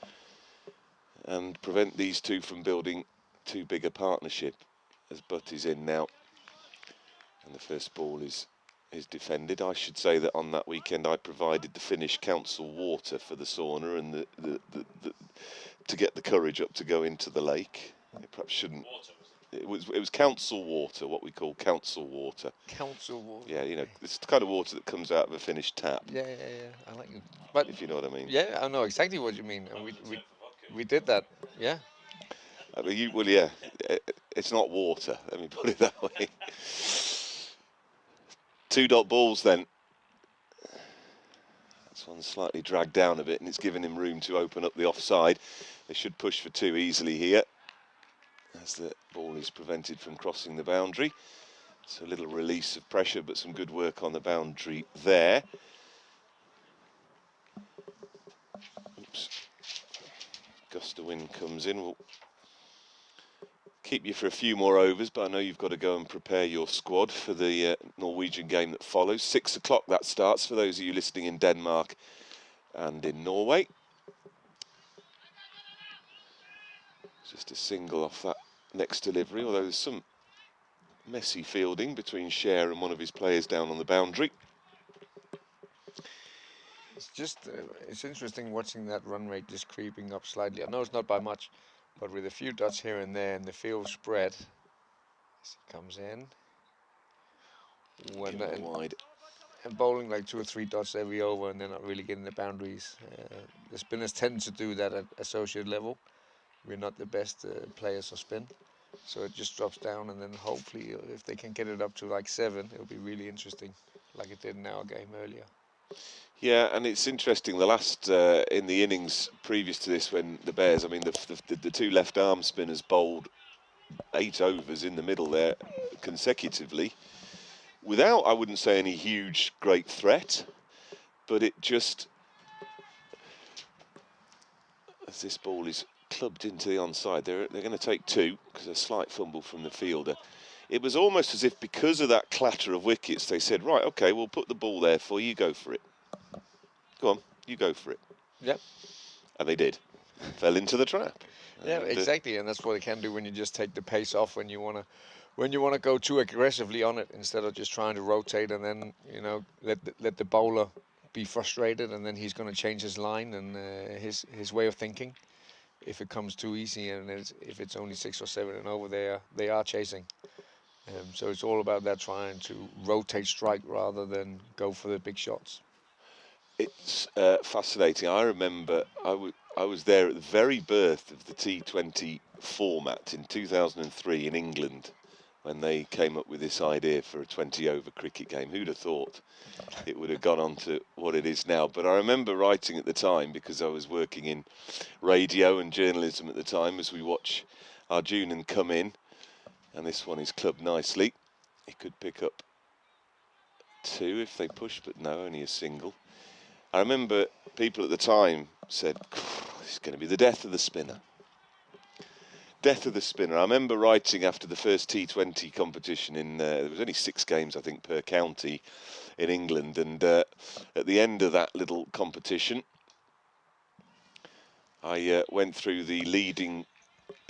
Speaker 1: and prevent these two from building too big a partnership. As Butt is in now, and the first ball is defended. I should say that on that weekend I provided the Finnish council water for the sauna and the to get the courage up to go into the lake. It perhaps shouldn't. It was council water, what we call council water.
Speaker 4: Council water.
Speaker 1: Yeah, you know, it's the kind of water that comes out of a Finnish tap.
Speaker 4: Yeah. I like it. But
Speaker 1: if you know what I mean.
Speaker 4: yeah, I know exactly what you mean, and we did that. Yeah.
Speaker 1: I mean, well, yeah, it's not water. Let me put it that way. 2-dot balls then. This one's slightly dragged down a bit, and it's given him room to open up the offside. They should push for 2 easily here, as the ball is prevented from crossing the boundary. So a little release of pressure, but some good work on the boundary there. Oops. Gust of wind comes in. We'll keep you for a few more overs, but I know you've got to go and prepare your squad for the Norwegian game that follows. 6 o'clock that starts for those of you listening in Denmark and in Norway. Just a single off that next delivery, although there's some messy fielding between Cher and one of his players down on the boundary.
Speaker 4: It's just it's interesting watching that run rate just creeping up slightly. I know it's not by much, but with a few dots here and there and the field spread, as it comes in,
Speaker 1: Wide.
Speaker 4: and bowling like 2 or 3 dots every over, and they're not really getting the boundaries. The spinners tend to do that at associate level. We're not the best players of spin, so it just drops down, and then hopefully if they can get it up to like 7, it'll be really interesting, like it did in our game earlier.
Speaker 1: Yeah, and it's interesting, the last, in the innings previous to this, when the Bears, I mean, the 2 left-arm spinners bowled 8 overs in the middle there consecutively, without, I wouldn't say, any huge, great threat, but it just, as this ball is clubbed into the onside, they're going to take 2, because a slight fumble from the fielder. It was almost as if because of that clatter of wickets, they said, right, OK, we'll put the ball there for you, go for it. Go on, you go for it.
Speaker 4: Yep.
Speaker 1: And they did. Fell into the trap.
Speaker 4: Yeah,
Speaker 1: and,
Speaker 4: exactly, and that's what it can do when you just take the pace off when you want to go too aggressively on it instead of just trying to rotate and then let the bowler be frustrated, and then he's going to change his line and his way of thinking if it comes too easy, and if it's only 6 or 7 and over, they are chasing. So it's all about that, trying to rotate strike rather than go for the big shots.
Speaker 1: It's fascinating. I remember I was there at the very birth of the T20 format in 2003 in England, when they came up with this idea for a 20-over cricket game. Who'd have thought it would have gone on to what it is now? But I remember writing at the time, because I was working in radio and journalism at the time, as we watch Arjunan come in, and this one is clubbed nicely. He could pick up 2 if they push, but no, only a single. I remember people at the time said, this is going to be the death of the spinner. Death of the spinner. I remember writing after the first T20 competition there was only 6 games, I think, per county in England. And at the end of that little competition, I went through the leading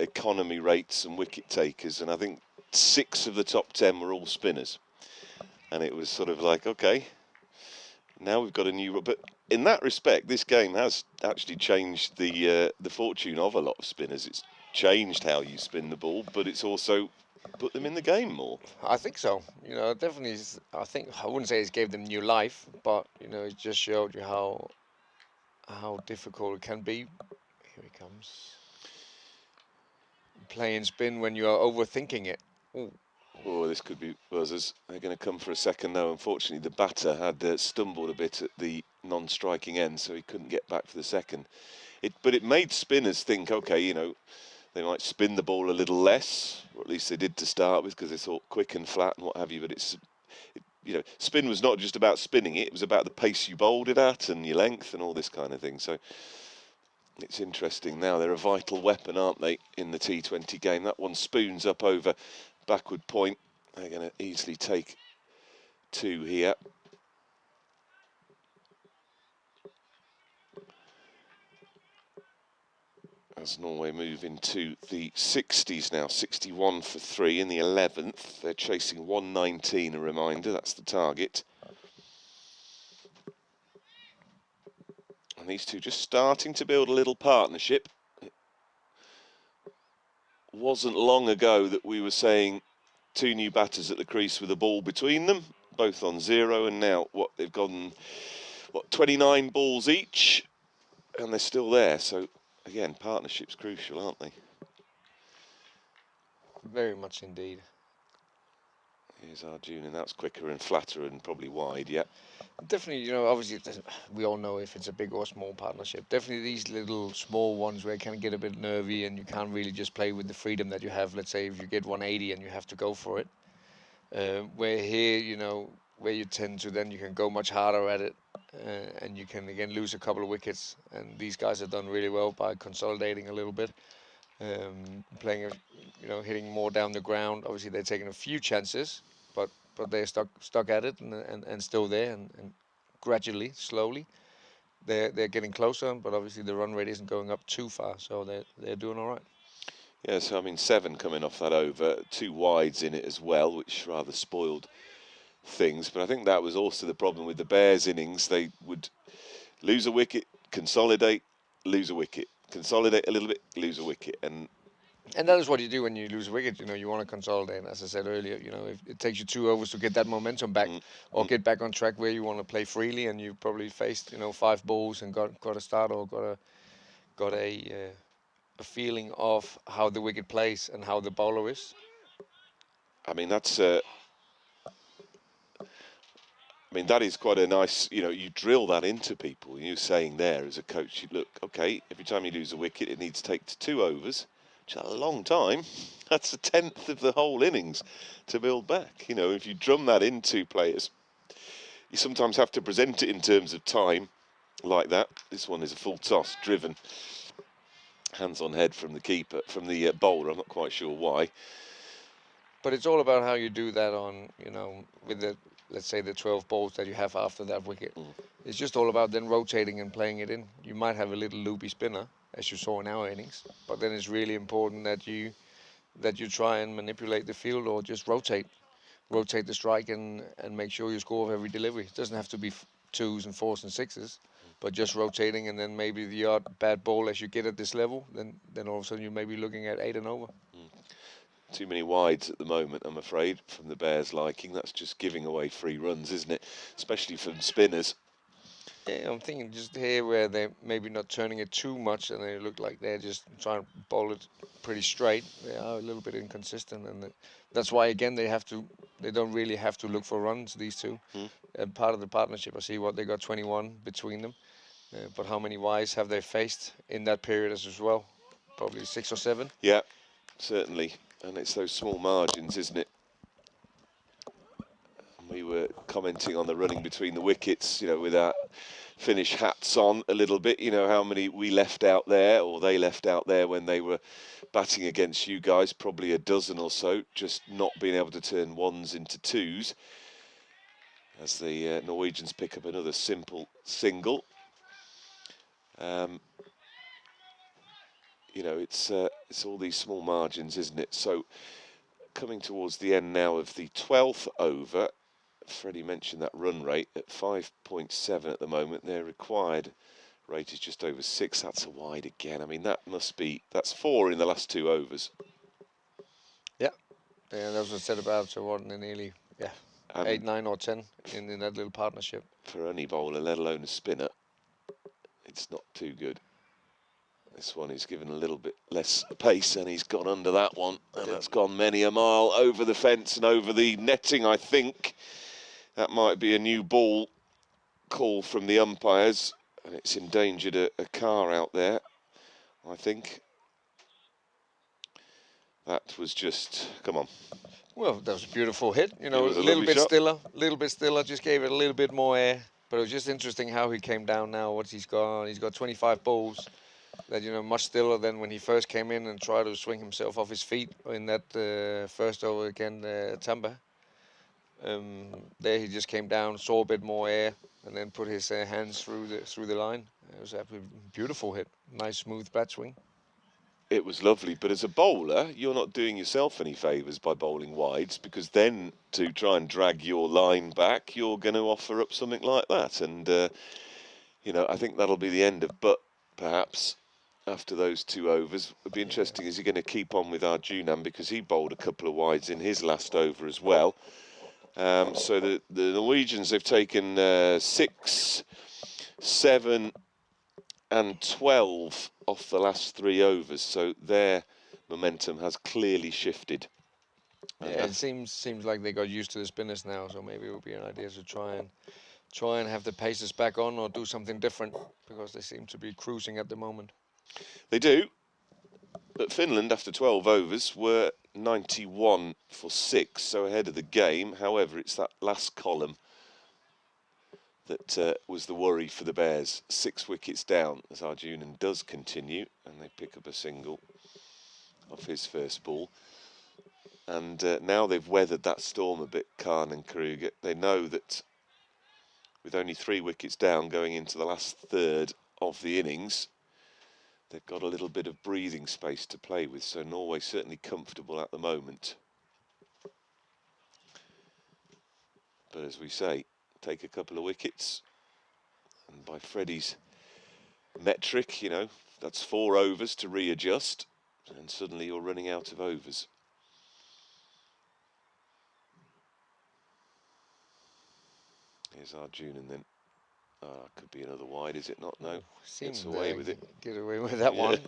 Speaker 1: economy rates and wicket takers. And I think 6 of the top 10 were all spinners. And it was sort of like, OK, now we've got a new... But in that respect, this game has actually changed the fortune of a lot of spinners. It's changed how you spin the ball, but it's also put them in the game more.
Speaker 4: I think so. Definitely. I wouldn't say it gave them new life, but it just showed you how difficult it can be. Here he comes. Playing spin when you are overthinking it. Ooh.
Speaker 1: Oh, this could be buzzers. They're going to come for a second now. Unfortunately, the batter had stumbled a bit at the non-striking end, so he couldn't get back for the second. But it made spinners think, OK, they might spin the ball a little less, or at least they did to start with, because they thought quick and flat and what have you. But you know, spin was not just about spinning it; it was about the pace you bowled it at and your length and all this kind of thing. So it's interesting now. They're a vital weapon, aren't they, in the T20 game? That one spoons up over backward point. They're going to easily take 2 here. As Norway move into the 60s now, 61 for 3 in the 11th. They're chasing 119, a reminder, that's the target. And these two just starting to build a little partnership. It wasn't long ago that we were saying 2 new batters at the crease with a ball between them, both on 0, and now they've gone 29 balls each, and they're still there. So again, partnership's crucial, aren't they?
Speaker 4: Very much indeed.
Speaker 1: Here's Arjun, and that's quicker and flatter and probably wide, yeah.
Speaker 4: Definitely, you know, obviously we all know if it's a big or small partnership. Definitely these little small ones where it can get a bit nervy and you can't really just play with the freedom that you have. Let's say if you get 180 and you have to go for it. Where here, you know, where you tend to then you can go much harder at it, and you can again lose a couple of wickets. And these guys have done really well by consolidating a little bit, playing, you know, hitting more down the ground. Obviously they're taking a few chances, but they're stuck at it and still there, and gradually, slowly, they're getting closer. But obviously the run rate isn't going up too far, so they're doing all right.
Speaker 1: Yeah, so I mean 7 coming off that over, 2 wides in it as well, which rather spoiled things. But I think that was also the problem with the Bears innings. They would lose a wicket, consolidate, lose a wicket, consolidate a little bit, lose a wicket, and
Speaker 4: that is what you do when you lose a wicket. You know, you want to consolidate. As I said earlier, you know, if it takes you 2 overs to get that momentum back, or get back on track where you want to play freely, and you've probably faced, you know, 5 balls and got a start or got a feeling of how the wicket plays and how the bowler is.
Speaker 1: I mean that is quite a nice, you know, you drill that into people. You're saying there as a coach, you look, okay, every time you lose a wicket, it needs to take to 2 overs, which is a long time. That's a 10th of the whole innings to build back. You know, if you drum that into players, you sometimes have to present it in terms of time like that. This one is a full toss, driven, hands on head from the keeper, from the bowler. I'm not quite sure why.
Speaker 4: But it's all about how you do that on, you know, with the, let's say, the 12 balls that you have after that wicket. It's just all about then rotating and playing it in. You might have a little loopy spinner, as you saw in our innings, but then it's really important that you try and manipulate the field, or just rotate the strike and make sure you score with every delivery. It doesn't have to be 2s and 4s and 6s, but just rotating, and then maybe the odd bad ball as you get at this level, then all of a sudden you may be looking at 8 and over.
Speaker 1: Too many wides at the moment, I'm afraid, from the Bears' liking. That's just giving away free runs, isn't it? Especially from spinners.
Speaker 4: Yeah, I'm thinking just here where they're maybe not turning it too much, and they look like they're just trying to bowl it pretty straight. They are a little bit inconsistent, and that's why again they don't really have to look for runs, these two. Part of the partnership, I see what they got 21 between them, but how many wides have they faced in that period as well? Probably 6 or 7.
Speaker 1: Yeah, certainly. And it's those small margins, isn't it? We were commenting on the running between the wickets, you know, with our Finnish hats on a little bit, you know, how many we left out there, or they left out there when they were batting against you guys, probably a dozen or so, just not being able to turn 1s into 2s. As the Norwegians pick up another simple single. You know, it's all these small margins, isn't it? So coming towards the end now of the 12th over, Freddie mentioned that run rate at 5.7 at the moment. Their required rate is just over 6. That's a wide again. I mean, that's 4 in the last 2 overs.
Speaker 4: Yeah, and that was said about nearly 8, 9 or 10 in that little partnership.
Speaker 1: For any bowler, let alone a spinner, it's not too good. This one is given a little bit less pace, and he's gone under that one, and that's gone many a mile over the fence and over the netting, I think. That might be a new ball call from the umpires, and it's endangered a car out there, I think. That was just, come on.
Speaker 4: Well, that was a beautiful hit. You know,
Speaker 1: was
Speaker 4: a
Speaker 1: a
Speaker 4: little
Speaker 1: lovely
Speaker 4: bit
Speaker 1: shot.
Speaker 4: stiller. Just gave it a little bit more air. But it was just interesting how he came down now. What he's got. He's got 25 balls. That, you know, much stiller than when he first came in and tried to swing himself off his feet in that first over again, Tampa. There he just came down, saw a bit more air, and then put his hands through the line. It was a beautiful hit. Nice smooth bat swing.
Speaker 1: It was lovely, but as a bowler, you're not doing yourself any favours by bowling wides, because then to try and drag your line back, you're going to offer up something like that. And, you know, I think that'll be the end of, but perhaps after those 2 overs, it'll be interesting, is he going to keep on with Arjunan, because he bowled a couple of wides in his last over as well. So the Norwegians have taken 6, 7 and 12 off the last 3 overs, so their momentum has clearly shifted.
Speaker 4: Yeah, it seems like they got used to the spinners now, so maybe it would be an idea to try and have the paces back on or do something different, because they seem to be cruising at the moment.
Speaker 1: They do, but Finland, after 12 overs, were 91 for 6, so ahead of the game. However, it's that last column that was the worry for the Bears. 6 wickets down as Arjunan does continue, and they pick up a single off his first ball. And now they've weathered that storm a bit, Khan and Kruger. They know that with only 3 wickets down going into the last third of the innings, they've got a little bit of breathing space to play with. So Norway certainly comfortable at the moment. But as we say, take a couple of wickets, and by Freddie's metric, you know, that's 4 overs to readjust, and suddenly you're running out of overs. Here's Arjunan then. Could be another wide, is it not? No, gets away with it.
Speaker 4: Get away with that one.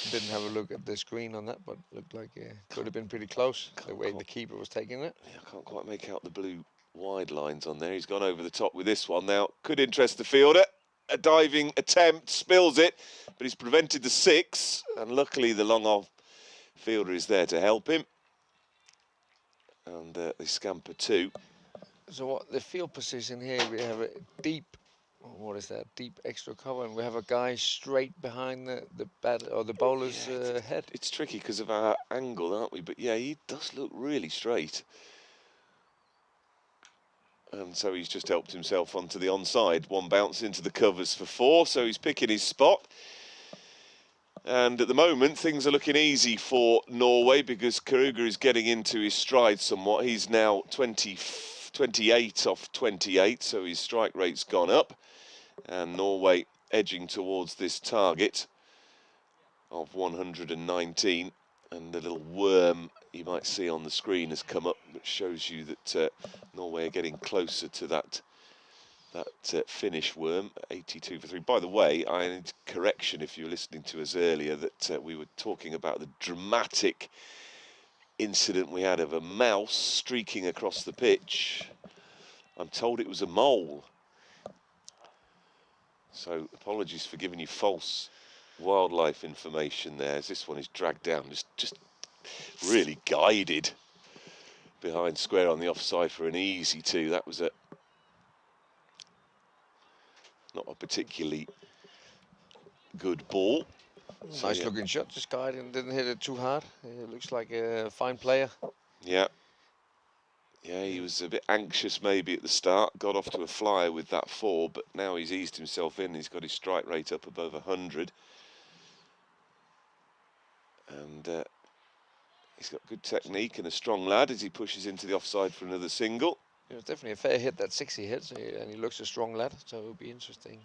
Speaker 4: Didn't have a look at the screen on that, but looked like it could have been pretty close, the way the keeper was taking it.
Speaker 1: Yeah, I can't quite make out the blue wide lines on there. He's gone over the top with this one now. Could interest the fielder. A diving attempt, spills it, but he's prevented the 6, and luckily the long-off fielder is there to help him. And they scamper 2.
Speaker 4: So what the field position here, we have a deep, what is that, deep extra cover, and we have a guy straight behind the bat or the bowler's head.
Speaker 1: It's tricky because of our angle, aren't we? But yeah, he does look really straight. And so he's just helped himself onto the onside. 1 bounce into the covers for 4, so he's picking his spot. And at the moment, things are looking easy for Norway because Kruger is getting into his stride somewhat. He's now 28 off 28, so his strike rate's gone up. And Norway edging towards this target of 119. And the little worm you might see on the screen has come up, which shows you that Norway are getting closer to that finish worm, 82 for 3. By the way, I need correction if you were listening to us earlier that we were talking about the dramatic incident we had of a mouse streaking across the pitch. I'm told it was a mole. So apologies for giving you false wildlife information there, as this one is dragged down, just really guided behind square on the offside for an easy 2. That was not a particularly good ball.
Speaker 4: So, nice looking shot, just guided and didn't hit it too hard. It looks like a fine player.
Speaker 1: Yeah. Yeah, he was a bit anxious maybe at the start, got off to a flyer with that 4, but now he's eased himself in. He's got his strike rate up above 100. And he's got good technique and a strong lad as he pushes into the offside for another single.
Speaker 4: It was definitely a fair hit, that 6 he hit, and he looks a strong lad, so it'll be interesting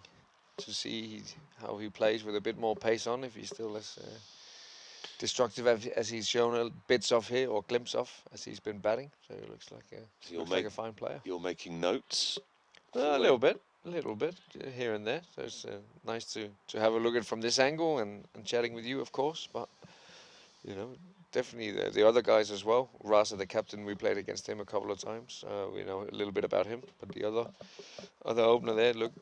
Speaker 4: to see how he plays with a bit more pace on, if he's still as destructive as he's shown bits of here, or glimpse of as he's been batting. So it looks like a fine player.
Speaker 1: You're making notes?
Speaker 4: A little bit here and there. So it's nice to have a look at from this angle and chatting with you, of course. But you know, definitely the other guys as well. Rasa, the captain, we played against him a couple of times. We know a little bit about him, but the other opener there looked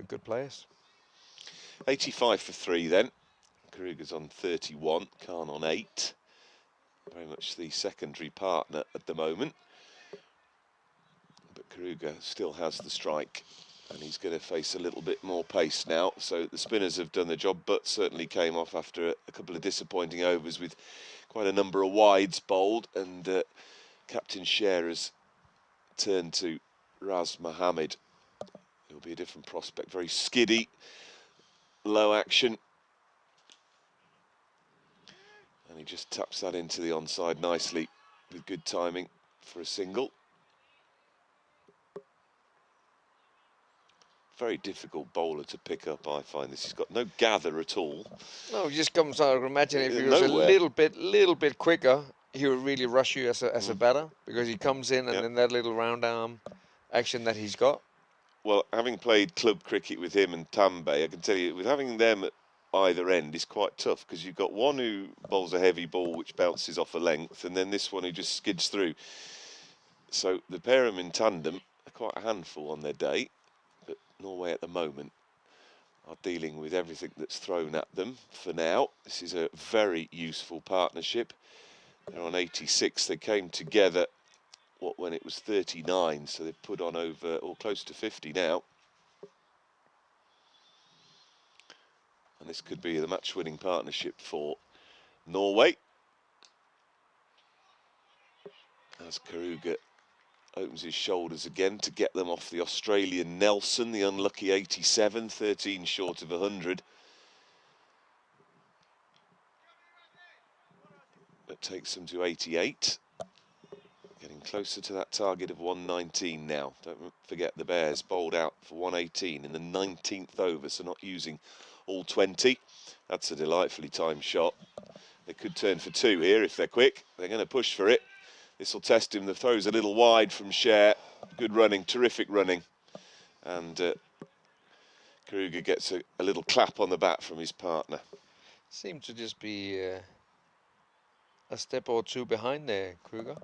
Speaker 4: good players.
Speaker 1: 85 for 3 then. Kruger's on 31, Khan on 8. very much the secondary partner at the moment. But Kruger still has the strike, and he's going to face a little bit more pace now. So the spinners have done the job, but certainly came off after a couple of disappointing overs with quite a number of wides bowled, and Captain Scherer's turned to Raz Mohammed. It'll be a different prospect, very skiddy, low action. And he just taps that into the onside nicely with good timing for a single. Very difficult bowler to pick up, I find this. He's got no gather at all.
Speaker 4: No, he just comes out. Imagine if he was
Speaker 1: Nowhere.
Speaker 4: a little bit quicker, he would really rush you as a batter, because he comes in and then that little round arm action that he's got.
Speaker 1: Well, having played club cricket with him and Tambay, I can tell you, with having them at either end is quite tough, because you've got one who bowls a heavy ball which bounces off a length, and then this one who just skids through. So the pair of them in tandem are quite a handful on their day, but Norway at the moment are dealing with everything that's thrown at them for now. This is a very useful partnership. They're on 86. They came together when it was 39, so they've put on over or close to 50 now. And this could be the match-winning partnership for Norway. As Kruger opens his shoulders again to get them off the Australian Nelson, the unlucky 87, 13 short of 100. That takes them to 88. Getting closer to that target of 119 now. Don't forget the Bears bowled out for 118 in the 19th over, so not using all 20. That's a delightfully timed shot. They could turn for 2 here if they're quick. They're going to push for it. This will test him. The throw's a little wide from Scher. Good running, terrific running. And Kruger gets a little clap on the bat from his partner.
Speaker 4: Seemed to just be a step or two behind there, Kruger.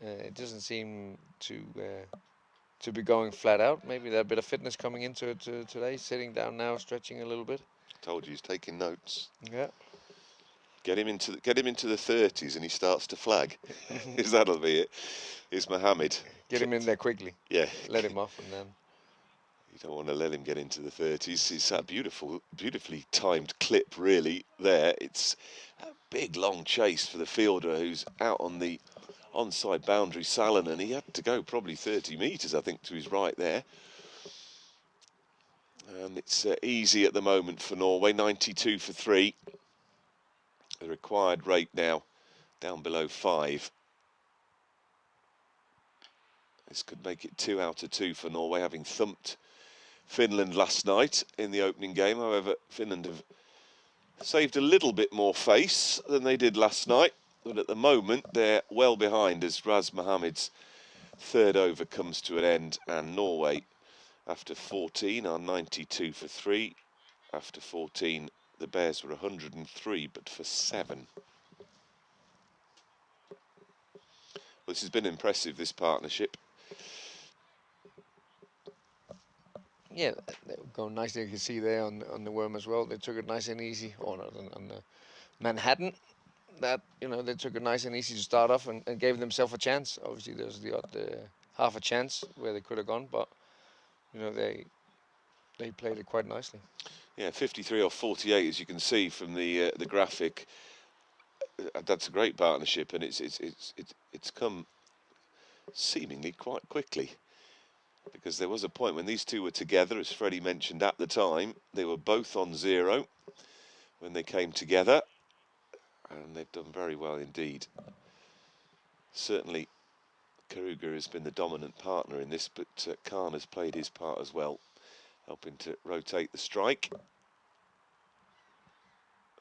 Speaker 4: It doesn't seem to be going flat out. Maybe that bit of fitness coming into it today. Sitting down now, stretching a little bit.
Speaker 1: Told you he's taking notes.
Speaker 4: Yeah.
Speaker 1: Get him into the 30s and he starts to flag. That'll be it. Is Mohammed.
Speaker 4: Get him in there quickly.
Speaker 1: Yeah.
Speaker 4: Let him off and then.
Speaker 1: You don't want to let him get into the 30s. It's that beautifully timed clip, really, there. It's a big, long chase for the fielder who's out on the onside boundary, Salonen. He had to go probably 30 metres, I think, to his right there. And it's easy at the moment for Norway, 92 for 3. The required rate now down below 5. This could make it 2 out of 2 for Norway, having thumped Finland last night in the opening game. However, Finland have saved a little bit more face than they did last night, but at the moment they're well behind as Raz Mohammed's 3rd over comes to an end, and Norway, after 14, are 92 for 3. After 14, the Bears were 103, but for 7. Well, this has been impressive, this partnership.
Speaker 4: Yeah, they were going nicely. You can see there on the worm as well. They took it nice and easy. Or not on the Manhattan. That, you know, they took it nice and easy to start off and gave themselves a chance. Obviously, there was the odd half a chance where they could have gone, but you know they played it quite nicely.
Speaker 1: Yeah, 53 or 48, as you can see from the graphic. That's a great partnership, and it's come seemingly quite quickly, because there was a point when these two were together, as Freddie mentioned at the time. They were both on 0 when they came together, and they've done very well indeed. Certainly, Kruger has been the dominant partner in this, but Khan has played his part as well, helping to rotate the strike.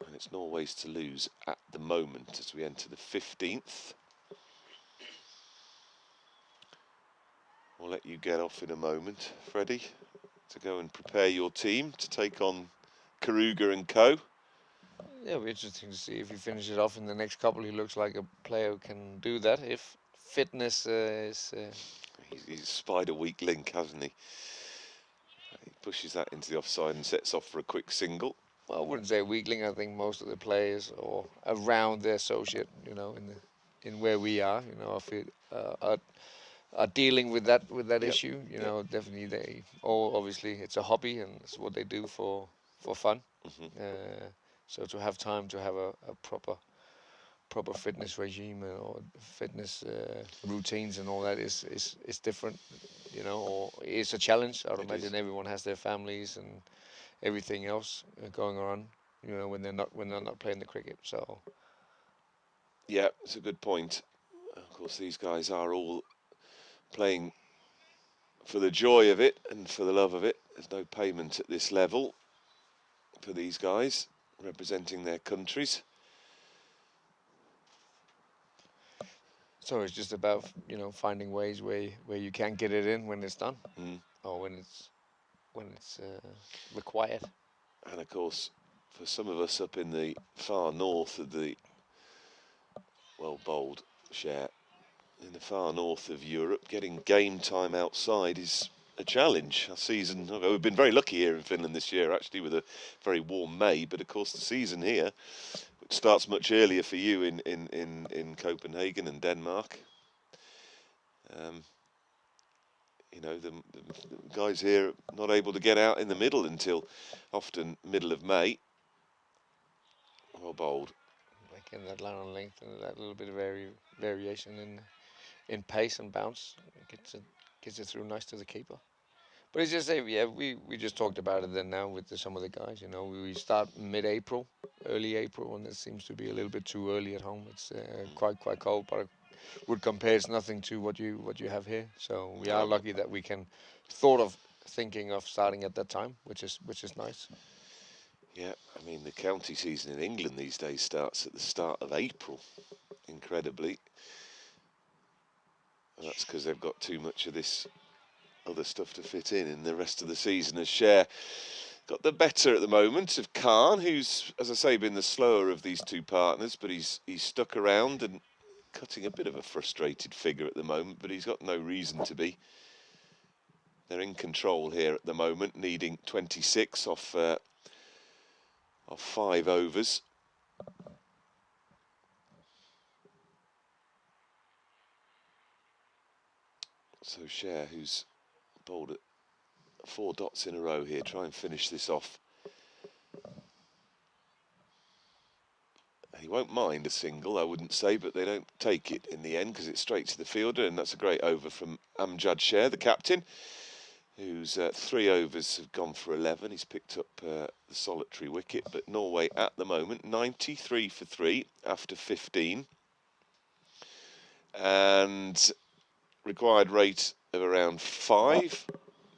Speaker 1: And it's Norway's to lose at the moment as we enter the 15th. We'll let you get off in a moment, Freddie, to go and prepare your team to take on Kruger and co.
Speaker 4: Yeah, it'll be interesting to see if he finishes off in the next couple. He looks like a player who can do that if fitness is.
Speaker 1: He's spied a weak link, hasn't he? He pushes that into the offside and sets off for a quick single.
Speaker 4: well, I wouldn't say weakling. I think most of the players or around the associate, in where we are, I feel are dealing with that
Speaker 1: Yep.
Speaker 4: issue.
Speaker 1: Yep.
Speaker 4: Definitely they all obviously it's a hobby and it's what they do for fun.
Speaker 1: Hmm.
Speaker 4: So to have time to have a proper fitness regime or fitness routines and all that is different, or it's a challenge. I would
Speaker 1: It is.
Speaker 4: imagine everyone has their families and everything else going on, when they're not playing the cricket. So
Speaker 1: Yeah, it's a good point. Of course, these guys are all playing for the joy of it and for the love of it. There's no payment at this level for these guys representing their countries.
Speaker 4: so it's just about finding ways where you can get it in when it's done
Speaker 1: Mm.
Speaker 4: or when it's required.
Speaker 1: And of course, for some of us up in the far north of the well bowled share, in the far north of Europe, getting game time outside is a challenge. Our season, we've been very lucky here in Finland this year, actually, with a very warm May. But of course, the season here, which starts much earlier for you in Copenhagen and Denmark. Um, the guys here are not able to get out in the middle until often middle of May. Well bowled.
Speaker 4: Like in that line on length and that little bit of variation in pace and bounce gets it through nice to the keeper. But it's just yeah, we just talked about it then now with some of the guys. We start mid-April, early April, and it seems to be a little bit too early at home. It's quite cold, but I would compare it's nothing to what you have here. So we are
Speaker 1: No.
Speaker 4: lucky that we can thought of thinking of starting at that time, which is nice.
Speaker 1: Yeah, I mean, the county season in England these days starts at the start of April, incredibly. And that's because they've got too much of this other stuff to fit in the rest of the season. As Cher got the better at the moment of Khan, who's, as I say, been the slower of these two partners, but he's stuck around and cutting a bit of a frustrated figure at the moment, but he's got no reason to be. They're in control here at the moment, needing 26 off 5 overs. So Cher, who's bowled at 4 dots in a row here, try and finish this off. He won't mind a single, I wouldn't say, but they don't take it in the end because it's straight to the fielder, and that's a great over from Amjad Cher, the captain, whose 3 overs have gone for 11. He's picked up the solitary wicket, but Norway at the moment 93 for 3 after 15, and required rate of around 5.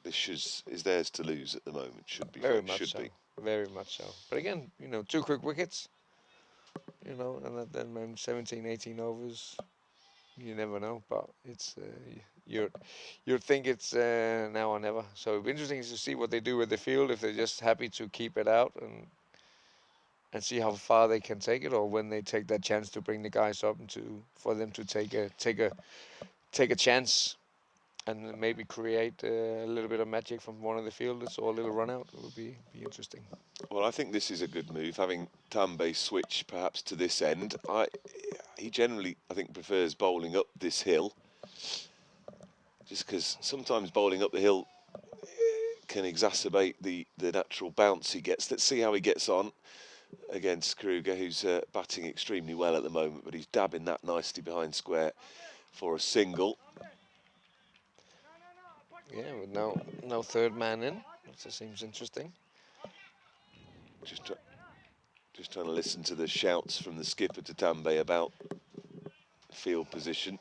Speaker 1: This is theirs to lose at the moment. Should be.
Speaker 4: Very much
Speaker 1: Should
Speaker 4: so.
Speaker 1: be.
Speaker 4: Very much so. But again, 2 quick wickets, and then 17, 18 overs. You never know, but it's you'd think it's now or never. So it'll be interesting to see what they do with the field. If they're just happy to keep it out and see how far they can take it, or when they take that chance to bring the guys up and for them to take a chance and maybe create a little bit of magic from one of the fielders or a little run out. It would be interesting.
Speaker 1: Well, I think this is a good move, having Tambe switch perhaps to this end. He generally, I think, prefers bowling up this hill, just because sometimes bowling up the hill can exacerbate the natural bounce he gets. Let's see how he gets on against Kruger, who's batting extremely well at the moment, but he's dabbing that nicely behind square for a single.
Speaker 4: Yeah, with no third man in, that seems interesting.
Speaker 1: Just trying to listen to the shouts from the skipper to Tambe about field position.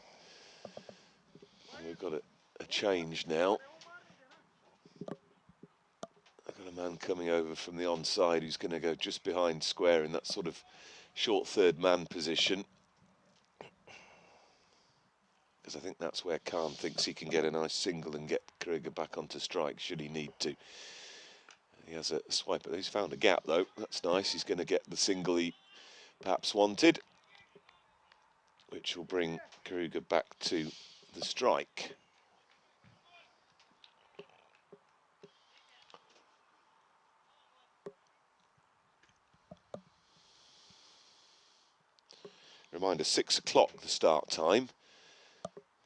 Speaker 1: And we've got a change now. I've got a man coming over from the onside who's going to go just behind square in that sort of short third man position. Because I think that's where Khan thinks he can get a nice single and get Kruger back onto strike should he need to. He has a swipe. He's found a gap though. That's nice. He's going to get the single he perhaps wanted, which will bring Kruger back to the strike. Reminder, 6 o'clock the start time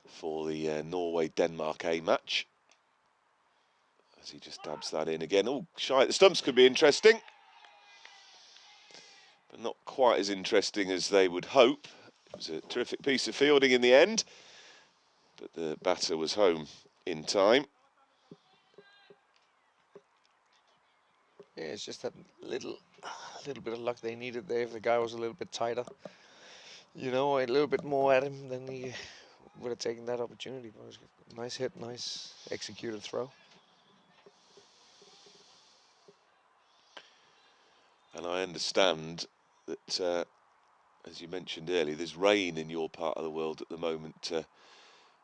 Speaker 1: for the Norway-Denmark A match. As he just dabs that in again. Oh, shy at the stumps could be interesting. But not quite as interesting as they would hope. It was a terrific piece of fielding in the end. But the batter was home in time.
Speaker 4: Yeah, it's just that little bit of luck they needed there. If the guy was a little bit tighter, you know, a little bit more at him, then he would have taken that opportunity. But it was a nice hit, nice executed throw.
Speaker 1: And I understand that, as you mentioned earlier, there's rain in your part of the world at the moment,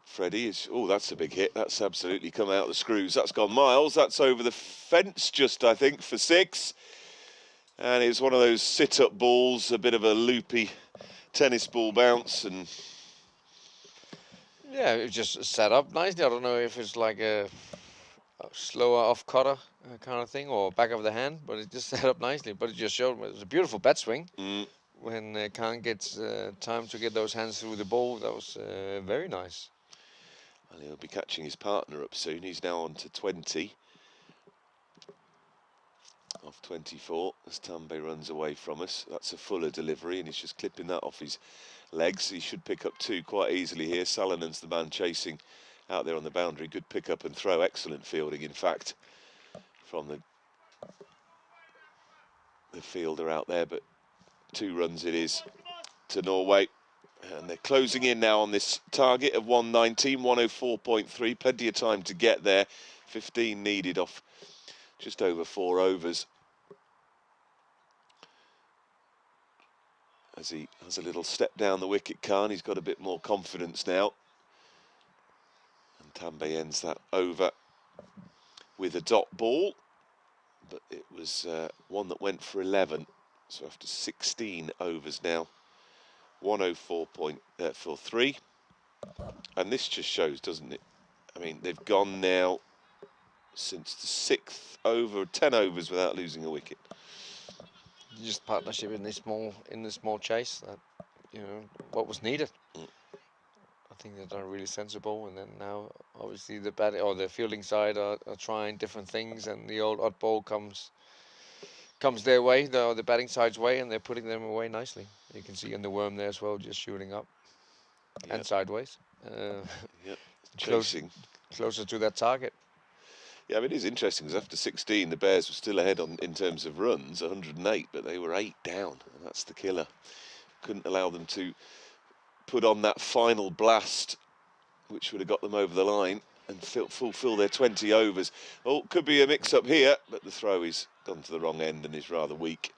Speaker 1: Freddie. Oh, that's a big hit. That's absolutely come out of the screws. That's gone miles. That's over the fence just, I think, for 6. And it's one of those sit-up balls, a bit of a loopy tennis ball bounce. And
Speaker 4: Yeah, it just set up nicely. I don't know if it's like a slower off cutter kind of thing or back of the hand, but it just set up nicely. But it just showed it was a beautiful bat swing. When Khan gets time to get those hands through the ball, that was very nice.
Speaker 1: Well, he'll be catching his partner up soon. He's now on to 20. Off 24 as Tambe runs away from us. That's a fuller delivery and he's just clipping that off his legs. He should pick up 2 quite easily here. Salinen's the man chasing out there on the boundary. Good pick up and throw. Excellent fielding, in fact, from the fielder out there. But 2 runs it is to Norway. And they're closing in now on this target of 119, 104.3. Plenty of time to get there. 15 needed off just over 4 overs. As he has a little step down the wicket, Khan, he's got a bit more confidence now. And Tambe ends that over with a dot ball. But it was one that went for 11. So after 16 overs now, 104.43. And this just shows, doesn't it? I mean, they've gone now since the 6th over, 10 overs without losing a wicket.
Speaker 4: Just partnership in this small chase. That, you know, what was needed. I think they've done really sensible, and then now obviously the bat or the fielding side are trying different things, and the odd ball comes their way, the batting side's way, and they're putting them away nicely. You can see in the worm there as well, just shooting up and sideways.
Speaker 1: Yep, chasing
Speaker 4: closer to that target.
Speaker 1: Yeah, I mean, it is interesting because after 16, the Bears were still ahead in terms of runs, 108, but they were 8 down, and that's the killer. Couldn't allow them to put on that final blast, which would have got them over the line and fulfill their 20 overs. Oh, could be a mix-up here, but the throw is gone to the wrong end and is rather weak.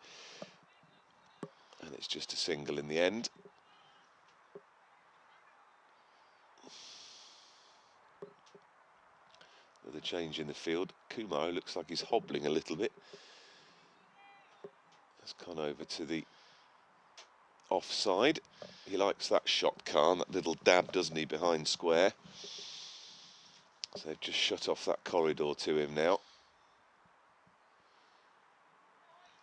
Speaker 1: And it's just a single in the end. With a change in the field, Kumar looks like he's hobbling a little bit. Has gone over to the offside. He likes that shot, Khan, that little dab, doesn't he, behind square. So they've just shut off that corridor to him now.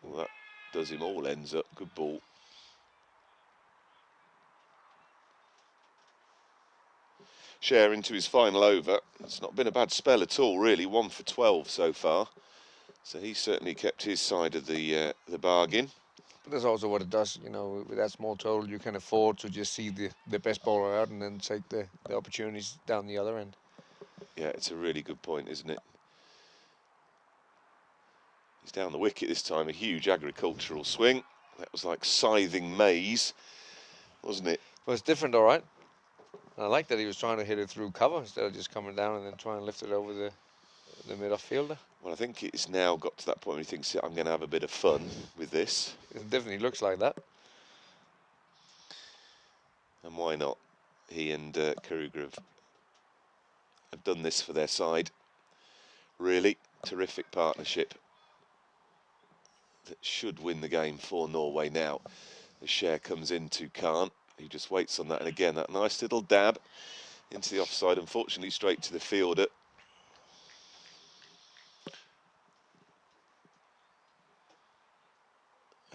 Speaker 1: Well, that does him all ends up. Good ball. Share into his final over. It's not been a bad spell at all, really. 1 for 12 so far. So he certainly kept his side of the bargain.
Speaker 4: But that's also what it does, you know, with that small total, you can afford to just see the best bowler out and then take the opportunities down the other end.
Speaker 1: Yeah, it's a really good point, isn't it? He's down the wicket this time, a huge agricultural swing. That was like scything maize, wasn't it?
Speaker 4: Well, it's different, all right. I like that he was trying to hit it through cover instead of just coming down and then trying to lift it over the mid-off fielder.
Speaker 1: Well, I think it's now got to that point where he thinks, I'm going to have a bit of fun with this.
Speaker 4: It definitely looks like that.
Speaker 1: And why not? He and Karuga have done this for their side. Really terrific partnership that should win the game for Norway now. The share comes into Khan. He just waits on that, and again, that nice little dab into the offside, unfortunately straight to the fielder.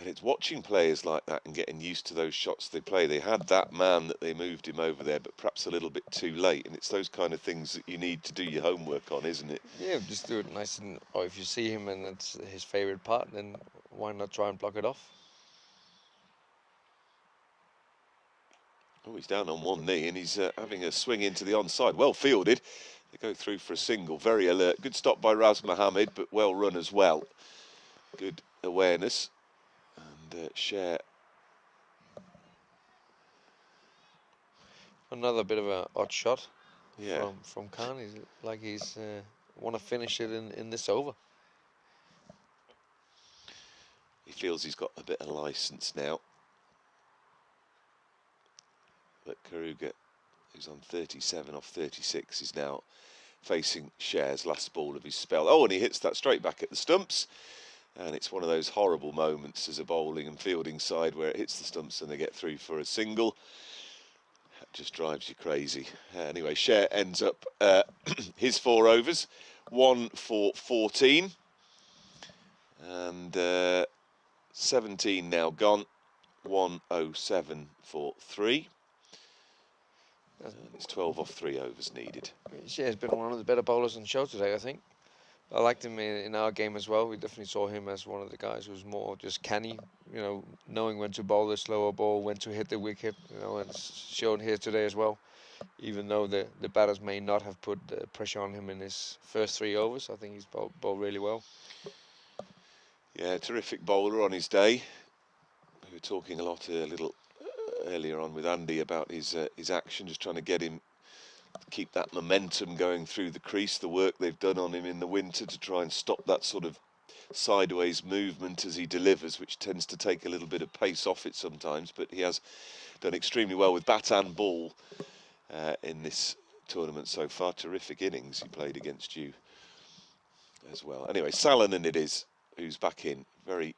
Speaker 1: And it's watching players like that and getting used to those shots they play. They had that man that they moved him over there, but perhaps a little bit too late. And it's those kind of things that you need to do your homework on, isn't it?
Speaker 4: Yeah, just do it nice and. Or if you see him and it's his favorite part, then why not try and block it off?
Speaker 1: Oh, he's down on one knee and he's having a swing into the onside. Well fielded. They go through for a single. Very alert. Good stop by Raz Mohammed, but well run as well. Good awareness. And Share.
Speaker 4: Another bit of an odd shot.
Speaker 1: Yeah.
Speaker 4: From Khan. He's want to finish it in this over.
Speaker 1: He feels he's got a bit of licence now. But Karuga, who's on 37 off 36, is now facing Share's last ball of his spell. Oh, and he hits that straight back at the stumps. And it's one of those horrible moments as a bowling and fielding side where it hits the stumps and they get through for a single. That just drives you crazy. Anyway, Share ends up his 4 overs, 1 for 14. And 17 now gone, 107 for 3. And it's 12 off 3 overs needed.
Speaker 4: Share's been one of the better bowlers on the show today, I think. I liked him in our game as well. We definitely saw him as one of the guys who's more just canny, knowing when to bowl the slower ball, when to hit the wicket, and it's shown here today as well. Even though the batters may not have put pressure on him in his first 3 overs, I think he's bowled really well.
Speaker 1: Yeah, terrific bowler on his day. We were talking a little earlier on with Andy about his action, just trying to get him keep that momentum going through the crease, the work they've done on him in the winter to try and stop that sort of sideways movement as he delivers, which tends to take a little bit of pace off it sometimes, but he has done extremely well with bat and ball in this tournament so far. Terrific innings he played against you as well. Anyway, Salonen it is who's back in. Very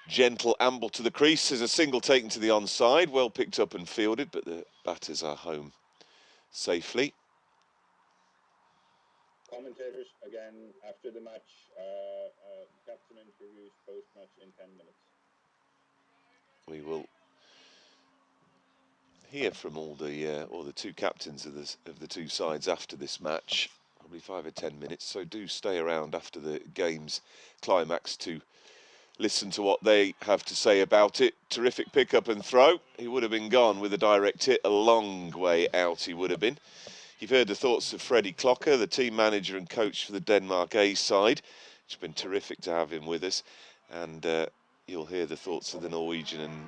Speaker 1: gentle amble to the crease. There's a single taken to the onside, well picked up and fielded, but the batters are home safely.
Speaker 3: Commentators again after the match, captain interviews post-match in 10 minutes.
Speaker 1: We will hear from all the 2 captains of the 2 sides after this match, probably 5 or 10 minutes. So do stay around after the game's climax to listen to what they have to say about it. Terrific pick up and throw. He would have been gone with a direct hit. A long way out he would have been. You've heard the thoughts of Freddie Clocker, the team manager and coach for the Denmark A side. It's been terrific to have him with us. And you'll hear the thoughts of the Norwegian and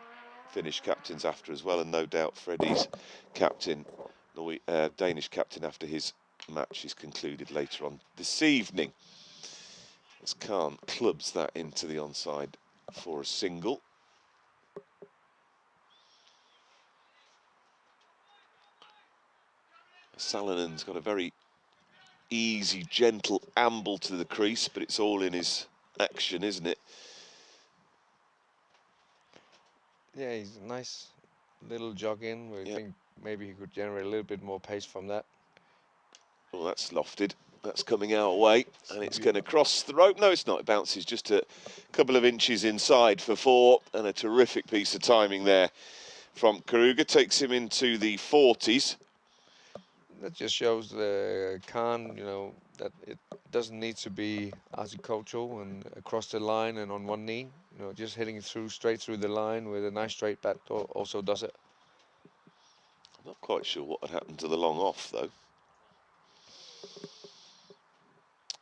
Speaker 1: Finnish captains after as well. And no doubt Freddie's captain, Danish captain, after his match is concluded later on this evening. As Khan clubs that into the onside for a single. Salonen's got a very easy, gentle amble to the crease, but it's all in his action, isn't it?
Speaker 4: Yeah, he's a nice little jog in. We think maybe he could generate a little bit more pace from that.
Speaker 1: Well, that's lofted. That's coming our way, and it's going to cross the rope. No, it's not. It bounces just a couple of inches inside for 4, and a terrific piece of timing there from Karuga. Takes him into the 40s.
Speaker 4: That just shows the Khan, that it doesn't need to be agricultural and across the line and on one knee. Just hitting straight through the line with a nice straight bat also does it.
Speaker 1: I'm not quite sure what had happened to the long off, though.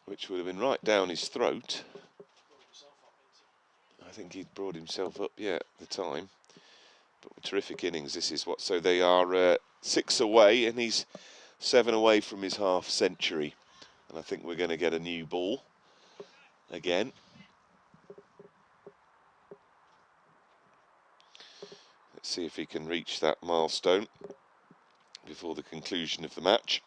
Speaker 1: Which would have been right down his throat. I think he'd brought himself up, at the time. But with terrific innings, this is what... So they are 6 away, and he's 7 away from his half century. And I think we're going to get a new ball again. Let's see if he can reach that milestone before the conclusion of the match.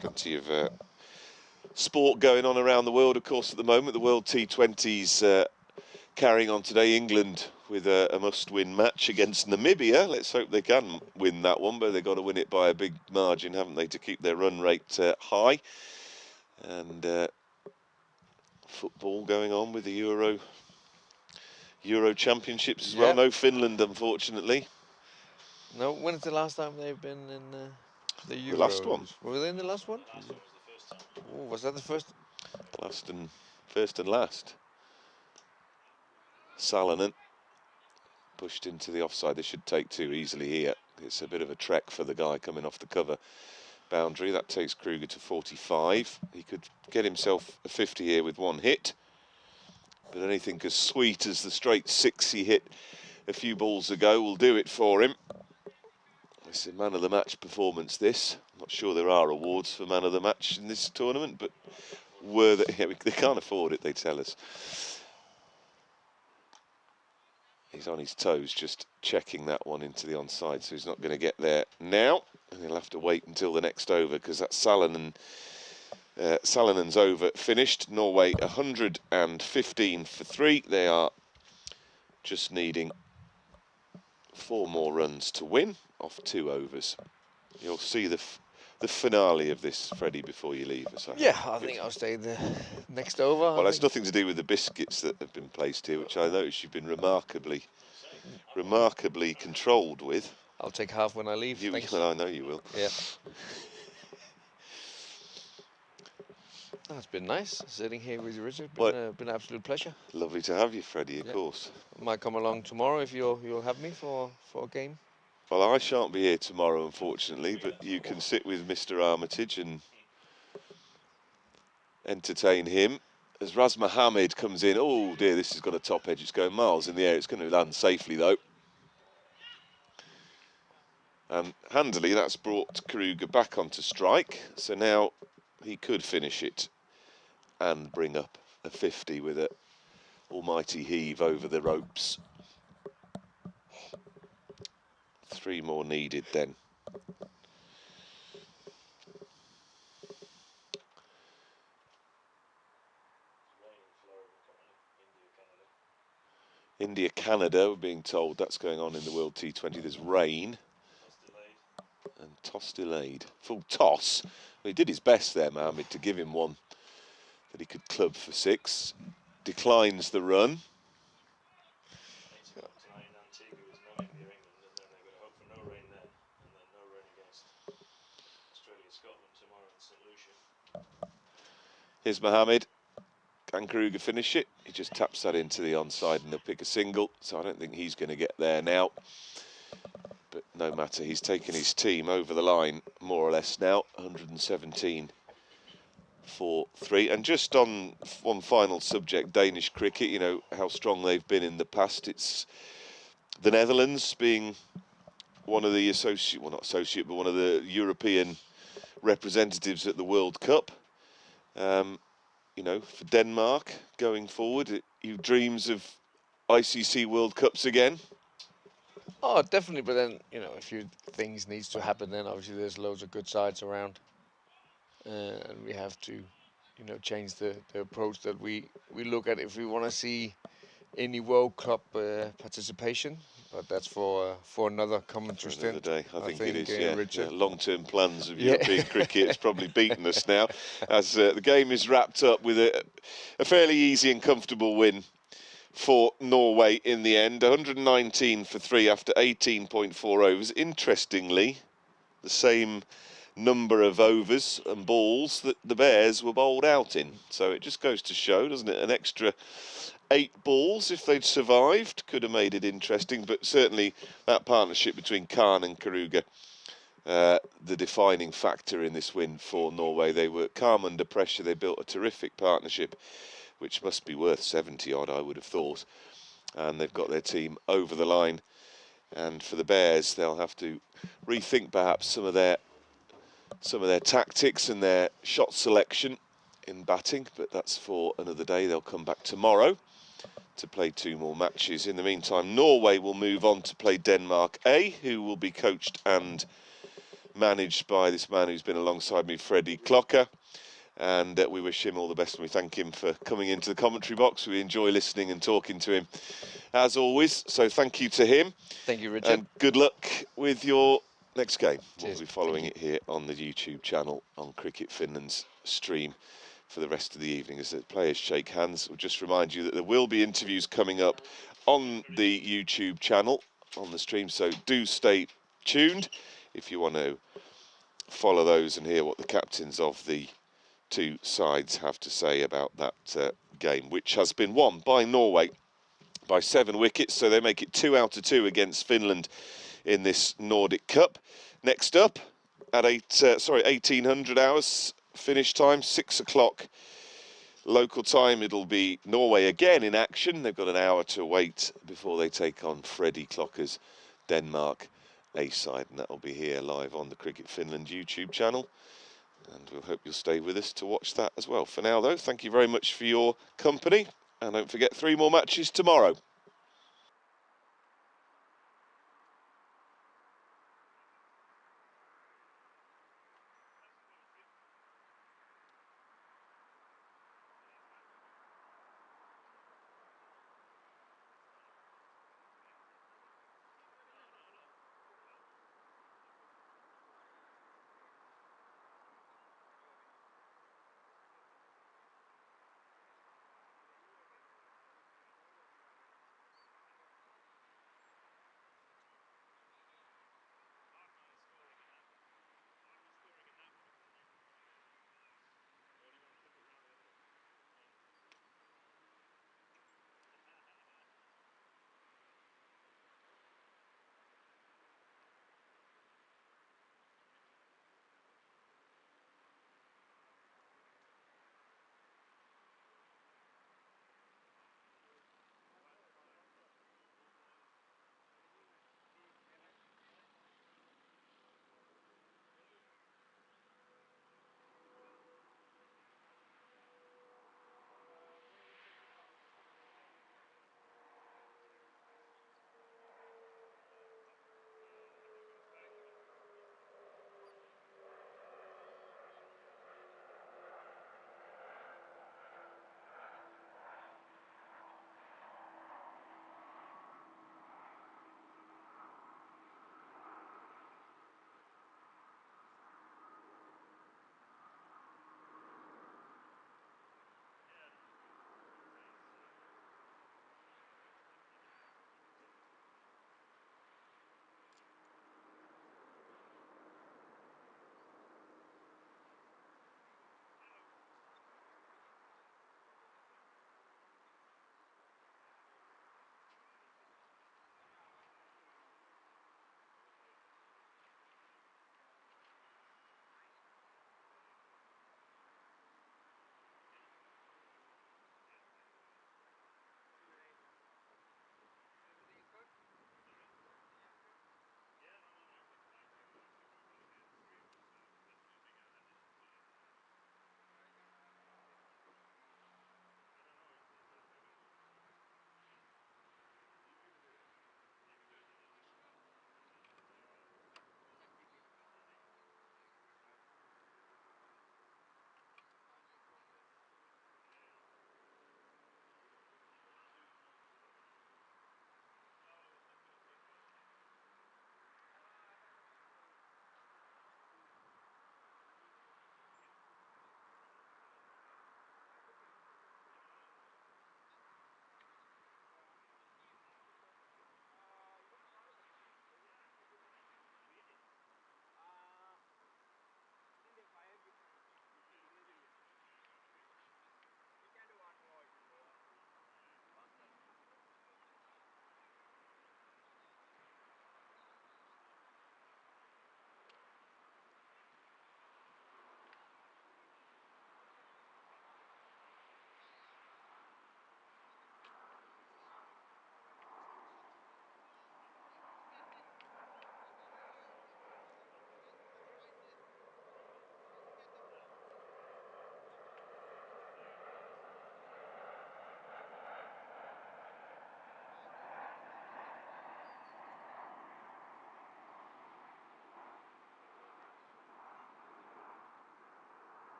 Speaker 1: Plenty of sport going on around the world, of course, at the moment. The World T20's carrying on today. England with a must-win match against Namibia. Let's hope they can win that one, but they've got to win it by a big margin, haven't they, to keep their run rate high. And football going on with the Euro Championships as well. No Finland, unfortunately.
Speaker 4: No, when is the last time they've been in the Euros?
Speaker 1: The last one.
Speaker 4: Were they in the last one? Oh, was that the first?
Speaker 1: First and last. Salonen pushed into the offside. They should take two easily here. It's a bit of a trek for the guy coming off the cover boundary. That takes Kruger to 45. He could get himself a 50 here with one hit. But anything as sweet as the straight six he hit a few balls ago will do it for him. It's a man of the match performance, this. I'm not sure there are awards for man of the match in this tournament, but they can't afford it, they tell us. He's on his toes, just checking that one into the onside, so he's not going to get there now. And he'll have to wait until the next over, because that's Salanen's over finished. Norway 115 for 3. They are just needing 4 more runs to win off 2 overs. You'll see the finale of this, Freddie, before you leave us.
Speaker 4: I think I'll stay the next over.
Speaker 1: Well, that's nothing to do with the biscuits that have been placed here, which I notice you've been remarkably controlled with.
Speaker 4: I'll take half when I leave.
Speaker 1: I know you will.
Speaker 4: Yeah. It's been nice sitting here with you, Richard. Been an absolute pleasure.
Speaker 1: Lovely to have you, Freddie, of course.
Speaker 4: Might come along tomorrow if you'll have me for a game.
Speaker 1: Well, I shan't be here tomorrow, unfortunately, but you can sit with Mr. Armitage and entertain him. As Raz Mohammed comes in, oh dear, this has got a top edge. It's going miles in the air. It's going to land safely, though. And handily, that's brought Kruger back onto strike. So now he could finish it and bring up a 50 with an almighty heave over the ropes. 3 more needed then. India, Canada, we're being told that's going on in the World T20. There's rain. And toss delayed. Full toss. Well, he did his best there, Mohammed, to give him one that he could club for 6. Declines the run. Here's Mohammed. Can Kruger finish it? He just taps that into the onside and they'll pick a single. So I don't think he's going to get there now. But no matter, he's taken his team over the line, more or less now. 117 for 3. And just on one final subject, Danish cricket, you know, how strong they've been in the past. It's the Netherlands being one of the one of the European representatives at the World Cup. You know, for Denmark going forward, you dreams of ICC World Cups again?
Speaker 4: Oh, definitely. But then, you know, a few things needs to happen. Then obviously there's loads of good sides around, and we have to, you know, change the approach that we look at if we want to see any World Cup participation. But that's for another commentary stint.
Speaker 1: I think it is, Richard. Long-term plans of European cricket has probably beaten us now, as the game is wrapped up with a fairly easy and comfortable win for Norway in the end. 119 for 3 after 18.4 overs. Interestingly, the same number of overs and balls that the Bears were bowled out in. So it just goes to show, doesn't it, an extra 8 balls, if they'd survived, could have made it interesting. But certainly that partnership between Khan and Kruger, the defining factor in this win for Norway. They were calm under pressure. They built a terrific partnership, which must be worth 70 odd, I would have thought. And they've got their team over the line. And for the Bears, they'll have to rethink perhaps some of their tactics and their shot selection in batting. But that's for another day. They'll come back tomorrow to play 2 more matches. In the meantime, Norway will move on to play Denmark A, who will be coached and managed by this man who's been alongside me, Freddie Clocker. and we wish him all the best, and we thank him for coming into the commentary box. We enjoy listening and talking to him as always, so thank you to him.
Speaker 4: Thank you, Richard.
Speaker 1: And good luck with your next game.
Speaker 4: Cheers.
Speaker 1: We'll be following it here on the YouTube channel on Cricket Finland's stream for the rest of the evening as the players shake hands. We'll just remind you that there will be interviews coming up on the YouTube channel on the stream, so do stay tuned if you want to follow those and hear what the captains of the two sides have to say about that game, which has been won by Norway by 7 wickets, so they make it 2 out of 2 against Finland in this Nordic Cup. Next up at 1800 hours finish time, 6 o'clock local time, it'll be Norway again in action. They've got an hour to wait before they take on Freddie Clocker's Denmark A-side, and that'll be here live on the Cricket Finland YouTube channel, and we'll hope you'll stay with us to watch that as well. For now though, thank you very much for your company, and don't forget 3 more matches tomorrow.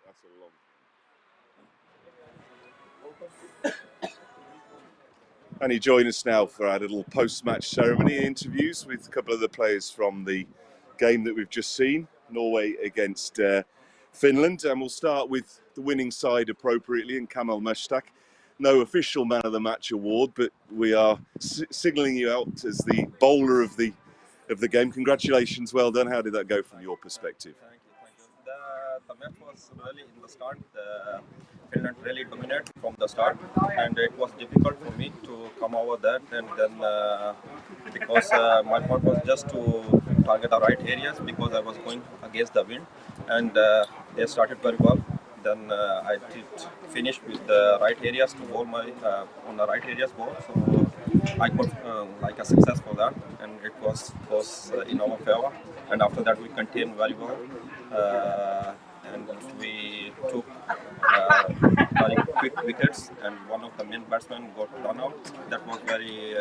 Speaker 1: That's a long. And you join us now for our little post-match ceremony interviews with a couple of the players from the game that we've just seen, Norway against Finland. And we'll start with the winning side appropriately, and Kamal Mushtaq. No official Man of the Match award, but we are signalling you out as the bowler of the game. Congratulations, well done. How did that go from your perspective?
Speaker 5: Thank you. The match was really in the start. Finland really dominated from the start, and it was difficult for me to come over that. And then because my point was just to target the right areas because I was going against the wind, and they started very well. Then I did finish with the right areas to bowl my on the right areas ball. So I got like a success for that, and it was in our favor. And after that, we continued very well, and we took very quick wickets. And one of the main batsmen got run out. That was very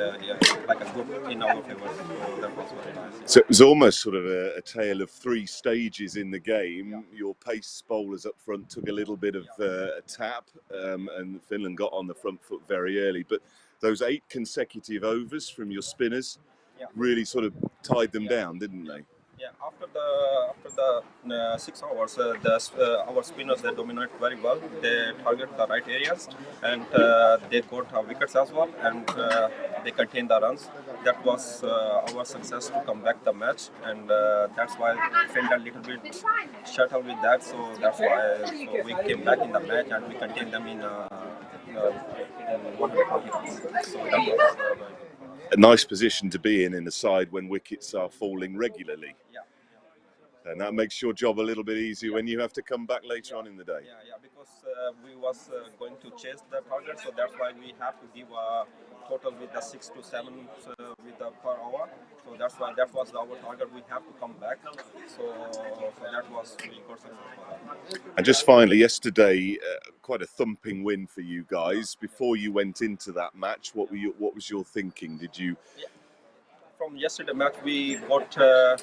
Speaker 5: like a good in our favor. So that was very nice.
Speaker 1: So it was almost sort of a tale of three stages in the game. Yeah. Your pace bowlers up front took a little bit of a tap, and Finland got on the front foot very early. But those 8 consecutive overs from your spinners really sort of tied them down, didn't they?
Speaker 5: Yeah, after the 6 hours, our spinners, they dominate very well. They target the right areas, and they got wickets as well, and they contain the runs. That was our success to come back the match, and that's why Finland a little bit shuttled with that. So that's why we came back in the match and we contained them in 120 runs. So that was
Speaker 1: a nice position to be in a side when wickets are falling regularly.
Speaker 5: Yeah.
Speaker 1: And that makes your job a little bit easier when you have to come back later on in the day.
Speaker 5: Yeah, because we was going to chase the target, so that's why we have to give a total with the 6 to 7 with the per hour. So that's why that was our target. We have to come back. So that was we got successful.
Speaker 1: And just finally, yesterday, quite a thumping win for you guys. Before you went into that match, what was your thinking? Did you?
Speaker 5: Yeah. From yesterday match, we got a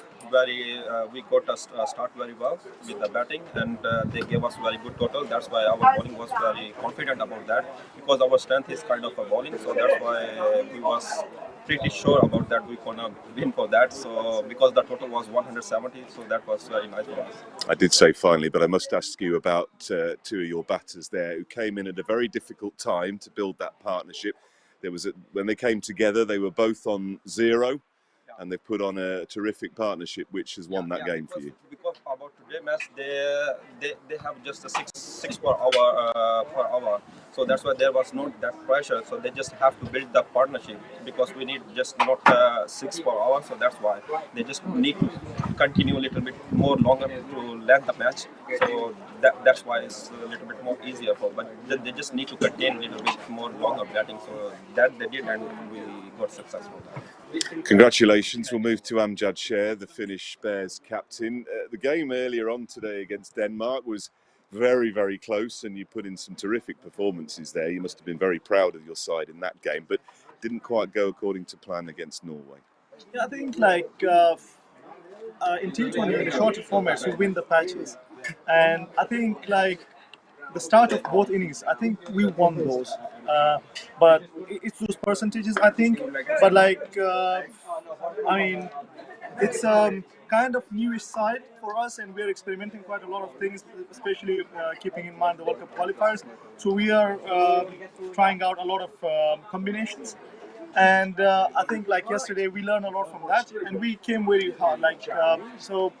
Speaker 5: start very well with the batting, and they gave us very good total. That's why our bowling was very confident about that, because our strength is kind of a bowling. So that's why we was pretty sure about that we're gonna win for that. So because the total was 170, so that was very nice for us.
Speaker 1: I did say finally, but I must ask you about 2 of your batters there who came in at a very difficult time to build that partnership. When they came together, they were both on 0, and they put on a terrific partnership, which has won that game for you.
Speaker 5: Because about today's match, they have just a six per hour. So that's why there was not that pressure. So they just have to build the partnership, because we need just not 6 per hour. So that's why they just need to continue a little bit more longer to land the match. So that's why it's a little bit more easier for. But they just need to contain a little bit more longer batting. So that they did, and we got successful.
Speaker 1: Congratulations. We'll move to Amjad Sher, the Finnish Bears captain. The game earlier on today against Denmark was very, very close, and you put in some terrific performances there. You must have been very proud of your side in that game, but didn't quite go according to plan against Norway.
Speaker 6: Yeah, I think in T20, in the shorter formats, you win the patches. And I think the start of both innings, I think we won those. But it's those percentages, I think. But it's kind of newish side for us, and we're experimenting quite a lot of things, especially keeping in mind the World Cup qualifiers. So we are trying out a lot of combinations. And I think yesterday we learned a lot from that, and we came very hard. So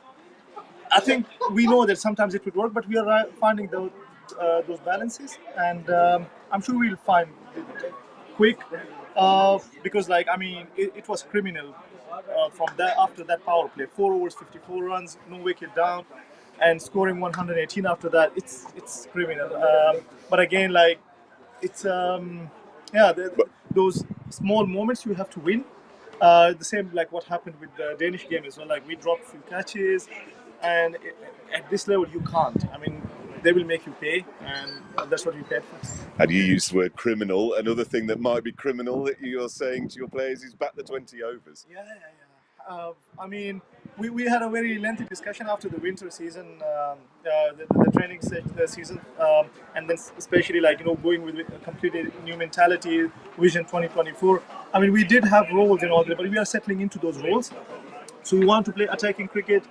Speaker 6: I think we know that sometimes it would work, but we are finding those balances, and I'm sure we'll find it quick, because it was criminal from that after that power play. 4 overs, 54 runs, no wicket down, and scoring 118 after that. It's criminal. But again, those small moments you have to win. The same what happened with the Danish game as well. We dropped a few catches, and at this level you can't. They will make you pay, and that's what we paid for.
Speaker 1: And you used the word criminal. Another thing that might be criminal that you're saying to your players is bat the 20 overs.
Speaker 6: Yeah. We had a very lengthy discussion after the winter season. the training season, and then especially like going with a completely new mentality, Vision 2024. I mean, we did have roles in all that, but we are settling into those roles. So we want to play attacking cricket.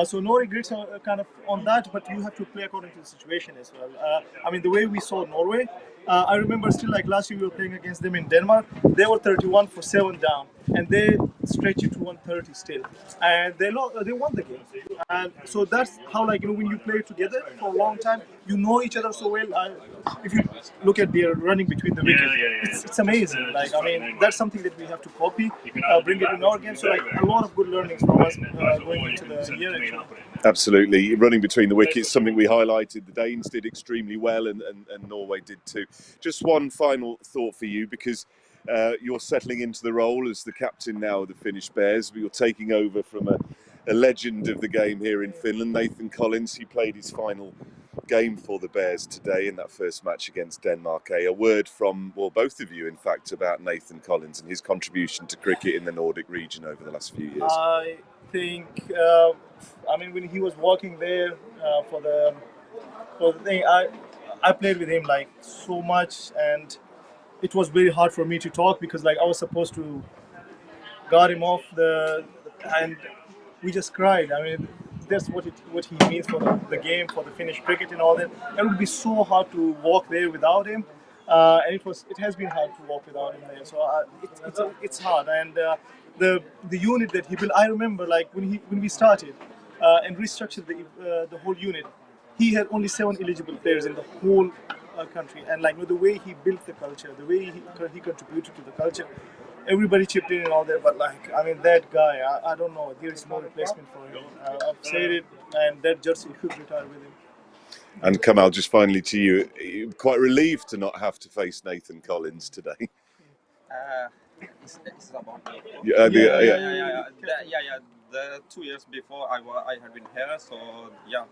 Speaker 6: So no regrets kind of on that, but you have to play according to the situation as well. I mean, the way we saw Norway, I remember still like last year we were playing against them in Denmark. They were 31 for 7 down, and they stretched it to 130 still, and they won the game. And so that's how like when you play together for a long time, you know each other so well. If you look at their running between the wickets, it's amazing. Like I mean, that's something that we have to copy, bring it in our game. So like a lot of good learnings from us going into the year. Actually.
Speaker 1: Absolutely, running between the wickets, something we highlighted. The Danes did extremely well, and Norway did too. Just one final thought for you, because you're settling into the role as the captain now of the Finnish Bears, but you're taking over from a legend of the game here in Finland, Nathan Collins. He played his final game for the Bears today in that first match against Denmark. A word from, well, both of you, in fact, about Nathan Collins and his contribution to cricket in the Nordic region over the last few years.
Speaker 6: I think, I mean, when he was walking there for the thing, I played with him like so much, and it was very hard for me to talk because like I was supposed to guard him off and we just cried. I mean, that's what he means for the game, for the Finnish cricket and all that. It would be so hard to walk there without him, and it has been hard to walk without him there. So it's hard, and the unit that he built. I remember like when we started and restructured the whole unit, he had only 7 eligible players in the whole country, and like the way he built the culture, the way he contributed to the culture. Everybody chipped in and all that, but like, I mean, that guy, I don't know, there is no replacement for him. I've said it, and that jersey should retire with him.
Speaker 1: And Kamal, just finally to you, you're quite relieved to not have to face Nathan Collins today.
Speaker 5: It's about me.
Speaker 1: Yeah.
Speaker 5: The 2 years before I had been here, so yeah,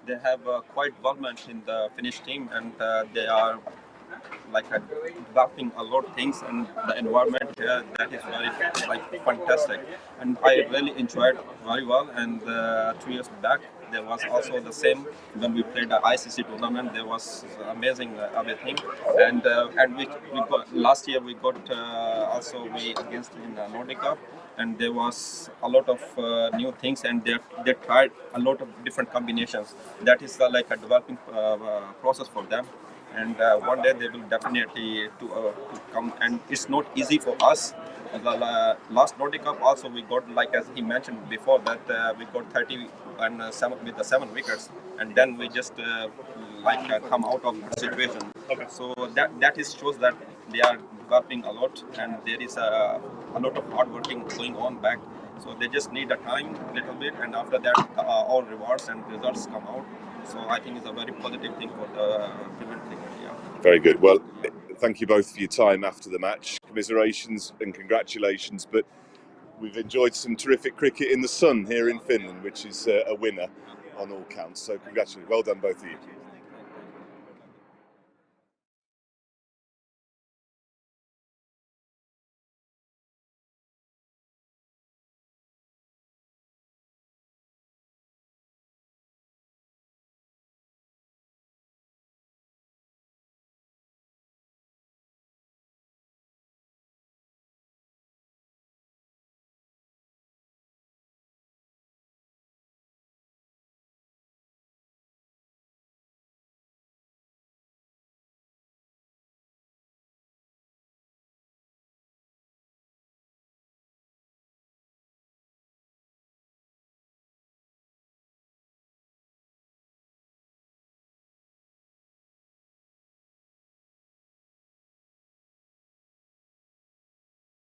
Speaker 5: they have quite involvement in the Finnish team, and they are like developing a lot of things, and the environment here, that is very like fantastic, and I really enjoyed very well. And 2 years back there was also the same when we played the ICC tournament. There was amazing everything, and we got last year we got also we against in the Nordic Cup, and there was a lot of new things, and they tried a lot of different combinations. That is like a developing process for them. And one day they will definitely to come, and it's not easy for us. The last Nordic Cup also we got, like as he mentioned before, that we got 30 and 7 with the 7 wickets, and then we just come out of that situation. Okay. So that shows that they are developing a lot, and there is a lot of hard working going on back. So they just need a time, little bit, and after that all rewards and results come out. So I think it's a very positive thing for the Finland cricket. Yeah.
Speaker 1: Very good. Well, thank you both for your time after the match. Commiserations and congratulations. But we've enjoyed some terrific cricket in the sun here in Finland, which is a winner on all counts. So congratulations. Well done, both of you.